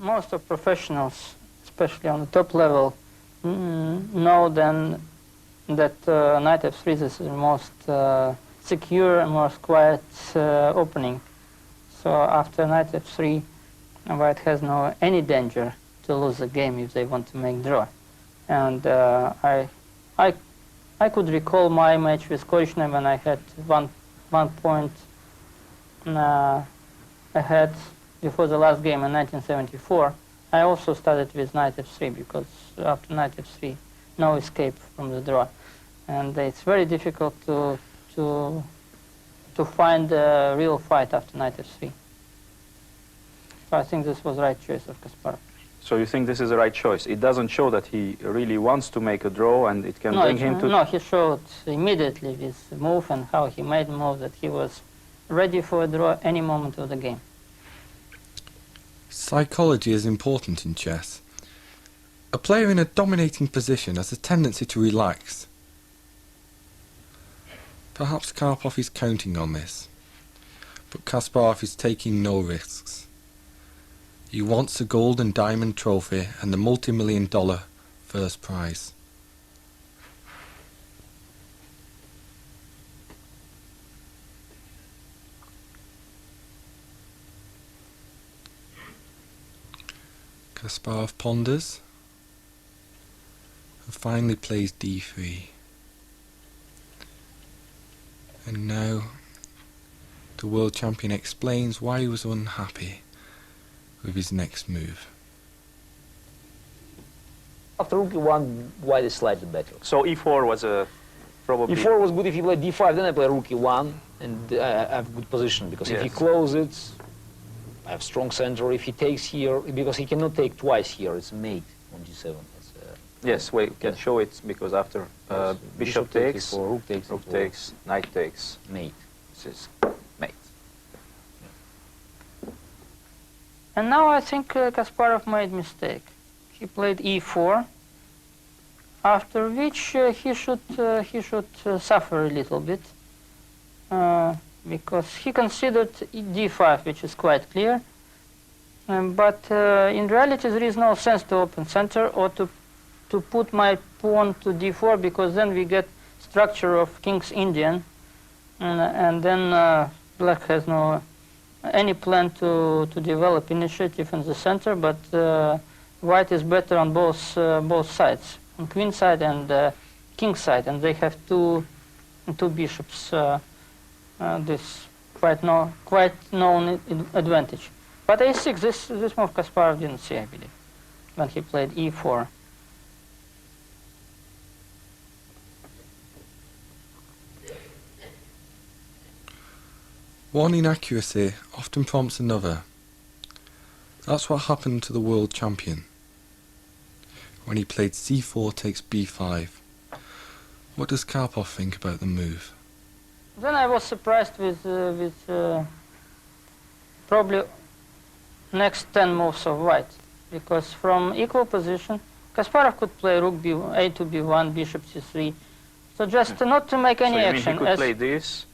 S3: Most of professionals, especially on the top level, know then that knight f3 is the most secure and most quiet opening. So after knight f3, white has no any danger to lose the game if they want to make draw. And I could recall my match with Koishna when I had one point ahead before the last game in 1974, I also started with knight f3 because after knight f3, no escape from the draw, and it's very difficult to find a real fight after knight f3. So I think this was the right choice of Kasparov.
S2: So you think this is the right choice? It doesn't show that he really wants to make a draw, and it can bring him to...
S3: No, he showed immediately with the move and how he made the move that he was ready for a draw any moment of the game.
S9: Psychology is important in chess. A player in a dominating position has a tendency to relax. Perhaps Karpov is counting on this, but Kasparov is taking no risks. He wants the gold and diamond trophy and the multi-million-dollar first prize. Kasparov ponders and finally plays d3. And now the world champion explains why he was unhappy with his next move.
S4: After rook e1, white is slightly better.
S2: So e4 was probably...
S4: e4 was good if he played d5, then I play rook e1, and I have good position, because if he closes, I have strong center. If he takes here, because he cannot take twice here, it's mate on g7.
S2: Yes, we can show it, because after bishop takes,
S4: rook
S2: takes, knight takes,
S4: mate.
S2: This is mate.
S3: And now I think Kasparov made mistake. He played e4, after which he should suffer a little bit, because he considered d5, which is quite clear, but in reality there is no sense to open center or to put my pawn to d4, because then we get structure of King's Indian, and then black has no any plan to develop initiative in the center, but white is better on both sides, on queen side and king side, and they have two bishops. This quite known advantage. But a6, this move Kasparov didn't see, I believe, when he played e4.
S9: One inaccuracy often prompts another. That's what happened to the world champion when he played c4 takes b5. What does Karpov think about the move?
S3: Then I was surprised with probably next 10 moves of white, because from equal position Kasparov could play rook a to b1, bishop c3, so just not to make any action.
S2: So you mean he could play this?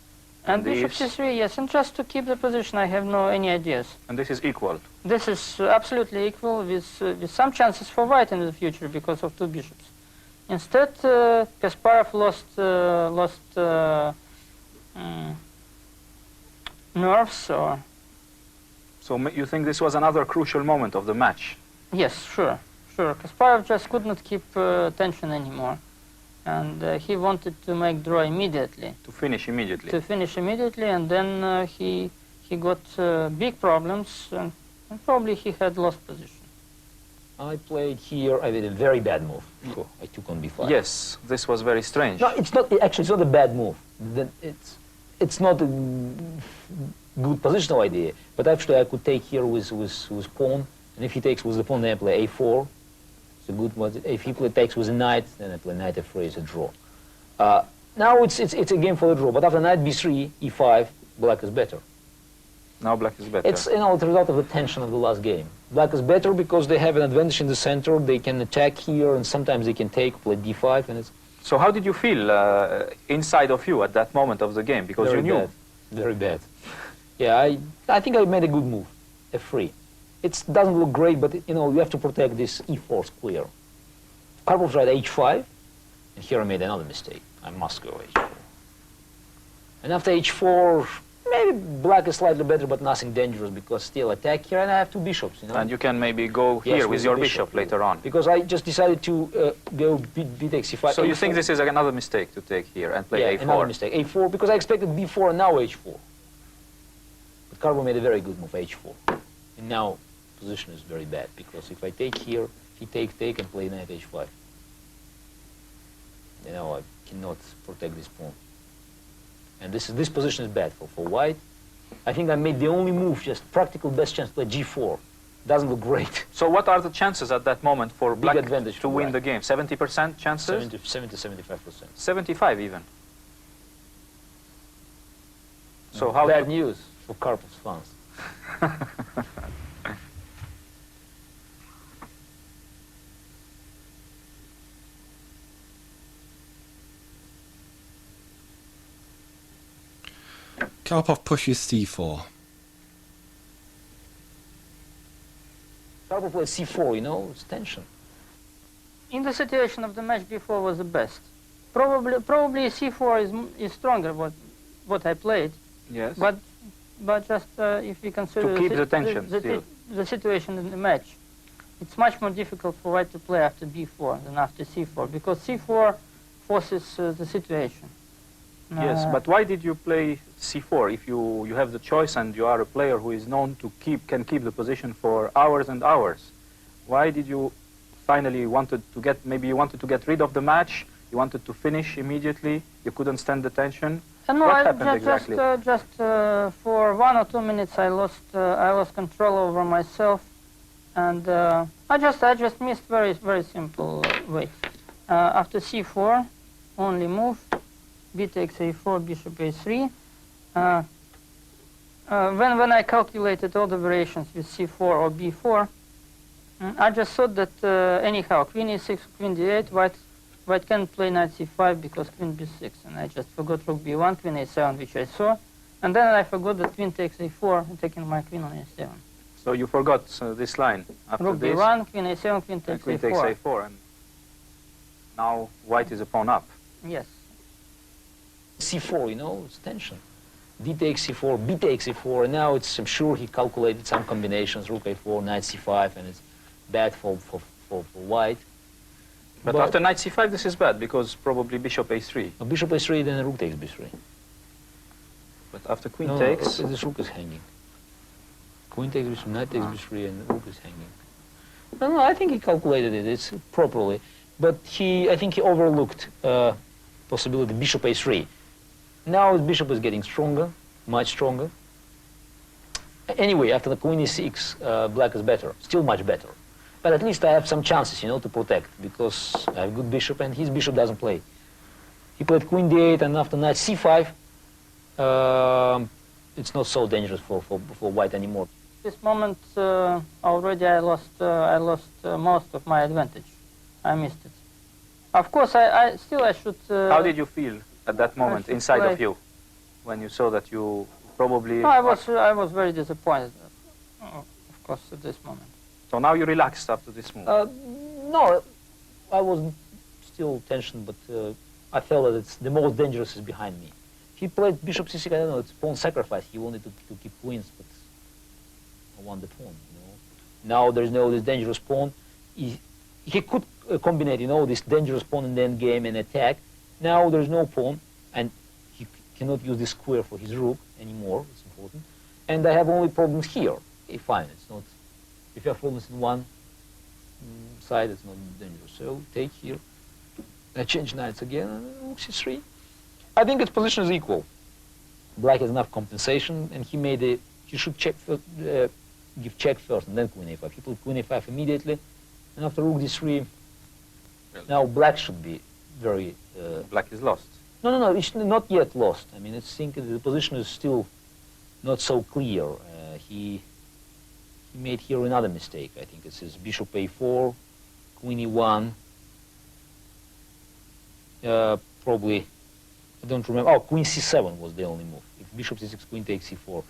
S3: And bishop c3, yes, and just to keep the position, I have any ideas.
S2: And this is equal?
S3: This is absolutely equal, with some chances for white in the future because of two bishops. Instead, Kasparov lost nerves, or...
S2: So you think this was another crucial moment of the match?
S3: Yes, sure. Kasparov just could not keep tension anymore. And he wanted to make draw immediately.
S2: To finish immediately.
S3: And then he got big problems, and probably he had lost position.
S4: I played here, I did a very bad move. I took on b5.
S2: Yes, this was very strange.
S4: No, it's not, actually it's not a bad move. It's not a good positional idea, but actually I could take here with pawn, and if he takes with the pawn, then I play a4. It's a good one. If he takes with a knight, then I play knight f3, it's a draw. Now it's a game for the draw, but after knight b3, e5, black is better.
S2: Now black is better.
S4: It's, it's the result of the tension of the last game. Black is better because they have an advantage in the center, they can attack here, and sometimes they can take, play d5, and it's...
S2: So how did you feel inside of you at that moment of the game? Because
S4: very
S2: you knew.
S4: Bad. Very bad. Yeah, I think I made a good move, f3. It doesn't look great, but you know, you have to protect this e4 square. Karpov tried h5, and here I made another mistake. I must go h4. And after h4, maybe black is slightly better, but nothing dangerous, because still attack here, and I have two bishops, you know.
S2: And you can maybe go here with your bishop later on.
S4: Because I just decided to go b takes c5.
S2: So you think this is another mistake to take here and play a4?
S4: Another mistake. a4, because I expected b4 and now h4. But Karpov made a very good move, h4. And now position is very bad, because if I take here, he take and play knight h5. You know, I cannot protect this pawn. And this position is bad for white. I think I made the only move, just practical best chance, play g4. Doesn't look great.
S7: So what are the chances at that moment for black
S4: advantage
S7: to
S4: for
S7: win
S4: black.
S7: the game? 70% chances?
S4: 75%.
S7: 75 even. So how
S4: bad news for Karpov's fans.
S9: Karpov pushes c4.
S4: Karpov plays c4, you know, it's tension.
S3: In the situation of the match before was the best. Probably c4 is stronger what I played.
S7: Yes.
S3: But just if we consider
S7: to keep the tension still.
S3: The situation in the match, it's much more difficult for white to play after b4 than after c4, because c4 forces the situation.
S7: Yes, but why did you play c4 if you have the choice and you are a player who is known to can keep the position for hours and hours? Why did you finally maybe you wanted to get rid of the match, you wanted to finish immediately, you couldn't stand the tension?
S3: No,
S7: what happened exactly?
S3: Just for 1 or 2 minutes I lost control over myself, and I just missed very simple way. After c4, only move, b takes a4, bishop a3. When I calculated all the variations with c4 or b4, I just thought that anyhow, queen e6, queen d8, white can't play knight c5 because queen b6, and I just forgot rook b1, queen a7, which I saw, and then I forgot that queen takes a4, and taking my queen on a7.
S7: So you forgot this line after
S3: rook
S7: this?
S3: b1, queen a7, queen takes
S7: queen
S3: a4.
S7: takes a4, and now white is a pawn up.
S3: Yes.
S4: c4, you know, it's tension. d takes c4, b takes c4, and now I'm sure he calculated some combinations, rook a4, knight c5, and it's bad for white.
S7: But after knight c5, this is bad, because probably bishop a3.
S4: Bishop a3, then rook takes b3.
S7: But after queen takes...
S4: This rook is hanging. Queen takes b3, knight takes b3, and rook is hanging. No, I think he calculated it properly. But I think he overlooked possibility bishop a3. Now the bishop is getting stronger, much stronger. Anyway, after the queen e6, black is better, still much better. But at least I have some chances, you know, to protect, because I have a good bishop and his bishop doesn't play. He played queen d8, and after knight c5, it's not so dangerous for white anymore.
S3: This moment already I lost most of my advantage. I missed it. Of course, I should.
S7: How did you feel at that moment inside of you, when you saw that you probably?
S3: No, I was very disappointed. Of course, at this moment.
S7: So now you relaxed after this move?
S4: No, I was still tensioned, but I felt that the most dangerous is behind me. He played bishop c6, I don't know, it's pawn sacrifice. He wanted to keep queens, but I won the pawn, you know. Now there's no this dangerous pawn. He could combine, you know, this dangerous pawn in the end game and attack. Now there's no pawn, and he cannot use this square for his rook anymore, it's important. And I have only problems here. Okay, fine, it's not... If you have problems in one side, it's not dangerous. So take here. I change knights again, rook c3. I think its position is equal. Black has enough compensation, and he should check give check first, and then queen a5. He put queen a5 immediately, and after rook d3, now black should be very...
S7: black is lost.
S4: No, it's not yet lost. I mean, I think the position is still not so clear. He made here another mistake. I think it says bishop a4, queen e1, probably, I don't remember. Oh, queen c7 was the only move. If bishop c6, queen takes c4.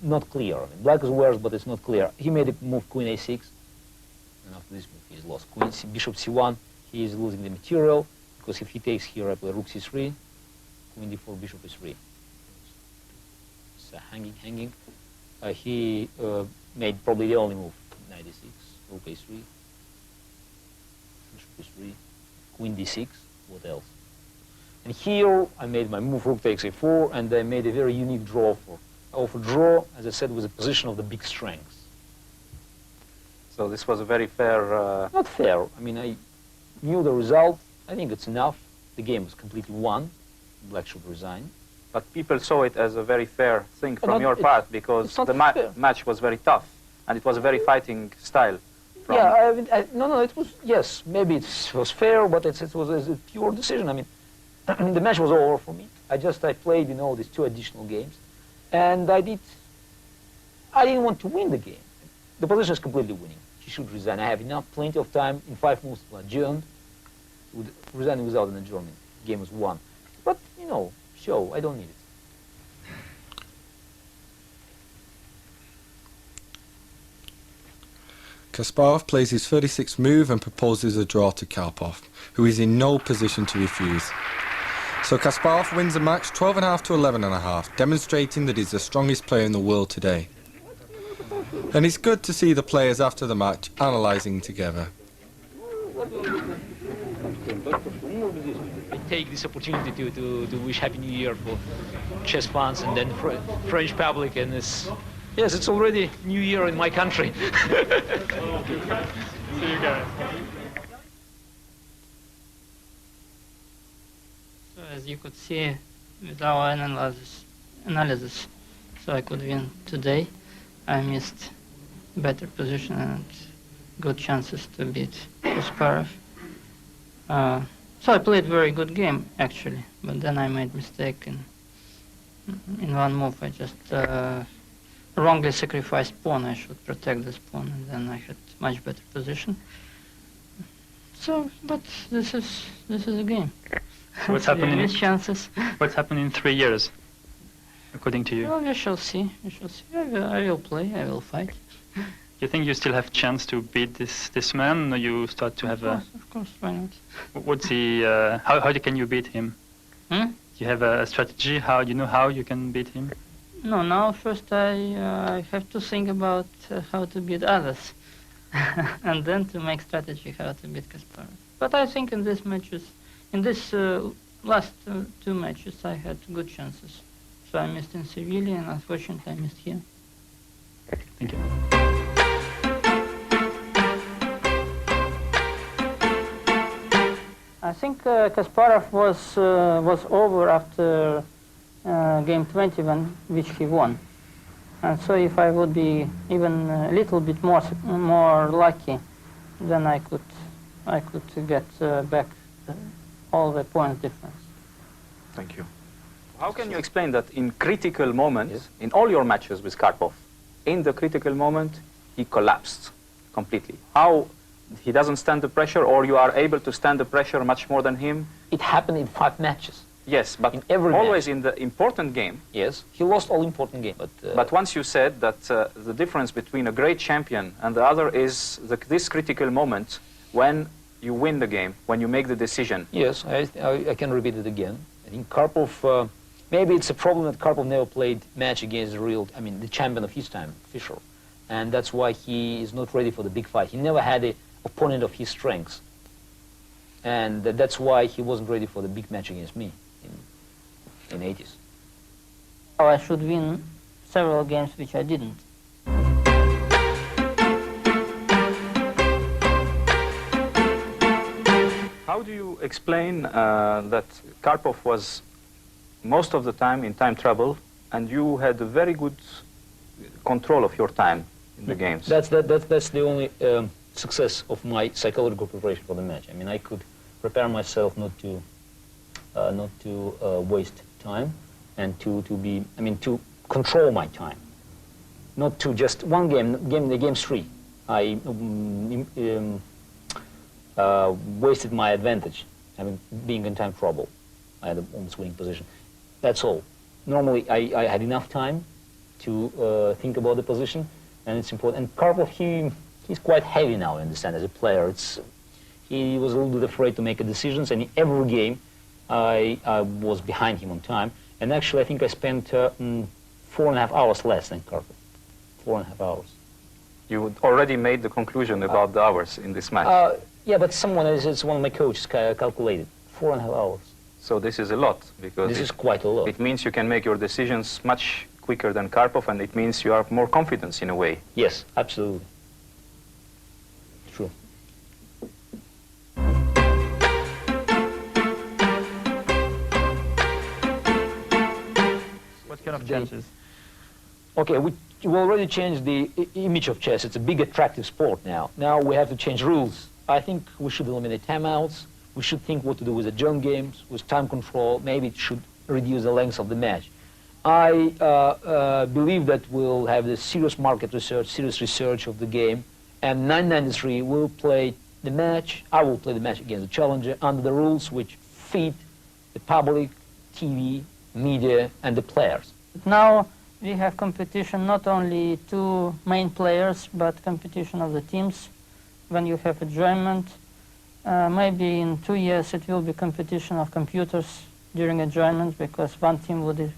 S4: Not clear. I mean, black is worse, but it's not clear. He made a move queen a6, and after this move he's lost. Bishop c1, he is losing the material, because if he takes here, I play rook c3, queen d4, bishop e3. It's hanging. He made probably the only move, knight d6, rook a3, bishop e3, queen d6, what else? And here I made my move, rook takes a4, and I made a very unique draw. For draw, as I said, was a position of the big strengths.
S2: So this was a very fair...
S4: Not fair. I mean, I knew the result. I think it's enough. The game was completely won. Black should resign.
S2: But people saw it as a very fair thing
S4: Well,
S2: from your part, because the match was very tough, and it was a very fighting style.
S4: Yeah, no, it was, yes, maybe it was fair, but it was a pure decision. I mean, the match was over for me. I played, these 2 additional games, and I didn't want to win the game. The position is completely winning. She should resign. I have plenty of time in 5 moves to adjourn. Resigning without an adjournment. The game was won. But, show, I don't need it.
S9: Kasparov plays his 36th move and proposes a draw to Karpov, who is in no position to refuse. So Kasparov wins the match 12.5 to 11.5, demonstrating that he's the strongest player in the world today. And it's good to see the players after the match analysing together.
S10: I take this opportunity to wish Happy New Year for chess fans and then French public, and yes, it's already New Year in my country.
S5: See you guys.
S3: So as you could see with our analysis, so I could win today. I missed better position and good chances to beat Kasparov. So I played very good game actually, but then I made mistake in one move. I just wrongly sacrificed pawn. I should protect this pawn, and then I had much better position. So, but this is a game.
S5: What's happening?
S3: These chances.
S5: What's happened in 3 years, according to you?
S3: Well, we shall see. We shall see. I will play. I will fight.
S5: You think you still have chance to beat this man, or you start to have
S3: Of course, why not?
S5: What's he? How can you beat him?
S3: Hmm?
S5: Do you have a strategy? How do you know how you can beat him?
S3: No, now first I have to think about how to beat others, and then to make strategy how to beat Kasparov. But I think in these matches, in this last 2 matches, I had good chances. So I missed in Sevilla, and unfortunately I missed here.
S5: Thank you.
S3: I think Kasparov was over after game 20, which he won. And so if I would be even a little bit more lucky, then I could get back all the point difference.
S2: Thank you. How can you explain that in critical moments, in all your matches with Karpov, in the critical moment, he collapsed completely? How he doesn't stand the pressure, or you are able to stand the pressure much more than him?
S4: It happened in 5 matches.
S2: Yes, but
S4: in every
S2: always
S4: match.
S2: In the important game.
S4: Yes, he lost all important games.
S2: But once you said that the difference between a great champion and the other is this critical moment when you win the game, when you make the decision.
S4: Yes, I can repeat it again. I think Karpov, maybe it's a problem that Karpov never played match against the champion of his time, Fischer. And that's why he is not ready for the big fight. He never had an opponent of his strengths. And that's why he wasn't ready for the big match against me in 80s.
S3: Oh, I should win several games which I didn't.
S2: How do you explain that Karpov was most of the time in time trouble, and you had a very good control of your time in the games?
S4: That's the only success of my psychological preparation for the match. I mean, I could prepare myself not to waste time, and to control my time, not to just one the game's 3. I wasted my advantage, being in time trouble. I had an almost winning position. That's all. Normally, I had enough time to think about the position, and it's important. And Karpov, he's quite heavy now, I understand, as a player. He was a little bit afraid to make decisions, and in every game, I was behind him on time. And actually, I think I spent 4.5 hours less than Karpov. 4.5 hours.
S2: You already made the conclusion about the hours in this match.
S4: Yeah, but it's one of my coaches calculated. 4.5 hours.
S2: So this is a lot, because
S4: this is quite a lot.
S2: It means you can make your decisions much quicker than Karpov, and it means you have more confidence in a way.
S4: Yes, absolutely.
S7: changes?
S4: Okay, we already changed the image of chess. It's a big attractive sport now. Now we have to change rules. I think we should eliminate timeouts. We should think what to do with adjourned games, with time control. Maybe it should reduce the length of the match. I believe that we'll have the serious market research, serious research of the game, and 993 will play the match. I will play the match against the challenger under the rules which fit the public, TV, media, and the players.
S3: Now we have competition, not only two main players, but competition of the teams. When you have adjournment, maybe in 2 years it will be competition of computers during adjournment, because one team would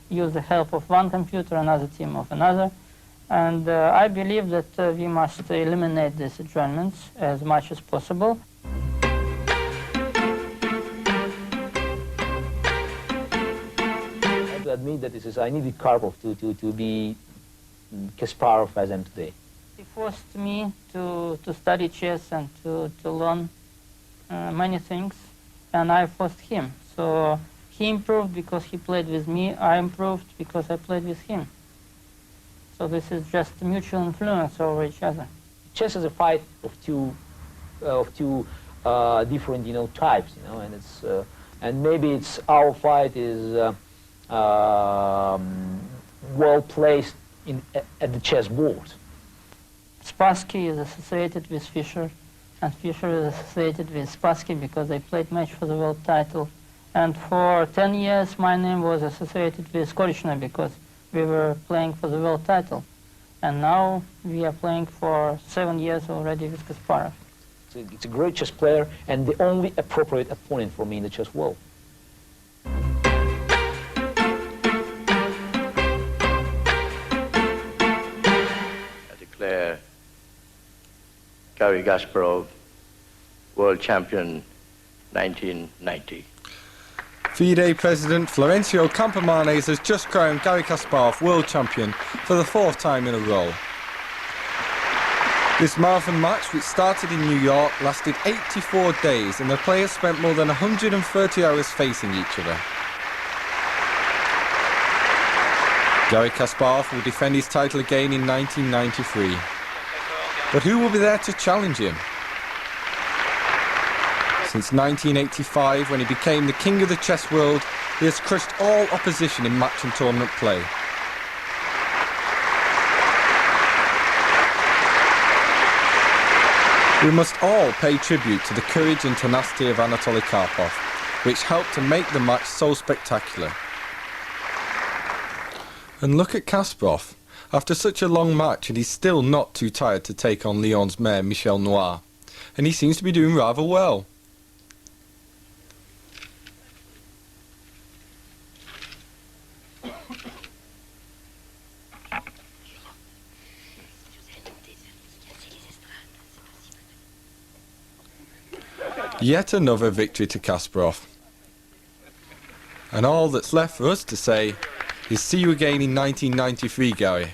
S3: use the help of one computer, another team of another. And I believe that we must eliminate these adjournments as much as possible.
S4: I have to admit that I needed Karpov to be Kasparov as I am today.
S3: He forced me to study chess and to learn many things, and I forced him. So he improved because he played with me, I improved because I played with him. So this is just mutual influence over each other.
S4: Chess is a fight of two different, types, and it's and maybe it's our fight is well placed at the chessboard.
S3: Spassky is associated with Fischer, and Fischer is associated with Spassky because they played match for the world title. And for 10 years my name was associated with Точно because we were playing for the world title. And now we are playing for 7 years already with Kasparov.
S4: It's a great chess player and the only appropriate opponent for me in the chess world.
S11: I declare Garry Kasparov world champion 1990.
S9: FIDE President Florencio Campomanes has just crowned Garry Kasparov world champion for the 4th time in a row. This marathon match, which started in New York, lasted 84 days and the players spent more than 130 hours facing each other. Garry Kasparov will defend his title again in 1993. But who will be there to challenge him? Since 1985, when he became the king of the chess world, he has crushed all opposition in match and tournament play. We must all pay tribute to the courage and tenacity of Anatoly Karpov, which helped to make the match so spectacular. And look at Kasparov. After such a long match, and he's still not too tired to take on Lyon's mayor, Michel Noir. And he seems to be doing rather well. Yet another victory to Kasparov. And all that's left for us to say is see you again in 1993, Garry.